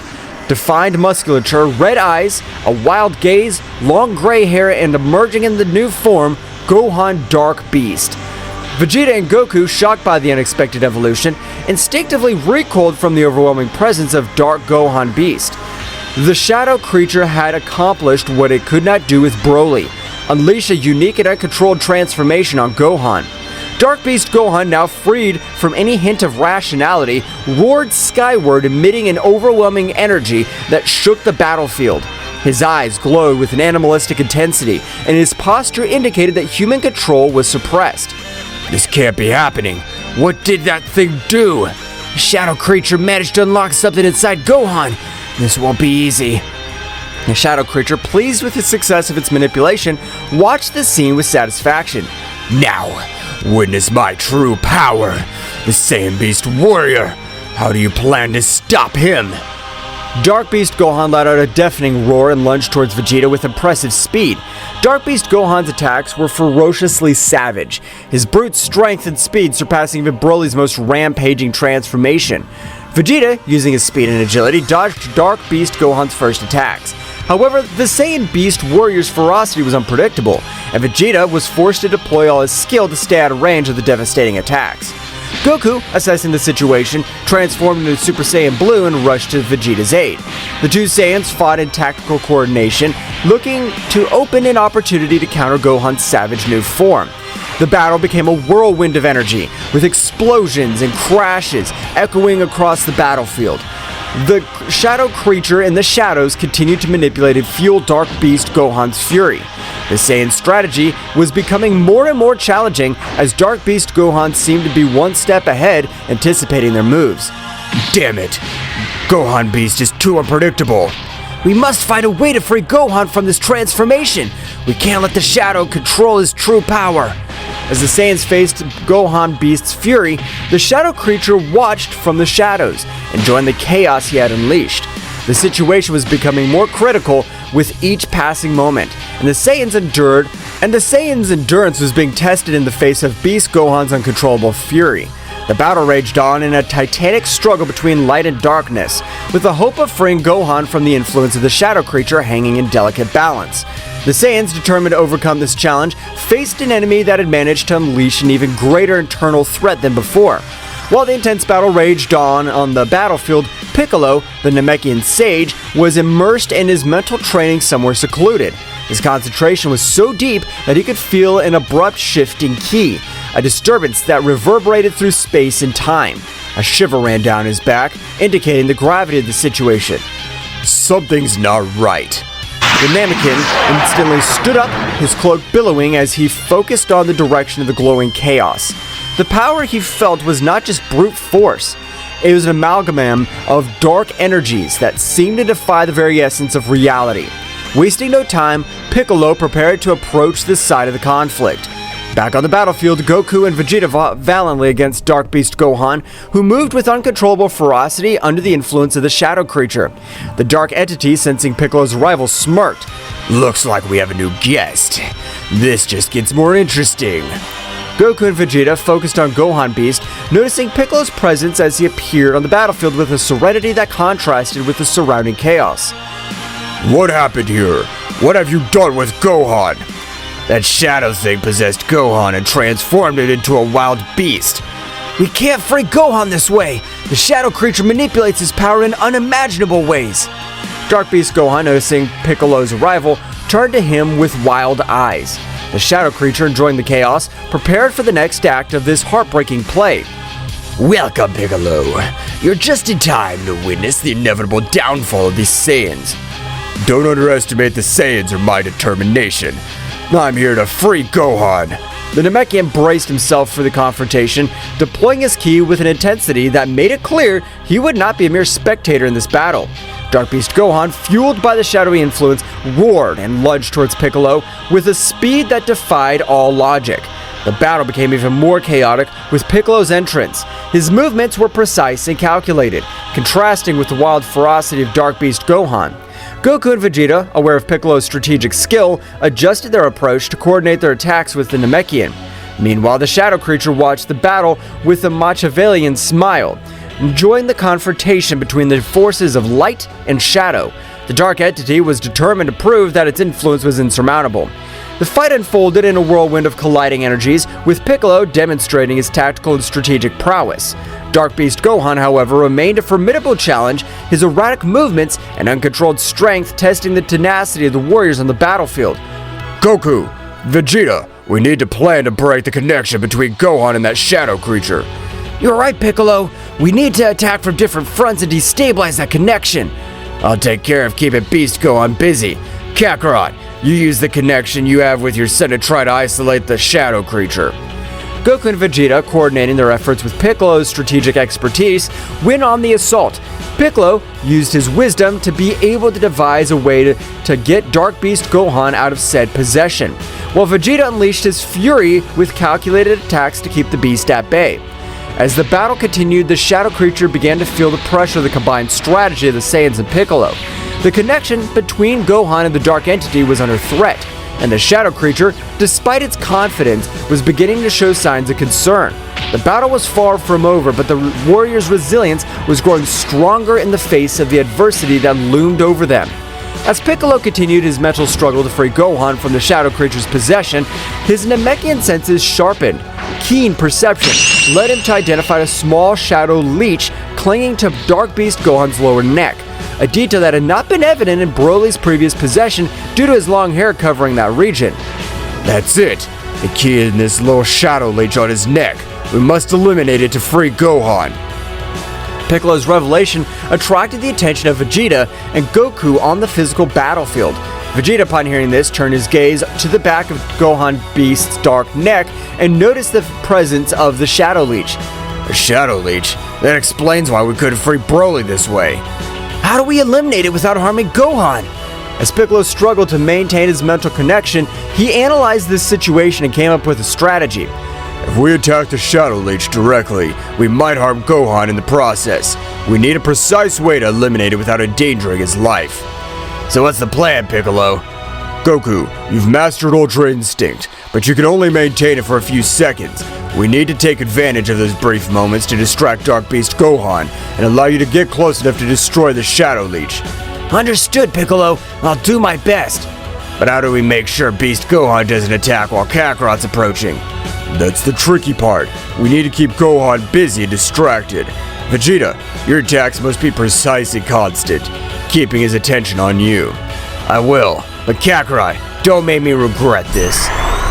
Defined musculature, red eyes, a wild gaze, long gray hair, and emerging in the new form, Gohan Dark Beast. Vegeta and Goku, shocked by the unexpected evolution, instinctively recoiled from the overwhelming presence of Dark Gohan Beast. The Shadow Creature had accomplished what it could not do with Broly, unleash a unique and uncontrolled transformation on Gohan. Dark Beast Gohan, now freed from any hint of rationality, roared skyward, emitting an overwhelming energy that shook the battlefield. His eyes glowed with an animalistic intensity, and his posture indicated that human control was suppressed. This can't be happening. What did that thing do? The shadow creature managed to unlock something inside Gohan. This won't be easy. The shadow creature, pleased with the success of its manipulation, watched the scene with satisfaction. Now, witness my true power. The Saiyan Beast Warrior. How do you plan to stop him? Dark Beast Gohan let out a deafening roar and lunged towards Vegeta with impressive speed. Dark Beast Gohan's attacks were ferociously savage, his brute strength and speed surpassing even Broly's most rampaging transformation. Vegeta, using his speed and agility, dodged Dark Beast Gohan's first attacks. However, the Saiyan Beast Warrior's ferocity was unpredictable, and Vegeta was forced to deploy all his skill to stay out of range of the devastating attacks. Goku, assessing the situation, transformed into Super Saiyan Blue and rushed to Vegeta's aid. The two Saiyans fought in tactical coordination, looking to open an opportunity to counter Gohan's savage new form. The battle became a whirlwind of energy, with explosions and crashes echoing across the battlefield. The shadow creature in the shadows continued to manipulate and fuel Dark Beast Gohan's fury. The Saiyan strategy was becoming more and more challenging as Dark Beast Gohan seemed to be one step ahead, anticipating their moves. Damn it! Gohan Beast is too unpredictable. We must find a way to free Gohan from this transformation. We can't let the shadow control his true power. As the Saiyans faced Gohan Beast's fury, the shadow creature watched from the shadows, enjoying the chaos he had unleashed. The situation was becoming more critical with each passing moment, and the Saiyans' endurance was being tested in the face of Beast Gohan's uncontrollable fury. The battle raged on in a titanic struggle between light and darkness, with the hope of freeing Gohan from the influence of the shadow creature hanging in delicate balance. The Saiyans, determined to overcome this challenge, faced an enemy that had managed to unleash an even greater internal threat than before. While the intense battle raged on the battlefield, Piccolo, the Namekian sage, was immersed in his mental training somewhere secluded. His concentration was so deep that he could feel an abrupt shift in ki, a disturbance that reverberated through space and time. A shiver ran down his back, indicating the gravity of the situation. Something's not right. The Namekian instantly stood up, his cloak billowing as he focused on the direction of the glowing chaos. The power he felt was not just brute force. It was an amalgam of dark energies that seemed to defy the very essence of reality. Wasting no time, Piccolo prepared to approach this side of the conflict. Back on the battlefield, Goku and Vegeta fought valiantly against Dark Beast Gohan, who moved with uncontrollable ferocity under the influence of the shadow creature. The dark entity, sensing Piccolo's arrival, smirked. Looks like we have a new guest. This just gets more interesting. Goku and Vegeta focused on Gohan Beast, noticing Piccolo's presence as he appeared on the battlefield with a serenity that contrasted with the surrounding chaos. What happened here? What have you done with Gohan? That shadow thing possessed Gohan and transformed it into a wild beast. We can't free Gohan this way. The shadow creature manipulates his power in unimaginable ways. Dark Beast Gohan, noticing Piccolo's arrival, turned to him with wild eyes. The shadow creature, enjoying the chaos, prepared for the next act of this heartbreaking play. Welcome, Piccolo. You're just in time to witness the inevitable downfall of these Saiyans. Don't underestimate the Saiyans or my determination. I'm here to free Gohan. The Namekian braced himself for the confrontation, deploying his ki with an intensity that made it clear he would not be a mere spectator in this battle. Dark Beast Gohan, fueled by the shadowy influence, roared and lunged towards Piccolo with a speed that defied all logic. The battle became even more chaotic with Piccolo's entrance. His movements were precise and calculated, contrasting with the wild ferocity of Dark Beast Gohan. Goku and Vegeta, aware of Piccolo's strategic skill, adjusted their approach to coordinate their attacks with the Namekian. Meanwhile, the shadow creature watched the battle with a Machiavellian smile, enjoying the confrontation between the forces of light and shadow. The dark entity was determined to prove that its influence was insurmountable. The fight unfolded in a whirlwind of colliding energies, with Piccolo demonstrating his tactical and strategic prowess. Dark Beast Gohan, however, remained a formidable challenge, his erratic movements and uncontrolled strength testing the tenacity of the warriors on the battlefield. Goku, Vegeta, we need to plan to break the connection between Gohan and that shadow creature. You're right, Piccolo. We need to attack from different fronts and destabilize that connection. I'll take care of keeping Beast Gohan busy. Kakarot, you use the connection you have with your son to try to isolate the shadow creature. Goku and Vegeta, coordinating their efforts with Piccolo's strategic expertise, went on the assault. Piccolo used his wisdom to be able to devise a way to get Dark Beast Gohan out of said possession, while Vegeta unleashed his fury with calculated attacks to keep the beast at bay. As the battle continued, the shadow creature began to feel the pressure of the combined strategy of the Saiyans and Piccolo. The connection between Gohan and the Dark Entity was under threat, and the shadow creature, despite its confidence, was beginning to show signs of concern. The battle was far from over, but the warriors' resilience was growing stronger in the face of the adversity that loomed over them. As Piccolo continued his mental struggle to free Gohan from the shadow creature's possession, his Namekian senses sharpened. Keen perception led him to identify a small shadow leech clinging to Dark Beast Gohan's lower neck, a detail that had not been evident in Broly's previous possession due to his long hair covering that region. That's it. The key in this little shadow leech on his neck. We must eliminate it to free Gohan. Piccolo's revelation attracted the attention of Vegeta and Goku on the physical battlefield. Vegeta, upon hearing this, turned his gaze to the back of Gohan Beast's dark neck and noticed the presence of the Shadow Leech. A Shadow Leech? That explains why we couldn't free Broly this way. How do we eliminate it without harming Gohan? As Piccolo struggled to maintain his mental connection, he analyzed this situation and came up with a strategy. If we attack the Shadow Leech directly, we might harm Gohan in the process. We need a precise way to eliminate it without endangering his life. So what's the plan, Piccolo? Goku, you've mastered Ultra Instinct, but you can only maintain it for a few seconds. We need to take advantage of those brief moments to distract Dark Beast Gohan and allow you to get close enough to destroy the Shadow Leech. Understood, Piccolo. I'll do my best. But how do we make sure Beast Gohan doesn't attack while Kakarot's approaching? That's the tricky part. We need to keep Gohan busy and distracted. Vegeta, your attacks must be precise and constant, keeping his attention on you. I will, but Kakarot, don't make me regret this.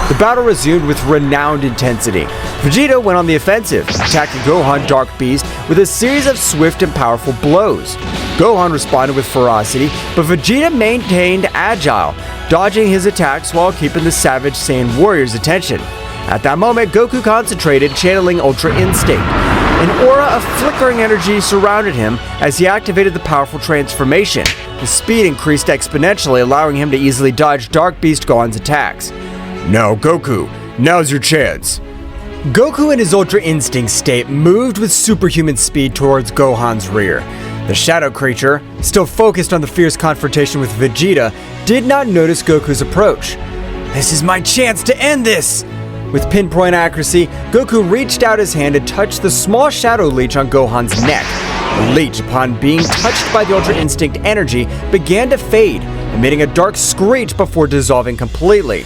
The battle resumed with renowned intensity. Vegeta went on the offensive, attacking Gohan Dark Beast with a series of swift and powerful blows. Gohan responded with ferocity, but Vegeta maintained agile, dodging his attacks while keeping the savage Saiyan warrior's attention. At that moment, Goku concentrated, channeling Ultra Instinct. An aura of flickering energy surrounded him as he activated the powerful transformation. His speed increased exponentially, allowing him to easily dodge Dark Beast Gohan's attacks. Now, Goku, now's your chance. Goku in his Ultra Instinct state moved with superhuman speed towards Gohan's rear. The shadow creature, still focused on the fierce confrontation with Vegeta, did not notice Goku's approach. "This is my chance to end this!" With pinpoint accuracy, Goku reached out his hand and touched the small shadow leech on Gohan's neck. The leech, upon being touched by the Ultra Instinct energy, began to fade, emitting a dark screech before dissolving completely.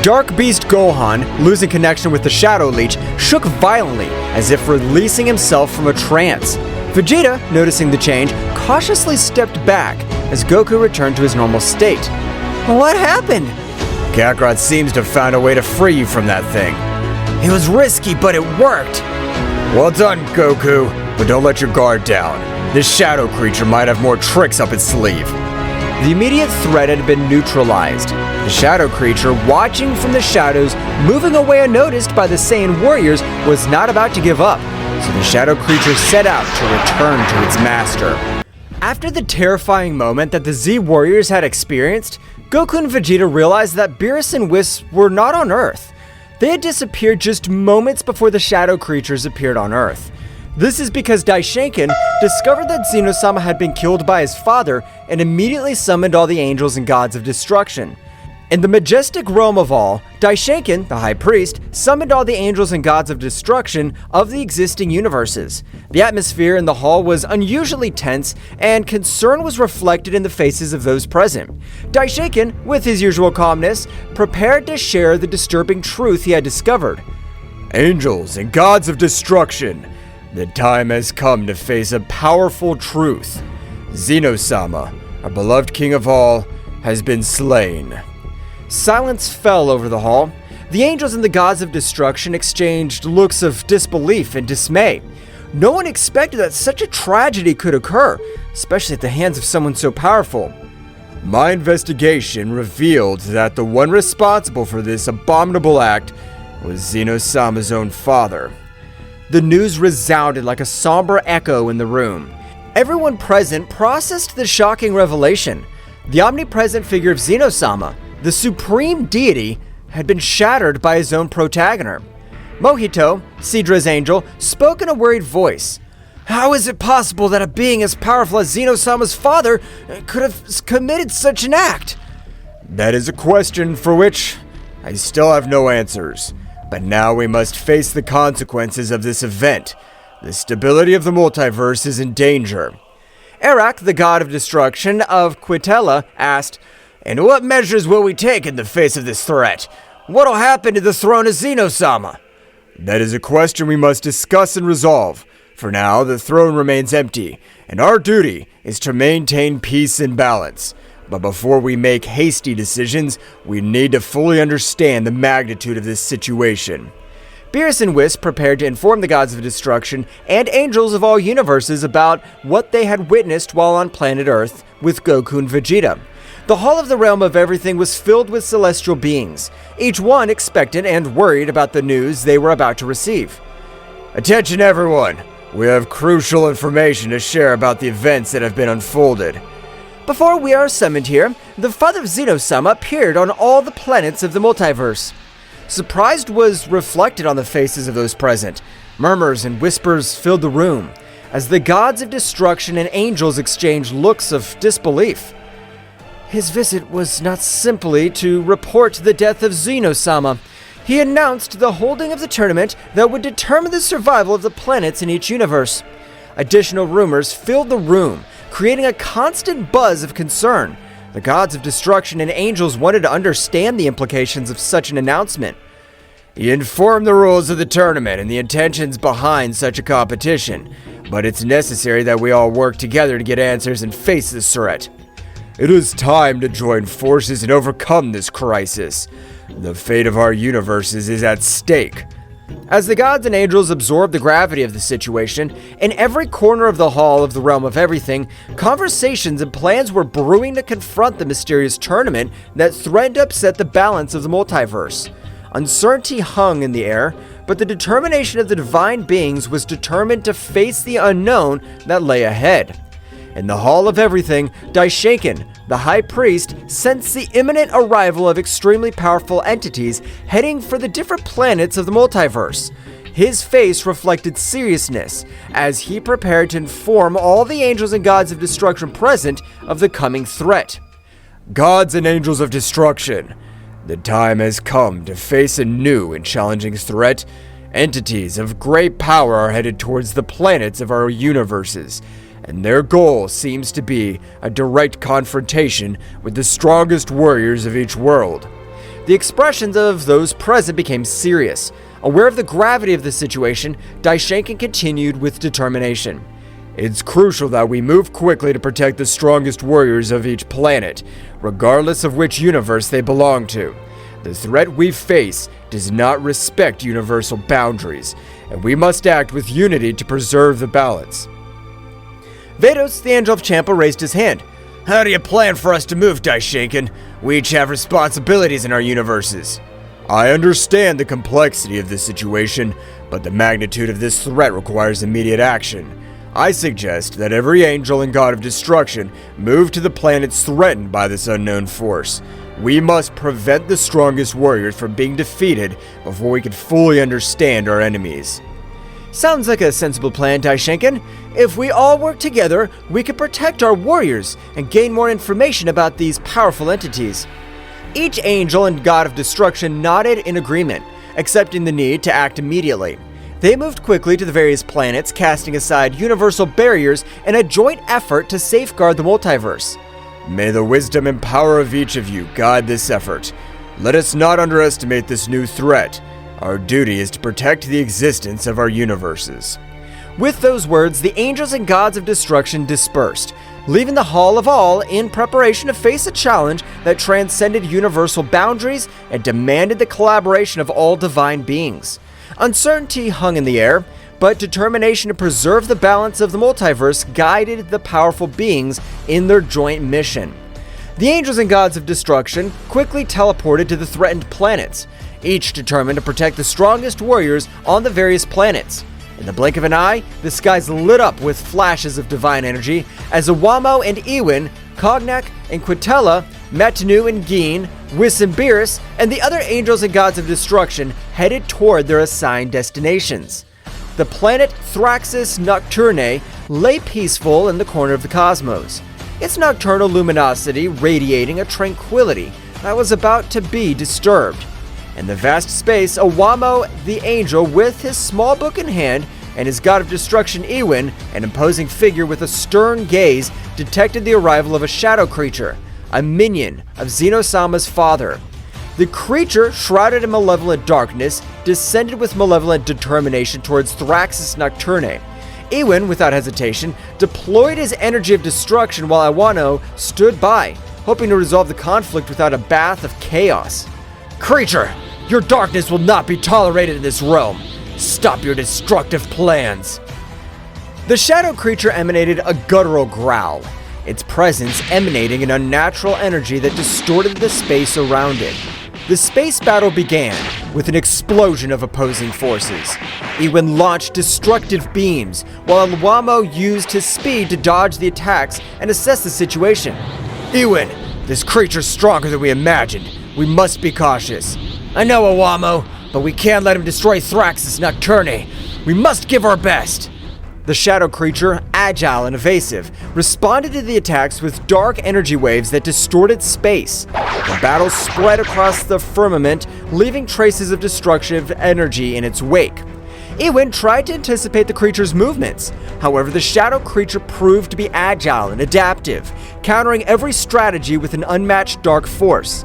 Dark Beast Gohan, losing connection with the Shadow Leech, shook violently, as if releasing himself from a trance. Vegeta, noticing the change, cautiously stepped back as Goku returned to his normal state. "What happened?" Kakarot seems to have found a way to free you from that thing. It was risky, but it worked. Well done, Goku, but don't let your guard down. This shadow creature might have more tricks up its sleeve. The immediate threat had been neutralized. The shadow creature, watching from the shadows, moving away unnoticed by the Saiyan warriors, was not about to give up, so the shadow creature set out to return to its master. After the terrifying moment that the Z warriors had experienced, Goku and Vegeta realized that Beerus and Whis were not on Earth. They had disappeared just moments before the shadow creatures appeared on Earth. This is because Daishinkan discovered that Zeno-sama had been killed by his father and immediately summoned all the angels and gods of destruction. In the majestic realm of all, Daishinkan, the high priest, summoned all the angels and gods of destruction of the existing universes. The atmosphere in the hall was unusually tense, and concern was reflected in the faces of those present. Daishinkan, with his usual calmness, prepared to share the disturbing truth he had discovered. Angels and gods of destruction, the time has come to face a powerful truth. Zeno-sama, our beloved king of all, has been slain. Silence fell over the hall. The angels and the gods of destruction exchanged looks of disbelief and dismay. No one expected that such a tragedy could occur, especially at the hands of someone so powerful. My investigation revealed that the one responsible for this abominable act was Zeno-sama's own father. The news resounded like a somber echo in the room. Everyone present processed the shocking revelation. The omnipresent figure of Zeno-sama, the supreme deity, had been shattered by his own protagonist. Mohito, Sidra's angel, spoke in a worried voice. How is it possible that a being as powerful as Zeno-sama's father could have committed such an act? That is a question for which I still have no answers. But now we must face the consequences of this event. The stability of the multiverse is in danger. Arak, the god of destruction of Quitella, asked, And what measures will we take in the face of this threat? What'll happen to the throne of Zeno-sama? That is a question we must discuss and resolve. For now, the throne remains empty, and our duty is to maintain peace and balance. But before we make hasty decisions, we need to fully understand the magnitude of this situation. Beerus and Whis prepared to inform the gods of destruction and angels of all universes about what they had witnessed while on planet Earth with Goku and Vegeta. The hall of the realm of everything was filled with celestial beings, each one expectant and worried about the news they were about to receive. Attention everyone! We have crucial information to share about the events that have been unfolded. Before we are summoned here, the father of Zeno-sama appeared on all the planets of the multiverse. Surprise was reflected on the faces of those present. Murmurs and whispers filled the room, as the gods of destruction and angels exchanged looks of disbelief. His visit was not simply to report the death of Zeno-sama. He announced the holding of the tournament that would determine the survival of the planets in each universe. Additional rumors filled the room, creating a constant buzz of concern. The gods of destruction and angels wanted to understand the implications of such an announcement. He informed the rules of the tournament and the intentions behind such a competition, but it's necessary that we all work together to get answers and face this threat. It is time to join forces and overcome this crisis. The fate of our universes is at stake. As the gods and angels absorbed the gravity of the situation, in every corner of the hall of the realm of everything, conversations and plans were brewing to confront the mysterious tournament that threatened to upset the balance of the multiverse. Uncertainty hung in the air, but the determination of the divine beings was determined to face the unknown that lay ahead. In the Hall of Everything, Daishinkan, the High Priest, sensed the imminent arrival of extremely powerful entities heading for the different planets of the multiverse. His face reflected seriousness as he prepared to inform all the angels and gods of destruction present of the coming threat. Gods and angels of destruction, the time has come to face a new and challenging threat. Entities of great power are headed towards the planets of our universes, and their goal seems to be a direct confrontation with the strongest warriors of each world. The expressions of those present became serious. Aware of the gravity of the situation, Daishinkan continued with determination. It's crucial that we move quickly to protect the strongest warriors of each planet, regardless of which universe they belong to. The threat we face does not respect universal boundaries, and we must act with unity to preserve the balance. Vados, the Angel of Champa, raised his hand. How do you plan for us to move, Daishinkan? We each have responsibilities in our universes. I understand the complexity of this situation, but the magnitude of this threat requires immediate action. I suggest that every angel and god of destruction move to the planets threatened by this unknown force. We must prevent the strongest warriors from being defeated before we can fully understand our enemies. Sounds like a sensible plan, Daishinkan. If we all work together, we can protect our warriors and gain more information about these powerful entities. Each angel and god of destruction nodded in agreement, accepting the need to act immediately. They moved quickly to the various planets, casting aside universal barriers in a joint effort to safeguard the multiverse. May the wisdom and power of each of you guide this effort. Let us not underestimate this new threat. Our duty is to protect the existence of our universes. With those words, the angels and gods of destruction dispersed, leaving the Hall of All in preparation to face a challenge that transcended universal boundaries and demanded the collaboration of all divine beings. Uncertainty hung in the air, but determination to preserve the balance of the multiverse guided the powerful beings in their joint mission. The angels and gods of destruction quickly teleported to the threatened planets, each determined to protect the strongest warriors on the various planets. In the blink of an eye, the skies lit up with flashes of divine energy as Awamo and Ewin, Cognac and Quintella, Matanu and Geen, Wissambiris, and the other angels and gods of destruction headed toward their assigned destinations. The planet Thraxis Nocturnae lay peaceful in the corner of the cosmos, its nocturnal luminosity radiating a tranquility that was about to be disturbed. In the vast space, Awamo the angel, with his small book in hand, and his god of destruction Ewin, an imposing figure with a stern gaze, detected the arrival of a shadow creature, a minion of Zeno-sama's father. The creature, shrouded in malevolent darkness, descended with malevolent determination towards Thraxis Nocturnae. Ewin, without hesitation, deployed his energy of destruction while Awano stood by, hoping to resolve the conflict without a bath of chaos. Creature, your darkness will not be tolerated in this realm. Stop your destructive plans. The shadow creature emanated a guttural growl, its presence emanating an unnatural energy that distorted the space around it. The space battle began with an explosion of opposing forces. Ewin launched destructive beams, while Awamo used his speed to dodge the attacks and assess the situation. Ewin, this creature's stronger than we imagined. We must be cautious. I know, Awamo, but we can't let him destroy Thraxis Nocturnae. We must give our best. The shadow creature, agile and evasive, responded to the attacks with dark energy waves that distorted space. The battle spread across the firmament, leaving traces of destructive energy in its wake. Ewin tried to anticipate the creature's movements. However, the shadow creature proved to be agile and adaptive, countering every strategy with an unmatched dark force.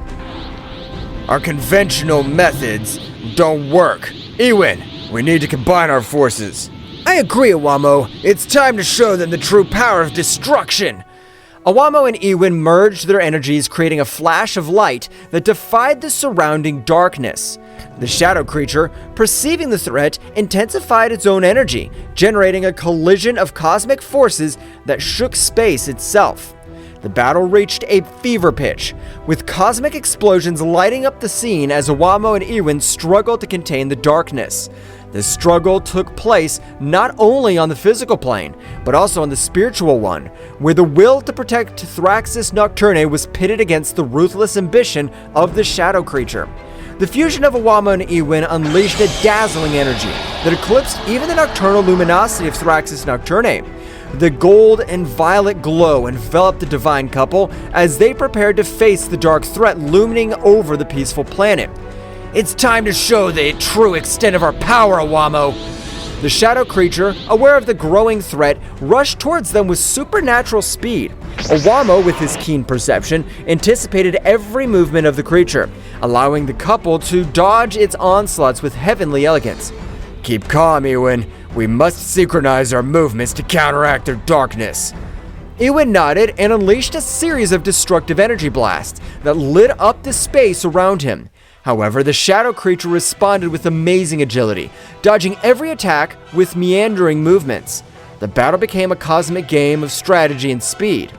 Our conventional methods don't work. Ewin, we need to combine our forces. I agree, Awamo. It's time to show them the true power of destruction. Awamo and Ewin merged their energies, creating a flash of light that defied the surrounding darkness. The shadow creature, perceiving the threat, intensified its own energy, generating a collision of cosmic forces that shook space itself. The battle reached a fever pitch, with cosmic explosions lighting up the scene as Awamo and Ewin struggled to contain the darkness. This struggle took place not only on the physical plane, but also on the spiritual one, where the will to protect Thraxis Nocturnae was pitted against the ruthless ambition of the shadow creature. The fusion of Awamo and Ewin unleashed a dazzling energy that eclipsed even the nocturnal luminosity of Thraxis Nocturnae. The gold and violet glow enveloped the divine couple as they prepared to face the dark threat looming over the peaceful planet. It's time to show the true extent of our power, Awamo. The shadow creature, aware of the growing threat, rushed towards them with supernatural speed. Awamo, with his keen perception, anticipated every movement of the creature, allowing the couple to dodge its onslaughts with heavenly elegance. Keep calm, Ewin. We must synchronize our movements to counteract their darkness. Ewin nodded and unleashed a series of destructive energy blasts that lit up the space around him. However, the shadow creature responded with amazing agility, dodging every attack with meandering movements. The battle became a cosmic game of strategy and speed.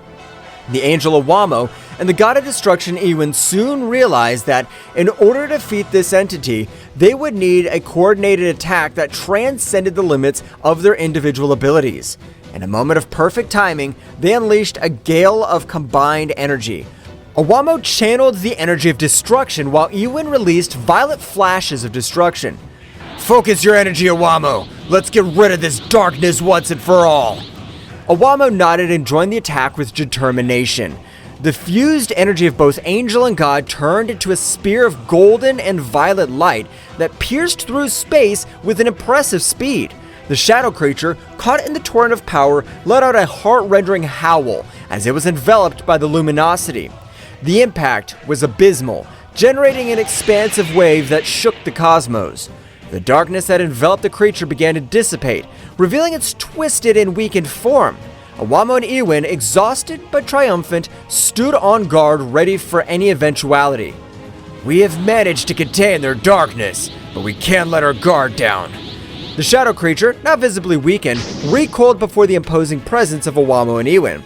The angel Awamo and the god of destruction Ewin soon realized that in order to defeat this entity, they would need a coordinated attack that transcended the limits of their individual abilities. In a moment of perfect timing, they unleashed a gale of combined energy. Awamo channeled the energy of destruction while Ewin released violet flashes of destruction. Focus your energy, Awamo. Let's get rid of this darkness once and for all. Awamo nodded and joined the attack with determination. The fused energy of both angel and god turned into a spear of golden and violet light that pierced through space with an impressive speed. The shadow creature, caught in the torrent of power, let out a heart-rending howl as it was enveloped by the luminosity. The impact was abysmal, generating an expansive wave that shook the cosmos. The darkness that enveloped the creature began to dissipate, revealing its twisted and weakened form. Awamo and Ewin, exhausted but triumphant, stood on guard ready for any eventuality. We have managed to contain their darkness, but we can't let our guard down. The shadow creature, now visibly weakened, recoiled before the imposing presence of Awamo and Ewin.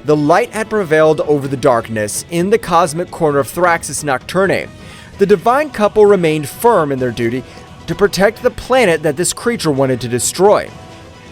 The light had prevailed over the darkness in the cosmic corner of Thraxis Nocturne. The divine couple remained firm in their duty to protect the planet that this creature wanted to destroy.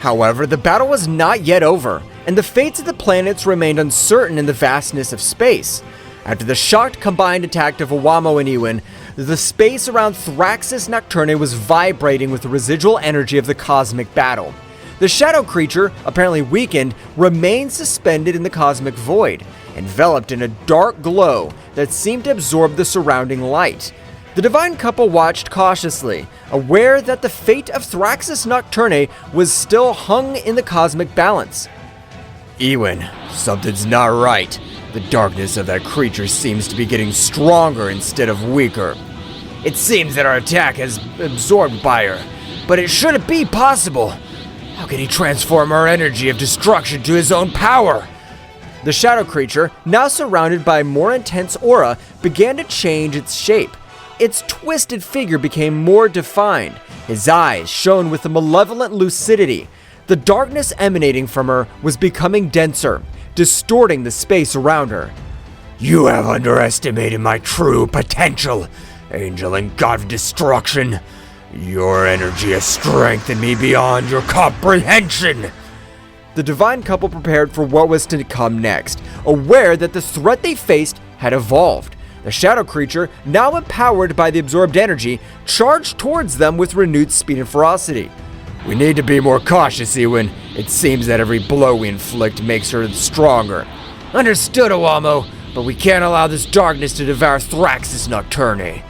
However, the battle was not yet over, and the fates of the planets remained uncertain in the vastness of space. After the shocked combined attack of Owamo and Ewan, the space around Thraxis Nocturne was vibrating with the residual energy of the cosmic battle. The shadow creature, apparently weakened, remained suspended in the cosmic void, enveloped in a dark glow that seemed to absorb the surrounding light. The divine couple watched cautiously, aware that the fate of Thraxis Nocturne was still hung in the cosmic balance. Ewan, something's not right. The darkness of that creature seems to be getting stronger instead of weaker. It seems that our attack has absorbed by her, but it shouldn't be possible. How can he transform our energy of destruction to his own power? The shadow creature, now surrounded by a more intense aura, began to change its shape. Its twisted figure became more defined. His eyes shone with a malevolent lucidity. The darkness emanating from her was becoming denser, distorting the space around her. You have underestimated my true potential, angel and god of destruction. Your energy has strengthened me beyond your comprehension. The divine couple prepared for what was to come next, aware that the threat they faced had evolved. The shadow creature, now empowered by the absorbed energy, charged towards them with renewed speed and ferocity. We need to be more cautious, Ewan. It seems that every blow we inflict makes her stronger. Understood, Owamo, but we can't allow this darkness to devour Thraxis Nocturne.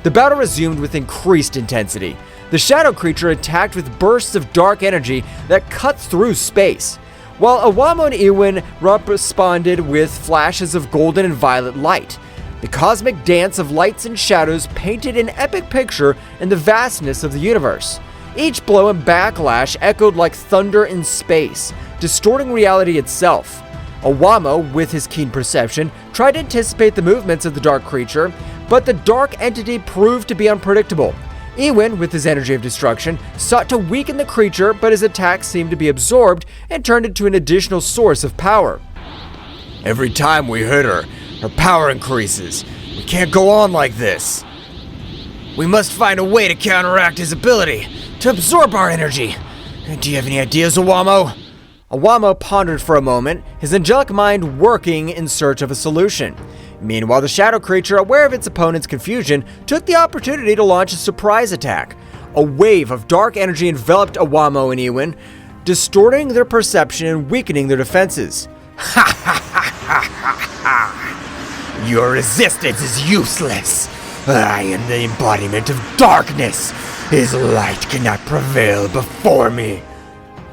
The battle resumed with increased intensity. The shadow creature attacked with bursts of dark energy that cut through space, while Owamo and Ewan responded with flashes of golden and violet light. The cosmic dance of lights and shadows painted an epic picture in the vastness of the universe. Each blow and backlash echoed like thunder in space, distorting reality itself. Owamo, with his keen perception, tried to anticipate the movements of the dark creature, but the dark entity proved to be unpredictable. Ewan, with his energy of destruction, sought to weaken the creature, but his attacks seemed to be absorbed and turned into an additional source of power. Every time we hit her, her power increases. We can't go on like this. We must find a way to counteract his ability to absorb our energy. Do you have any ideas, Owamo? Owamo pondered for a moment, his angelic mind working in search of a solution. Meanwhile, the shadow creature, aware of its opponent's confusion, took the opportunity to launch a surprise attack. A wave of dark energy enveloped Owamo and Ewan, distorting their perception and weakening their defenses. Your resistance is useless. I am the embodiment of darkness. His light cannot prevail before me.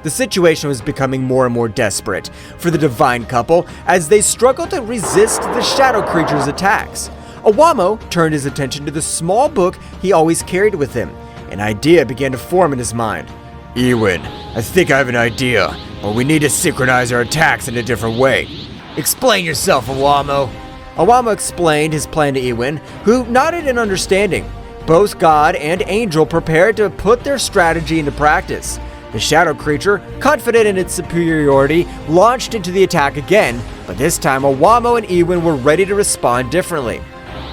The situation was becoming more and more desperate for the divine couple as they struggled to resist the shadow creature's attacks. Owamo turned his attention to the small book he always carried with him. An idea began to form in his mind. Ewan, I think I have an idea, but we need to synchronize our attacks in a different way. Explain yourself, Owamo. Owamo explained his plan to Ewan, who nodded in understanding. Both God and Angel prepared to put their strategy into practice. The shadow creature, confident in its superiority, launched into the attack again, but this time Owamo and Ewan were ready to respond differently.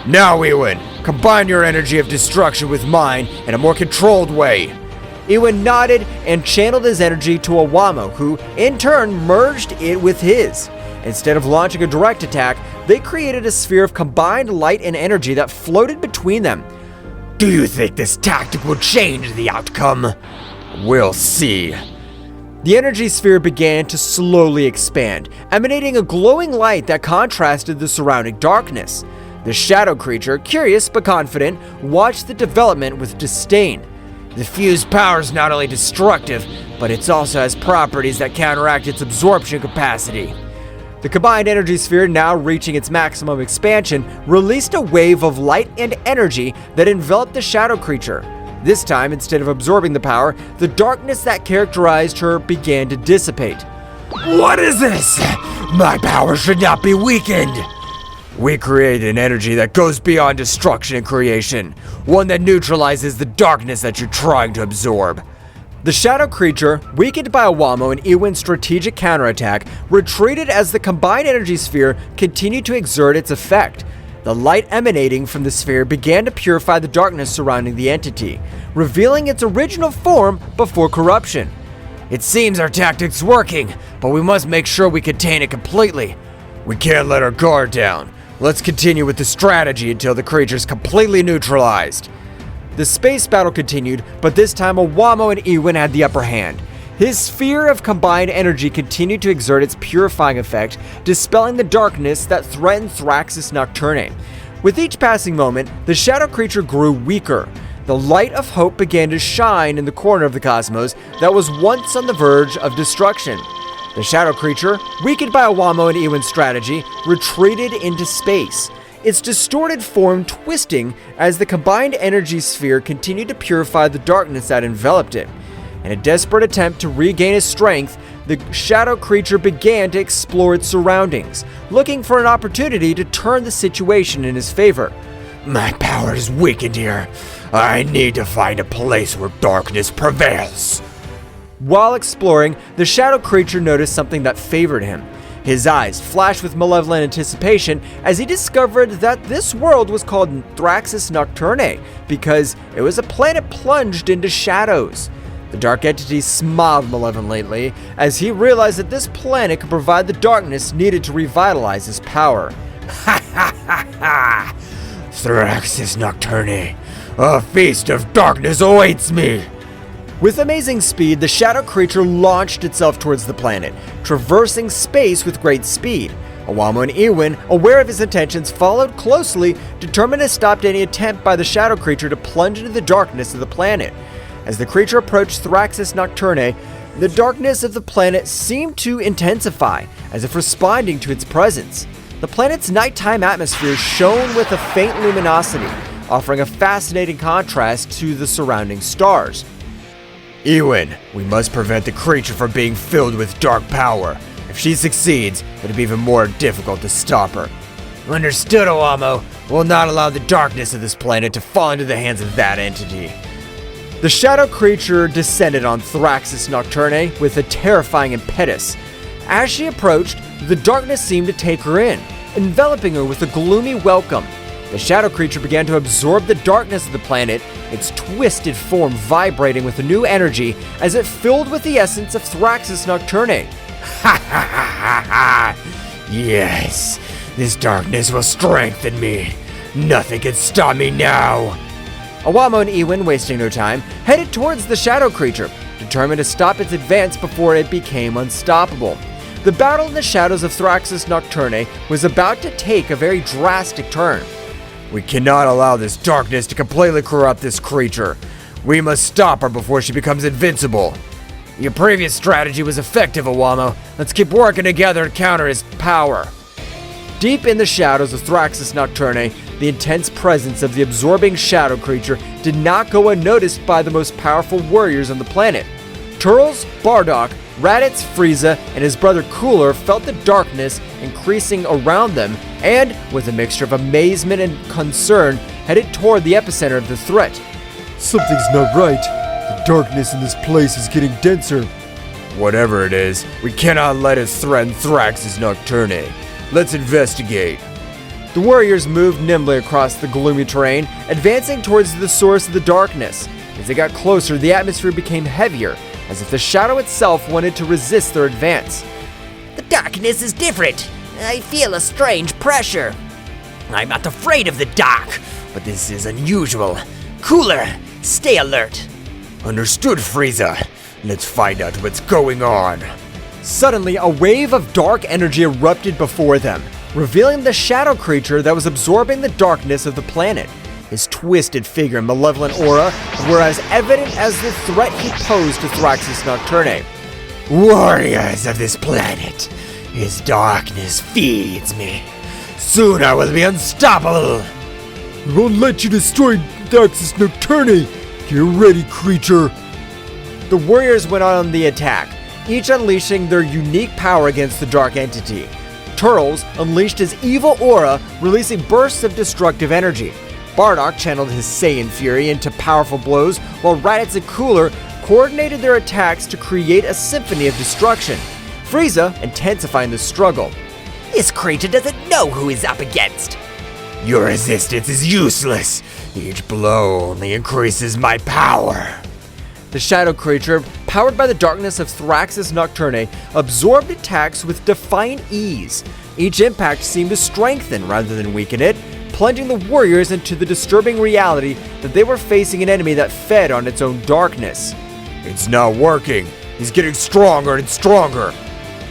Now, Ewan, combine your energy of destruction with mine in a more controlled way. Ewan nodded and channeled his energy to Owamo, who, in turn, merged it with his. Instead of launching a direct attack, they created a sphere of combined light and energy that floated between them. Do you think this tactic will change the outcome? We'll see. The energy sphere began to slowly expand, emanating a glowing light that contrasted the surrounding darkness. The shadow creature, curious but confident, watched the development with disdain. The fused power is not only destructive, but it also has properties that counteract its absorption capacity. The combined energy sphere, now reaching its maximum expansion, released a wave of light and energy that enveloped the shadow creature. This time, instead of absorbing the power, the darkness that characterized her began to dissipate. What is this? My power should not be weakened. We create an energy that goes beyond destruction and creation, one that neutralizes the darkness that you're trying to absorb. The shadow creature, weakened by Awamo and Iwin's strategic counterattack, retreated as the combined energy sphere continued to exert its effect. The light emanating from the sphere began to purify the darkness surrounding the entity, revealing its original form before corruption. It seems our tactic's working, but we must make sure we contain it completely. We can't let our guard down. Let's continue with the strategy until the creature's completely neutralized. The space battle continued, but this time Awamo and Iwin had the upper hand. His sphere of combined energy continued to exert its purifying effect, dispelling the darkness that threatened Thraxus Nocturne. With each passing moment, the shadow creature grew weaker. The light of hope began to shine in the corner of the cosmos that was once on the verge of destruction. The shadow creature, weakened by Awamo and Iwin's strategy, retreated into space, its distorted form twisting as the combined energy sphere continued to purify the darkness that enveloped it. In a desperate attempt to regain his strength, the shadow creature began to explore its surroundings, looking for an opportunity to turn the situation in his favor. My power is weakened here. I need to find a place where darkness prevails. While exploring, the shadow creature noticed something that favored him. His eyes flashed with malevolent anticipation as he discovered that this world was called Thraxus Nocturne because it was a planet plunged into shadows. The dark entity smiled malevolently as he realized that this planet could provide the darkness needed to revitalize his power. Ha ha ha ha! Thraxus Nocturne, a feast of darkness awaits me! With amazing speed, the shadow creature launched itself towards the planet, traversing space with great speed. Awamo and Iwin, aware of his intentions, followed closely, determined to stop any attempt by the shadow creature to plunge into the darkness of the planet. As the creature approached Thraxus Nocturne, the darkness of the planet seemed to intensify, as if responding to its presence. The planet's nighttime atmosphere shone with a faint luminosity, offering a fascinating contrast to the surrounding stars. Iwin, we must prevent the creature from being filled with dark power. If she succeeds, it'll be even more difficult to stop her. Understood, Awamo. We'll not allow the darkness of this planet to fall into the hands of that entity. The shadow creature descended on Thraxus Nocturne with a terrifying impetus. As she approached, the darkness seemed to take her in, enveloping her with a gloomy welcome. The shadow creature began to absorb the darkness of the planet, its twisted form vibrating with a new energy as it filled with the essence of Thraxus Nocturne. Ha ha ha ha ha! Yes, this darkness will strengthen me. Nothing can stop me now. Awamo and Iwin, wasting no time, headed towards the shadow creature, determined to stop its advance before it became unstoppable. The battle in the shadows of Thraxus Nocturne was about to take a very drastic turn. We cannot allow this darkness to completely corrupt this creature. We must stop her before she becomes invincible. Your previous strategy was effective, Awamo. Let's keep working together to counter his power. Deep in the shadows of Thraxus Nocturne, the intense presence of the absorbing shadow creature did not go unnoticed by the most powerful warriors on the planet. Turles, Bardock, Raditz, Frieza, and his brother Cooler felt the darkness increasing around them and, with a mixture of amazement and concern, headed toward the epicenter of the threat. Something's not right. The darkness in this place is getting denser. Whatever it is, we cannot let it threaten Thraxus Nocturne. Let's investigate. The warriors moved nimbly across the gloomy terrain, advancing towards the source of the darkness. As they got closer, the atmosphere became heavier, as if the shadow itself wanted to resist their advance. The darkness is different. I feel a strange pressure. I'm not afraid of the dark, but this is unusual. Cooler, stay alert. Understood, Frieza. Let's find out what's going on. Suddenly, a wave of dark energy erupted before them, revealing the shadow creature that was absorbing the darkness of the planet. His twisted figure and malevolent aura were as evident as the threat he posed to Thraxus Nocturne. Warriors of this planet, his darkness feeds me. Soon I will be unstoppable. We won't let you destroy Thraxus Nocturne. Get ready, creature. The warriors went on the attack, each unleashing their unique power against the dark entity. Turles unleashed his evil aura, releasing bursts of destructive energy. Bardock channeled his Saiyan fury into powerful blows, while Raditz and Cooler coordinated their attacks to create a symphony of destruction, Frieza intensifying the struggle. This creature doesn't know who he's up against. Your resistance is useless. Each blow only increases my power. The shadow creature, powered by the darkness of Thraxus Nocturne, absorbed attacks with defiant ease. Each impact seemed to strengthen rather than weaken it, plunging the warriors into the disturbing reality that they were facing an enemy that fed on its own darkness. It's not working. He's getting stronger and stronger.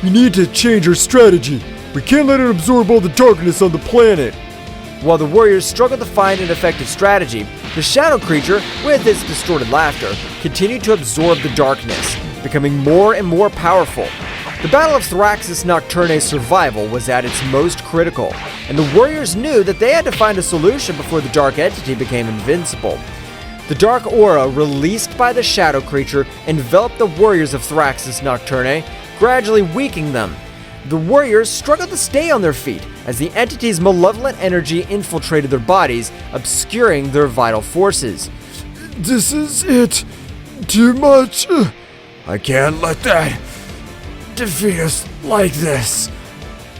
We need to change our strategy. We can't let it absorb all the darkness on the planet. While the warriors struggled to find an effective strategy, the shadow creature, with its distorted laughter, continued to absorb the darkness, becoming more and more powerful. The Battle of Thraxus Nocturne's survival was at its most critical, and the warriors knew that they had to find a solution before the dark entity became invincible. The dark aura released by the shadow creature enveloped the warriors of Thraxus Nocturne, gradually weakening them. The warriors struggled to stay on their feet as the entity's malevolent energy infiltrated their bodies, obscuring their vital forces. This is it. Too much. I can't let that defeat us like this.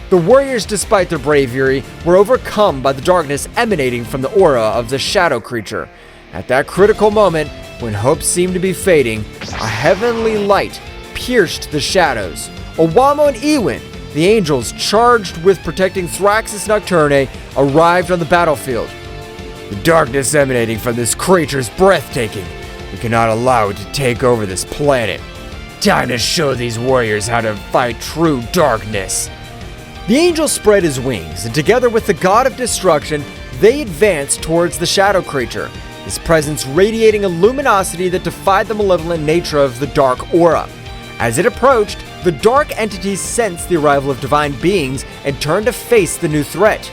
The warriors, despite their bravery, were overcome by the darkness emanating from the aura of the shadow creature. At that critical moment, when hope seemed to be fading, a heavenly light pierced the shadows. Owamo and Ewin, the angels charged with protecting Thraxus Nocturne, arrived on the battlefield. The darkness emanating from this creature is breathtaking. We cannot allow it to take over this planet. Time to show these warriors how to fight true darkness. The angel spread his wings, and together with the god of destruction, they advanced towards the shadow creature, his presence radiating a luminosity that defied the malevolent nature of the dark aura. As it approached, the dark entities sensed the arrival of divine beings and turned to face the new threat.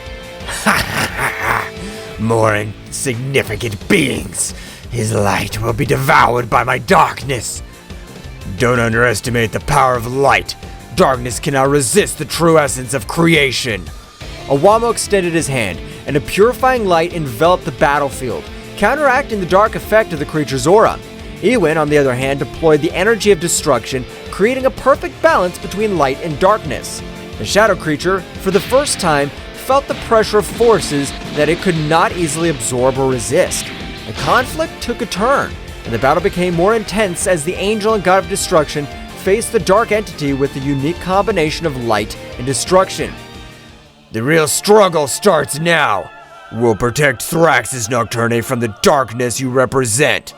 More insignificant beings. His light will be devoured by my darkness. Don't underestimate the power of light. Darkness cannot resist the true essence of creation. Owamo extended his hand, and a purifying light enveloped the battlefield, counteracting the dark effect of the creature's aura. Ewin, on the other hand, deployed the energy of destruction, creating a perfect balance between light and darkness. The shadow creature, for the first time, felt the pressure of forces that it could not easily absorb or resist. The conflict took a turn, and the battle became more intense as the angel and god of destruction faced the dark entity with a unique combination of light and destruction. The real struggle starts now. We'll protect Thraxus Nocturne from the darkness you represent.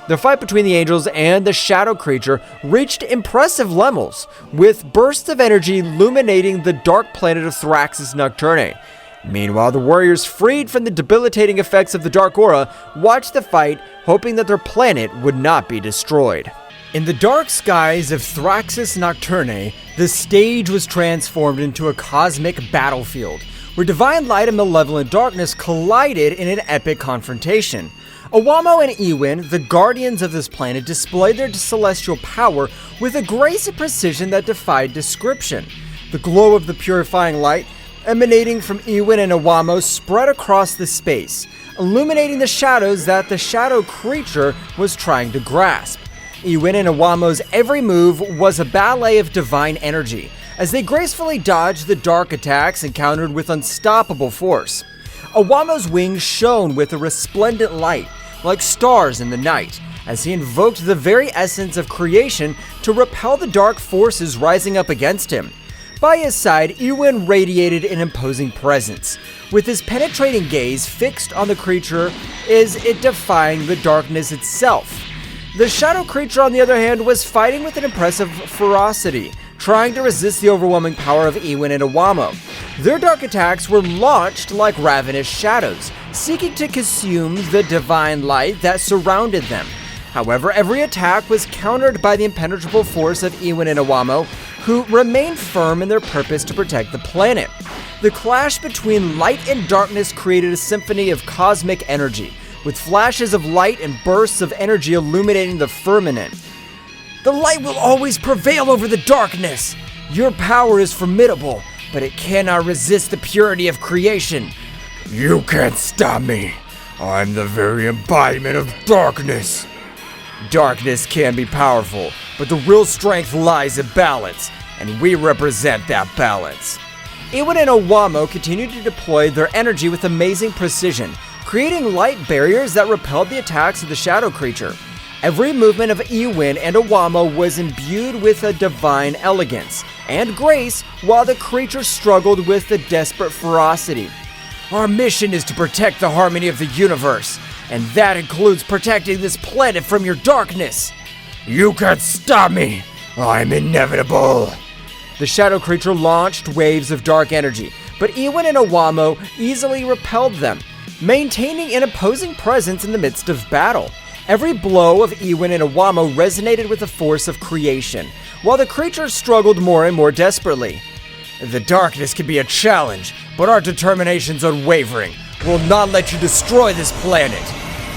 The fight between the angels and the shadow creature reached impressive levels, with bursts of energy illuminating the dark planet of Thraxus Nocturne. Meanwhile, the warriors, freed from the debilitating effects of the dark aura, watched the fight, hoping that their planet would not be destroyed. In the dark skies of Thraxus Nocturne, the stage was transformed into a cosmic battlefield, where divine light and malevolent darkness collided in an epic confrontation. Owamo and Ewin, the guardians of this planet, displayed their celestial power with a grace and precision that defied description. The glow of the purifying light emanating from Ewin and Owamo spread across the space, illuminating the shadows that the shadow creature was trying to grasp. Ewin and Owamo's every move was a ballet of divine energy, as they gracefully dodged the dark attacks encountered with unstoppable force. Owamo's wings shone with a resplendent light, like stars in the night, as he invoked the very essence of creation to repel the dark forces rising up against him. By his side, Ewin radiated an imposing presence, with his penetrating gaze fixed on the creature as it defying the darkness itself. The shadow creature, on the other hand, was fighting with an impressive ferocity, trying to resist the overwhelming power of Ewin and Owamo. Their dark attacks were launched like ravenous shadows, seeking to consume the divine light that surrounded them. However, every attack was countered by the impenetrable force of Ewin and Owamo, who remained firm in their purpose to protect the planet. The clash between light and darkness created a symphony of cosmic energy, with flashes of light and bursts of energy illuminating the firmament. The light will always prevail over the darkness. Your power is formidable, but it cannot resist the purity of creation. You can't stop me. I'm the very embodiment of darkness. Darkness can be powerful, but the real strength lies in balance, and we represent that balance. Iwan and Owamo continued to deploy their energy with amazing precision, creating light barriers that repelled the attacks of the shadow creature. Every movement of Iwan and Owamo was imbued with a divine elegance and grace, while the creature struggled with a desperate ferocity. Our mission is to protect the harmony of the universe, and that includes protecting this planet from your darkness. You can't stop me. I'm inevitable. The shadow creature launched waves of dark energy, but Iwan and Owamo easily repelled them, maintaining an opposing presence in the midst of battle. Every blow of Iwan and Owamo resonated with the force of creation, while the creature struggled more and more desperately. The darkness can be a challenge, but our determination's unwavering. We'll not let you destroy this planet.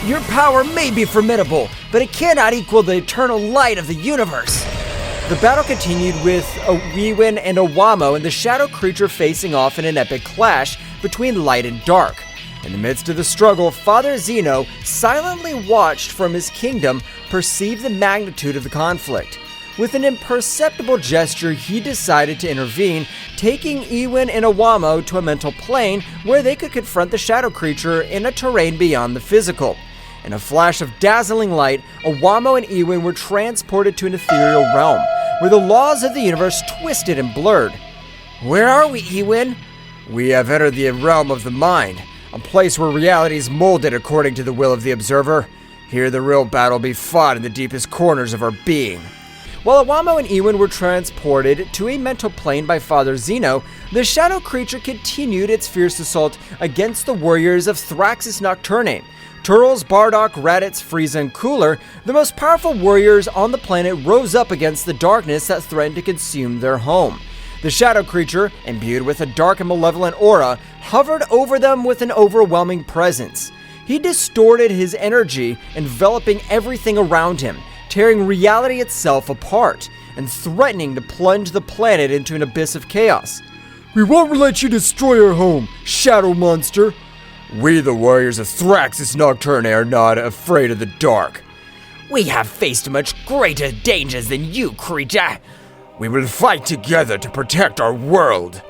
Your power may be formidable, but it cannot equal the eternal light of the universe. The battle continued with Iwan and Owamo and the shadow creature facing off in an epic clash between light and dark. In the midst of the struggle, Father Zeno silently watched from his kingdom, perceived the magnitude of the conflict. With an imperceptible gesture, he decided to intervene, taking Iwan and Owamo to a mental plane where they could confront the shadow creature in a terrain beyond the physical. In a flash of dazzling light, Owamo and Iwan were transported to an ethereal realm, where the laws of the universe twisted and blurred. Where are we, Iwan? We have entered the realm of the mind, a place where reality is molded according to the will of the observer. Here the real battle be fought in the deepest corners of our being. While Owamo and Iwan were transported to a mental plane by Father Zeno, the shadow creature continued its fierce assault against the warriors of Thraxus Nocturne. Turles, Bardock, Raditz, Frieza, and Cooler, the most powerful warriors on the planet, rose up against the darkness that threatened to consume their home. The shadow creature, imbued with a dark and malevolent aura, hovered over them with an overwhelming presence. He distorted his energy, enveloping everything around him, tearing reality itself apart, and threatening to plunge the planet into an abyss of chaos. We won't let you destroy our home, shadow monster. We, the warriors of Thraxus Nocturne, are not afraid of the dark. We have faced much greater dangers than you, creature. We will fight together to protect our world.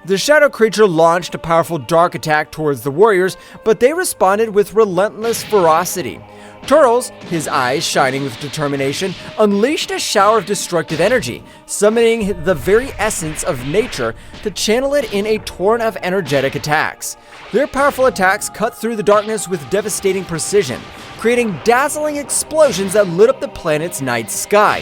The shadow creature launched a powerful dark attack towards the warriors, but they responded with relentless ferocity. Turles, his eyes shining with determination, unleashed a shower of destructive energy, summoning the very essence of nature to channel it in a torrent of energetic attacks. Their powerful attacks cut through the darkness with devastating precision, creating dazzling explosions that lit up the planet's night sky.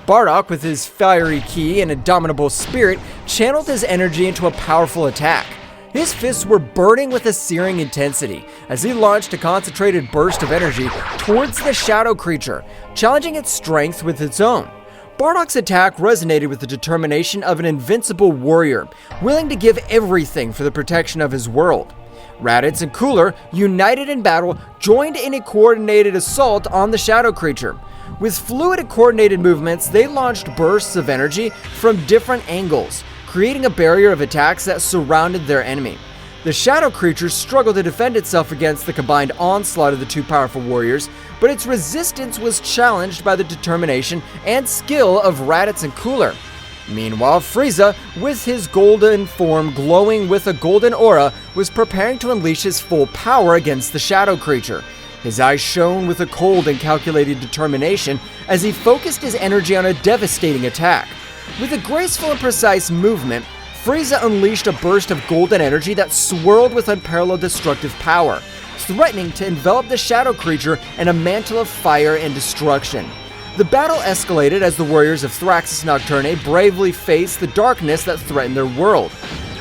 Bardock, with his fiery ki and indomitable spirit, channeled his energy into a powerful attack. His fists were burning with a searing intensity as he launched a concentrated burst of energy towards the shadow creature, challenging its strength with its own. Bardock's attack resonated with the determination of an invincible warrior, willing to give everything for the protection of his world. Raditz and Cooler, united in battle, joined in a coordinated assault on the shadow creature. With fluid and coordinated movements, they launched bursts of energy from different angles, creating a barrier of attacks that surrounded their enemy. The shadow creature struggled to defend itself against the combined onslaught of the two powerful warriors, but its resistance was challenged by the determination and skill of Raditz and Cooler. Meanwhile, Frieza, with his golden form glowing with a golden aura, was preparing to unleash his full power against the shadow creature. His eyes shone with a cold and calculated determination as he focused his energy on a devastating attack. With a graceful and precise movement, Frieza unleashed a burst of golden energy that swirled with unparalleled destructive power, threatening to envelop the shadow creature in a mantle of fire and destruction. The battle escalated as the warriors of Thraxus Nocturne bravely faced the darkness that threatened their world.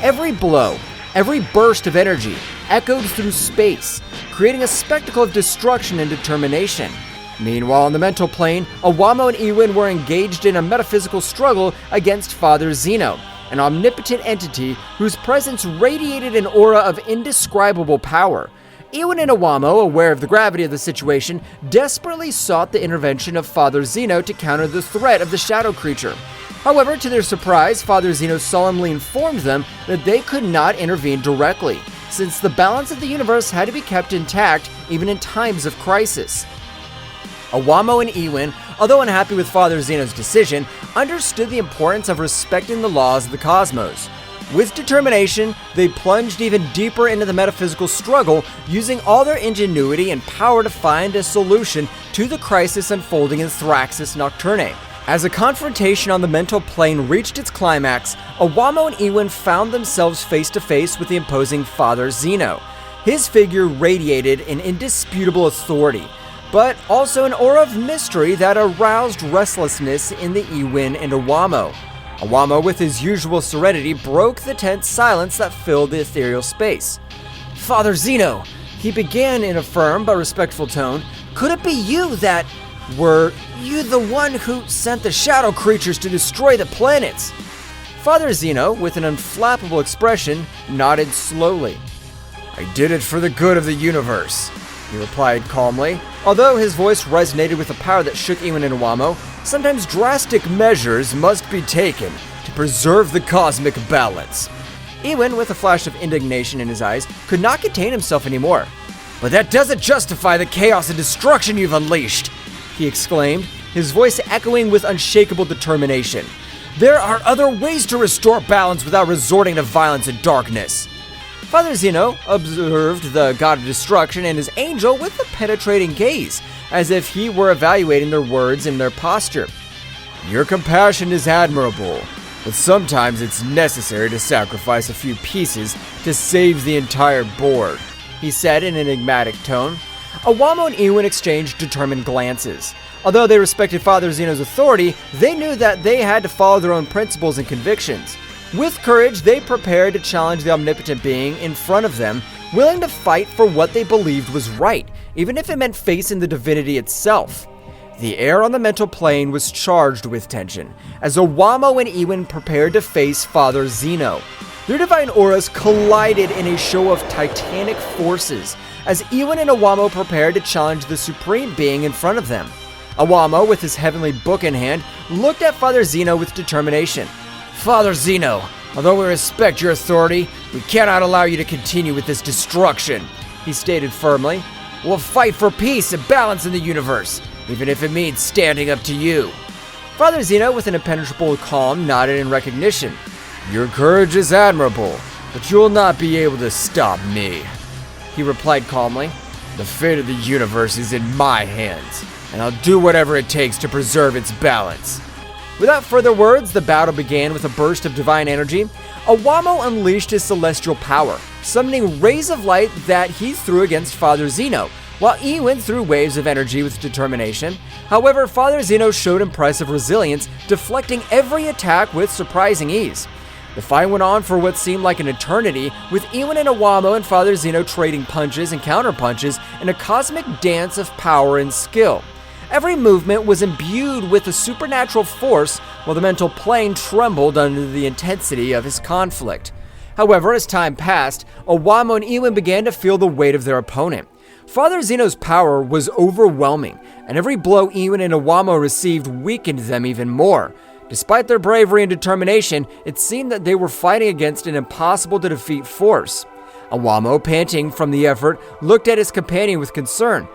Every blow, every burst of energy echoed through space, creating a spectacle of destruction and determination. Meanwhile, on the mental plane, Owamo and Iwan were engaged in a metaphysical struggle against Father Zeno, an omnipotent entity whose presence radiated an aura of indescribable power. Iwan and Owamo, aware of the gravity of the situation, desperately sought the intervention of Father Zeno to counter the threat of the shadow creature. However, to their surprise, Father Zeno solemnly informed them that they could not intervene directly, since the balance of the universe had to be kept intact even in times of crisis. Iwamo and Iwin, although unhappy with Father Zeno's decision, understood the importance of respecting the laws of the cosmos. With determination, they plunged even deeper into the metaphysical struggle, using all their ingenuity and power to find a solution to the crisis unfolding in Thraxis Nocturne. As a confrontation on the mental plane reached its climax, Iwamo and Iwin found themselves face to face with the imposing Father Zeno. His figure radiated an indisputable authority, but also an aura of mystery that aroused restlessness in the Iwin and Iwamo. Iwamo, with his usual serenity, broke the tense silence that filled the ethereal space. "Father Zeno," he began in a firm but respectful tone, "could it be you that... Were you the one who sent the shadow creatures to destroy the planets?" Father Zeno, with an unflappable expression, nodded slowly. "I did it for the good of the universe," he replied calmly. Although his voice resonated with a power that shook Iwin and Iwamo, sometimes drastic measures must be taken to preserve the cosmic balance. Iwin, with a flash of indignation in his eyes, could not contain himself anymore. "But that doesn't justify the chaos and destruction you've unleashed!" he exclaimed, his voice echoing with unshakable determination. "There are other ways to restore balance without resorting to violence and darkness." Father Zeno observed the god of destruction and his angel with a penetrating gaze, as if he were evaluating their words and their posture. "Your compassion is admirable, but sometimes it's necessary to sacrifice a few pieces to save the entire board," he said in an enigmatic tone. Iwamo and Iwin exchanged determined glances. Although they respected Father Zeno's authority, they knew that they had to follow their own principles and convictions. With courage, they prepared to challenge the omnipotent being in front of them, willing to fight for what they believed was right, even if it meant facing the divinity itself. The air on the mental plane was charged with tension, as Iwamo and Iwin prepared to face Father Zeno. Their divine auras collided in a show of titanic forces, as Iwin and Iwamo prepared to challenge the supreme being in front of them. Iwamo, with his heavenly book in hand, looked at Father Zeno with determination. "Father Zeno, although we respect your authority, we cannot allow you to continue with this destruction," he stated firmly. "We'll fight for peace and balance in the universe, even if it means standing up to you." Father Zeno, with an impenetrable calm, nodded in recognition. "Your courage is admirable, but you will not be able to stop me," he replied calmly. "The fate of the universe is in my hands, and I'll do whatever it takes to preserve its balance." Without further words, the battle began with a burst of divine energy. Iwamo unleashed his celestial power, summoning rays of light that he threw against Father Zeno, while Iwin threw waves of energy with determination. However, Father Zeno showed impressive resilience, deflecting every attack with surprising ease. The fight went on for what seemed like an eternity, with Iwin and Iwamo and Father Zeno trading punches and counterpunches in a cosmic dance of power and skill. Every movement was imbued with a supernatural force, while the mental plane trembled under the intensity of his conflict. However, as time passed, Iwamo and Iwin began to feel the weight of their opponent. Father Zeno's power was overwhelming, and every blow Iwin and Iwamo received weakened them even more. Despite their bravery and determination, it seemed that they were fighting against an impossible-to-defeat force. Iwamo, panting from the effort, looked at his companion with concern.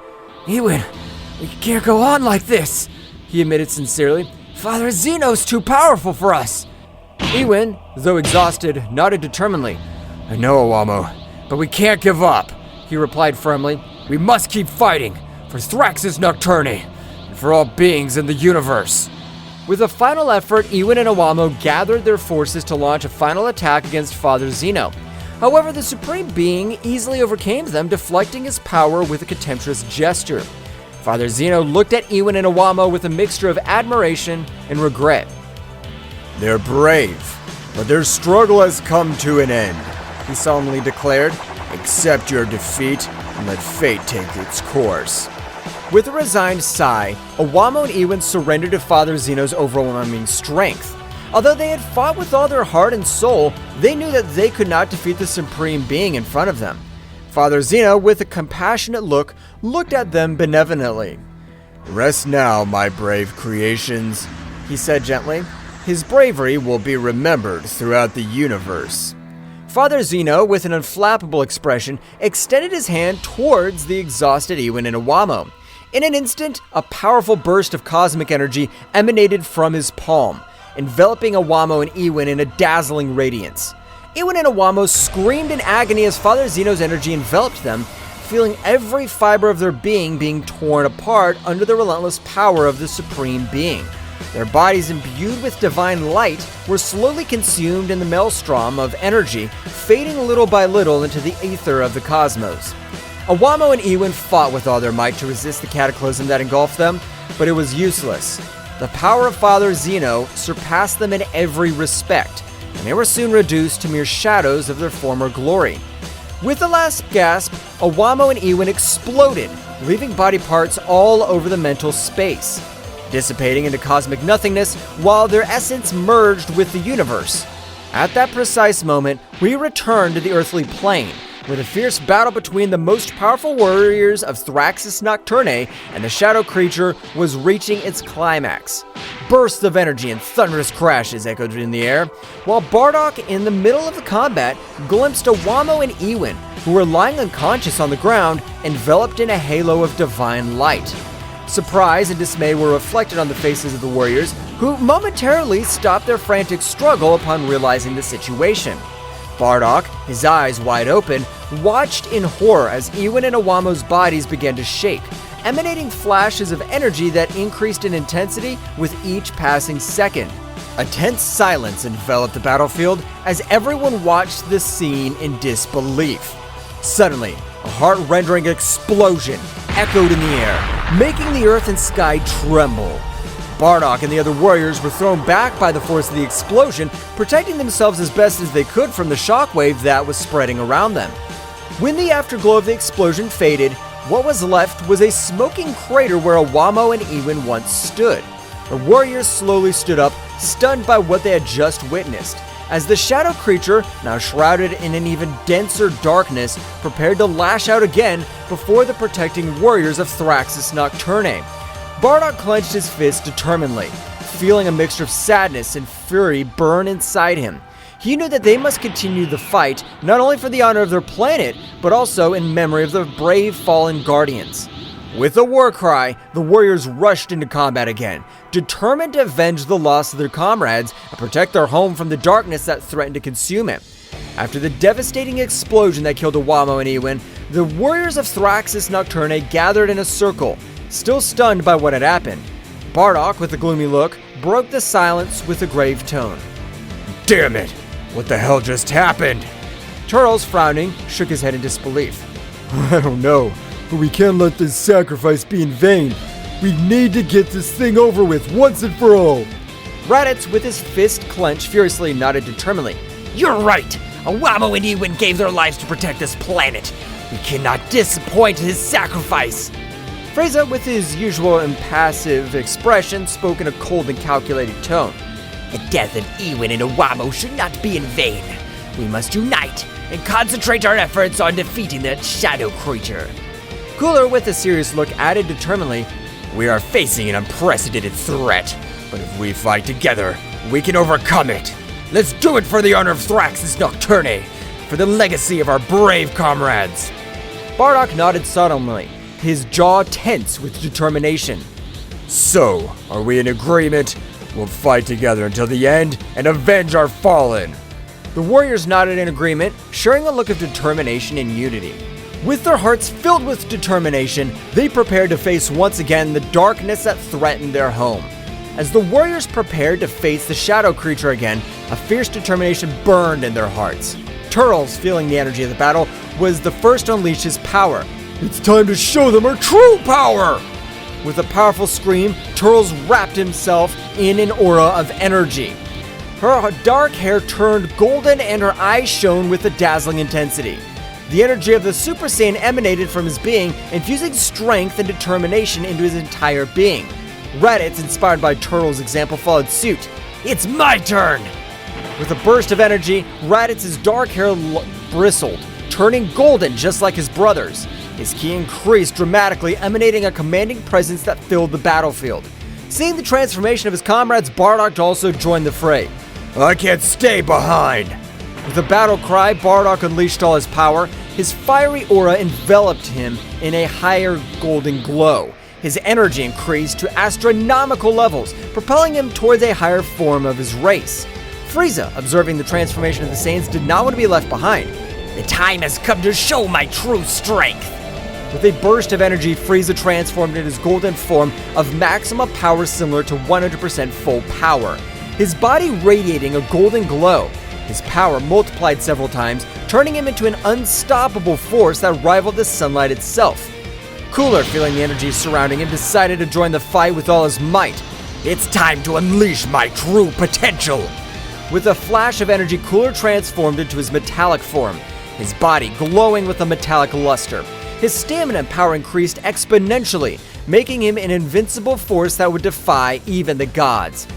"Iwin, we can't go on like this," he admitted sincerely. "Father Zeno's too powerful for us." Iwin, though exhausted, nodded determinedly. "I know, Iwamo, but we can't give up," he replied firmly. "We must keep fighting, for Thraxis Nocturne, and for all beings in the universe." With a final effort, Iwin and Iwamo gathered their forces to launch a final attack against Father Zeno. However, the Supreme Being easily overcame them, deflecting his power with a contemptuous gesture. Father Zeno looked at Iwin and Iwamo with a mixture of admiration and regret. "They're brave, but their struggle has come to an end," he solemnly declared. "Accept your defeat and let fate take its course." With a resigned sigh, Iwamo and Iwin surrendered to Father Zeno's overwhelming strength. Although they had fought with all their heart and soul, they knew that they could not defeat the Supreme Being in front of them. Father Zeno, with a compassionate look, looked at them benevolently. "Rest now, my brave creations," he said gently. "His bravery will be remembered throughout the universe." Father Zeno, with an unflappable expression, extended his hand towards the exhausted Iwin and Iwamo. In an instant, a powerful burst of cosmic energy emanated from his palm, enveloping Iwamo and Ewin in a dazzling radiance. Ewin and Iwamo screamed in agony as Father Zeno's energy enveloped them, feeling every fiber of their being torn apart under the relentless power of the Supreme Being. Their bodies, imbued with divine light, were slowly consumed in the maelstrom of energy, fading little by little into the ether of the cosmos. Iwamo and Ewin fought with all their might to resist the cataclysm that engulfed them, but it was useless. The power of Father Zeno surpassed them in every respect, and they were soon reduced to mere shadows of their former glory. With the last gasp, Iwamo and Ewin exploded, leaving body parts all over the mental space, dissipating into cosmic nothingness while their essence merged with the universe. At that precise moment, we return to the earthly plane, where the fierce battle between the most powerful warriors of Thraxis Nocturne and the shadow creature was reaching its climax. Bursts of energy and thunderous crashes echoed in the air, while Bardock, in the middle of the combat, glimpsed Iwamo and Ewin, who were lying unconscious on the ground, enveloped in a halo of divine light. Surprise and dismay were reflected on the faces of the warriors, who momentarily stopped their frantic struggle upon realizing the situation. Bardock, his eyes wide open, watched in horror as Ewin and Iwamo's bodies began to shake, emanating flashes of energy that increased in intensity with each passing second. A tense silence enveloped the battlefield as everyone watched the scene in disbelief. Suddenly, a heart-rending explosion echoed in the air, making the earth and sky tremble. Bardock and the other warriors were thrown back by the force of the explosion, protecting themselves as best as they could from the shockwave that was spreading around them. When the afterglow of the explosion faded, what was left was a smoking crater where Iwamo and Ewin once stood. The warriors slowly stood up, stunned by what they had just witnessed, as the shadow creature, now shrouded in an even denser darkness, prepared to lash out again before the protecting warriors of Thraxis Nocturne. Bardock clenched his fist determinedly, feeling a mixture of sadness and fury burn inside him. He knew that they must continue the fight, not only for the honor of their planet, but also in memory of the brave fallen guardians. With a war cry, the warriors rushed into combat again, determined to avenge the loss of their comrades and protect their home from the darkness that threatened to consume it. After the devastating explosion that killed Iwamo and Ewin, the warriors of Thraxis Nocturne gathered in a circle, still stunned by what had happened. Bardock, with a gloomy look, broke the silence with a grave tone. Damn it! What the hell just happened? Turtles, frowning, shook his head in disbelief. I don't know, but we can't let this sacrifice be in vain. We need to get this thing over with once and for all. Raditz, with his fist clenched, furiously nodded determinedly. You're right! Iwamo and Ewin gave their lives to protect this planet. We cannot disappoint his sacrifice. Frieza, with his usual impassive expression, spoke in a cold and calculated tone. The death of Ewin and Iwamo should not be in vain. We must unite and concentrate our efforts on defeating that shadow creature. Cooler, with a serious look, added determinedly, We are facing an unprecedented threat, but if we fight together, we can overcome it. Let's do it for the honor of Thraxis Nocturne, for the legacy of our brave comrades. Bardock nodded solemnly, his jaw tense with determination. So, are we in agreement? We'll fight together until the end and avenge our fallen. The warriors nodded in agreement, sharing a look of determination and unity. With their hearts filled with determination, they prepared to face once again the darkness that threatened their home. As the warriors prepared to face the shadow creature again, a fierce determination burned in their hearts. Turtles, feeling the energy of the battle, was the first to unleash his power. It's time to show them our true power! With a powerful scream, Turtles wrapped himself in an aura of energy. Her dark hair turned golden and her eyes shone with a dazzling intensity. The energy of the Super Saiyan emanated from his being, infusing strength and determination into his entire being. Raditz, inspired by Turtles' example, followed suit. It's my turn! With a burst of energy, Raditz's dark hair bristled, turning golden just like his brother's. His ki increased dramatically, emanating a commanding presence that filled the battlefield. Seeing the transformation of his comrades, Bardock also joined the fray. I can't stay behind. With a battle cry, Bardock unleashed all his power. His fiery aura enveloped him in a higher golden glow. His energy increased to astronomical levels, propelling him towards a higher form of his race. Frieza, observing the transformation of the Saiyans, did not want to be left behind. The time has come to show my true strength. With a burst of energy, Frieza transformed into his golden form of maximum power similar to 100% full power, his body radiating a golden glow. His power multiplied several times, turning him into an unstoppable force that rivaled the sunlight itself. Cooler, feeling the energy surrounding him, decided to join the fight with all his might. It's time to unleash my true potential. With a flash of energy, Cooler transformed into his metallic form, his body glowing with a metallic luster. His stamina and power increased exponentially, making him an invincible force that would defy even the gods.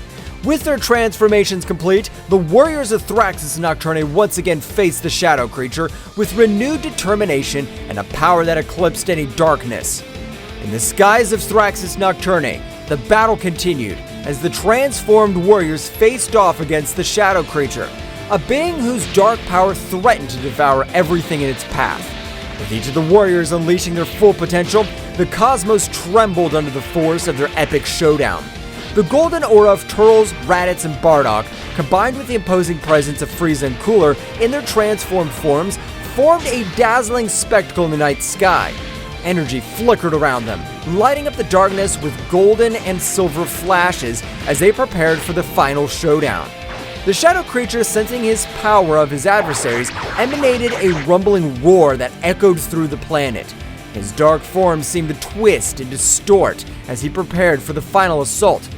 With their transformations complete, the warriors of Thraxus Nocturne once again faced the shadow creature with renewed determination and a power that eclipsed any darkness. In the skies of Thraxus Nocturne, the battle continued as the transformed warriors faced off against the shadow creature, a being whose dark power threatened to devour everything in its path. With each of the warriors unleashing their full potential, the cosmos trembled under the force of their epic showdown. The golden aura of Turles, Raditz, and Bardock, combined with the imposing presence of Frieza and Cooler in their transformed forms, formed a dazzling spectacle in the night sky. Energy flickered around them, lighting up the darkness with golden and silver flashes as they prepared for the final showdown. The shadow creature, sensing his power of his adversaries, emanated a rumbling roar that echoed through the planet. His dark form seemed to twist and distort as he prepared for the final assault.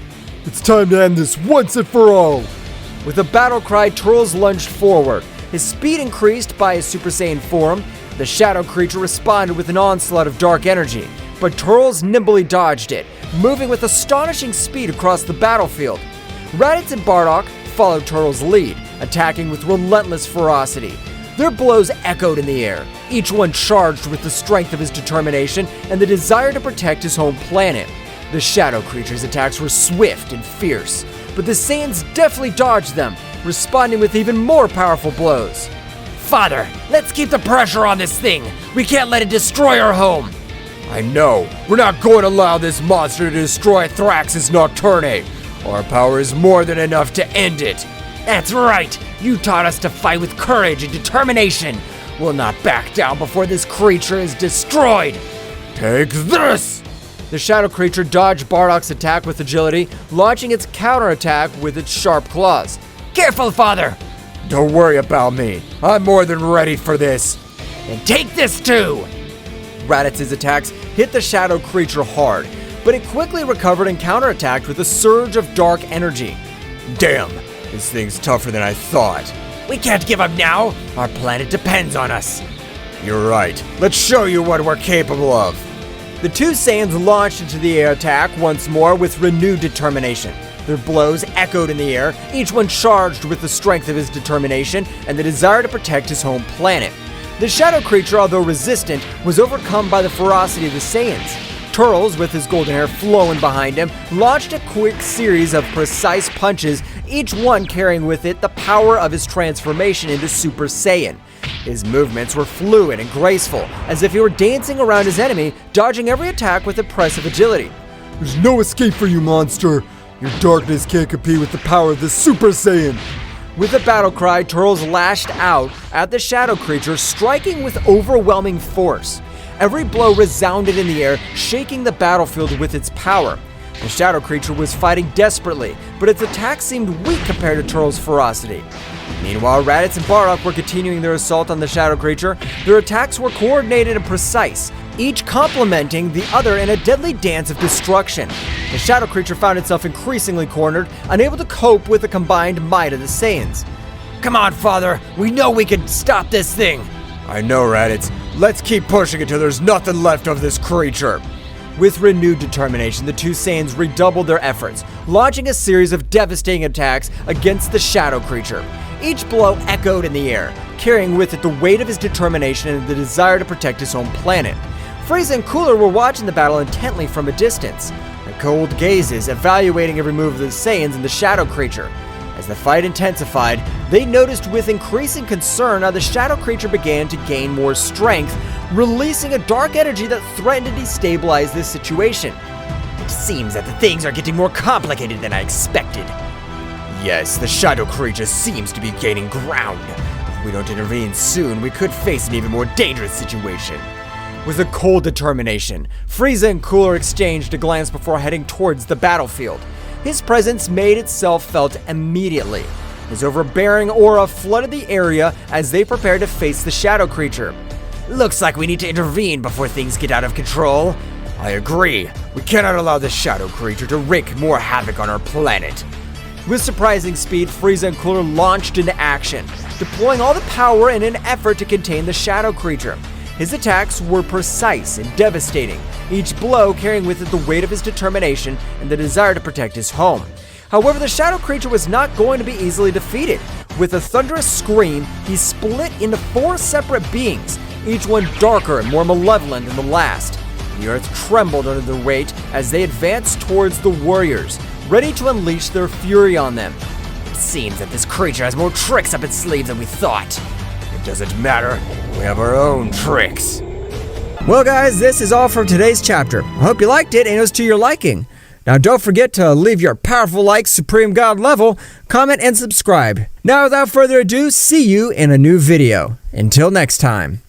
It's time to end this once and for all! With a battle cry, Turles lunged forward. His speed increased by his Super Saiyan form. The shadow creature responded with an onslaught of dark energy, but Turles nimbly dodged it, moving with astonishing speed across the battlefield. Raditz and Bardock followed Turles' lead, attacking with relentless ferocity. Their blows echoed in the air, each one charged with the strength of his determination and the desire to protect his home planet. The shadow creature's attacks were swift and fierce, but the Saiyans deftly dodged them, responding with even more powerful blows. Father, let's keep the pressure on this thing. We can't let it destroy our home. I know. We're not going to allow this monster to destroy Thraxus Nocturne. Our power is more than enough to end it. That's right. You taught us to fight with courage and determination. We'll not back down before this creature is destroyed. Take this! The shadow creature dodged Bardock's attack with agility, launching its counterattack with its sharp claws. Careful, Father. Don't worry about me. I'm more than ready for this. And take this too. Raditz's attacks hit the shadow creature hard, but it quickly recovered and counterattacked with a surge of dark energy. Damn, this thing's tougher than I thought. We can't give up now. Our planet depends on us. You're right. Let's show you what we're capable of. The two Saiyans launched into the air attack once more with renewed determination. Their blows echoed in the air, each one charged with the strength of his determination and the desire to protect his home planet. The shadow creature, although resistant, was overcome by the ferocity of the Saiyans. Turles, with his golden hair flowing behind him, launched a quick series of precise punches, each one carrying with it the power of his transformation into Super Saiyan. His movements were fluid and graceful, as if he were dancing around his enemy, dodging every attack with impressive agility. There's no escape for you, monster! Your darkness can't compete with the power of the Super Saiyan! With a battle cry, Turles lashed out at the shadow creature, striking with overwhelming force. Every blow resounded in the air, shaking the battlefield with its power. The shadow creature was fighting desperately, but its attacks seemed weak compared to Turles' ferocity. Meanwhile, Raditz and Bardock were continuing their assault on the shadow creature. Their attacks were coordinated and precise, each complementing the other in a deadly dance of destruction. The shadow creature found itself increasingly cornered, unable to cope with the combined might of the Saiyans. Come on, Father. We know we can stop this thing. I know, Raditz. Let's keep pushing until there's nothing left of this creature. With renewed determination, the two Saiyans redoubled their efforts, launching a series of devastating attacks against the shadow creature. Each blow echoed in the air, carrying with it the weight of his determination and the desire to protect his home planet. Frieza and Cooler were watching the battle intently from a distance, their cold gazes evaluating every move of the Saiyans and the shadow creature. As the fight intensified, they noticed with increasing concern how the shadow creature began to gain more strength, releasing a dark energy that threatened to destabilize this situation. Seems that the things are getting more complicated than I expected. Yes, the shadow creature seems to be gaining ground. If we don't intervene soon, we could face an even more dangerous situation. With a cold determination, Frieza and Cooler exchanged a glance before heading towards the battlefield. His presence made itself felt immediately. His overbearing aura flooded the area as they prepared to face the shadow creature. Looks like we need to intervene before things get out of control. I agree. We cannot allow the shadow creature to wreak more havoc on our planet. With surprising speed, Frieza and Cooler launched into action, deploying all the power in an effort to contain the shadow creature. His attacks were precise and devastating, each blow carrying with it the weight of his determination and the desire to protect his home. However, the shadow creature was not going to be easily defeated. With a thunderous scream, he split into 4 separate beings, each one darker and more malevolent than the last. The earth trembled under their weight as they advanced towards the warriors, ready to unleash their fury on them. It seems that this creature has more tricks up its sleeve than we thought. It doesn't matter. We have our own tricks. Well guys, this is all from today's chapter. I hope you liked it and it was to your liking. Now don't forget to leave your powerful like Supreme God level, comment and subscribe. Now without further ado, see you in a new video. Until next time.